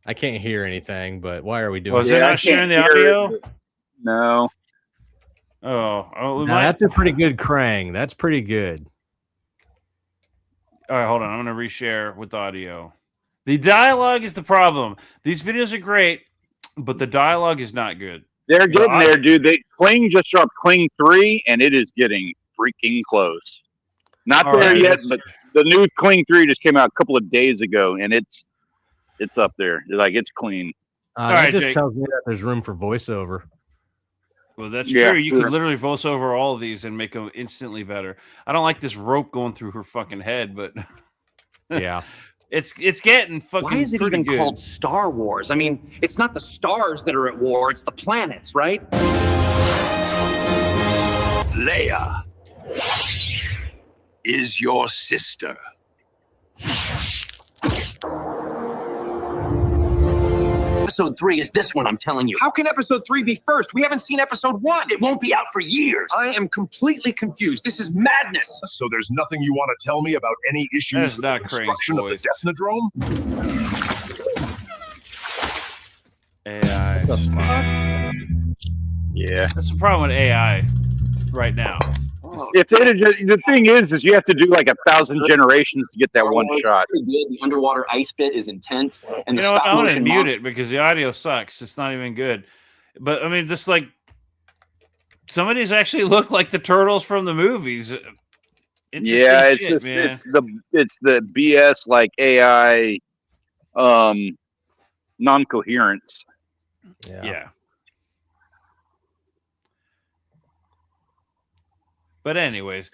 I can't hear anything, but why are we doing Was this? it I not sharing the can't hear audio? it. No. Oh, Now, that's a pretty good Krang. That's pretty good. all right. Hold on, I'm gonna reshare with audio. The dialogue is the problem. These videos are great, but the dialogue is not good. They're getting I- there, dude. Kling just dropped Kling 3, and it is getting freaking close. Not All there right, yet, let's- but the new Kling 3 just came out a couple of days ago, and it's up there. It's clean. All That right, just Jake. tells me that there's room for voiceover. Well, that's Yeah, true. You sure. could literally voice over all of these and make them instantly better. I don't like this rope going through her fucking head, but Yeah. it's getting fucking. Why is it pretty even good. called Star Wars? I mean, it's not the stars that are at war, it's the planets, right? Leia. is your sister. Episode 3 is this one, I'm telling you. How can episode 3 be first? We haven't seen episode 1. It won't be out for years. I am completely confused. This is madness. So there's nothing you want to tell me about any issues with the construction of the Deathnodrome? AI. Yeah. That's the problem with AI right now. If they the thing is you have to do like 1,000 generations to get that one shot. The underwater ice bit is intense, and You the know what? stop I want to motion mute monster. it because the audio sucks. It's not even good. But I mean, just like some of these actually look like the turtles from the movies. Yeah, it's shit, just man. it's the BS like AI non-coherence. Yeah. But anyways,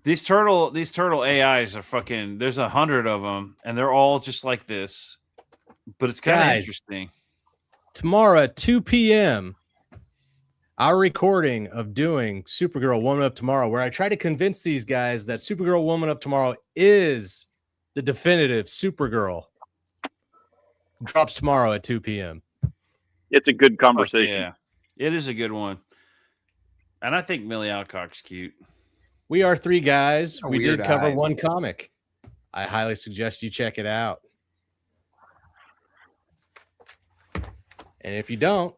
these turtle AIs are fucking. There's 100 of them, and they're all just like this. But it's kind of Guys. interesting. Tomorrow at 2 p.m., our recording of doing Supergirl Woman of Tomorrow, where I try to convince these guys that Supergirl Woman of Tomorrow is the definitive Supergirl, drops tomorrow at 2 p.m. It's a good conversation. Yeah, it is a good one. And I think Millie Alcock's cute. We are three guys. Oh, We did weird cover eyes. one comic. I highly suggest you check it out. And if you don't,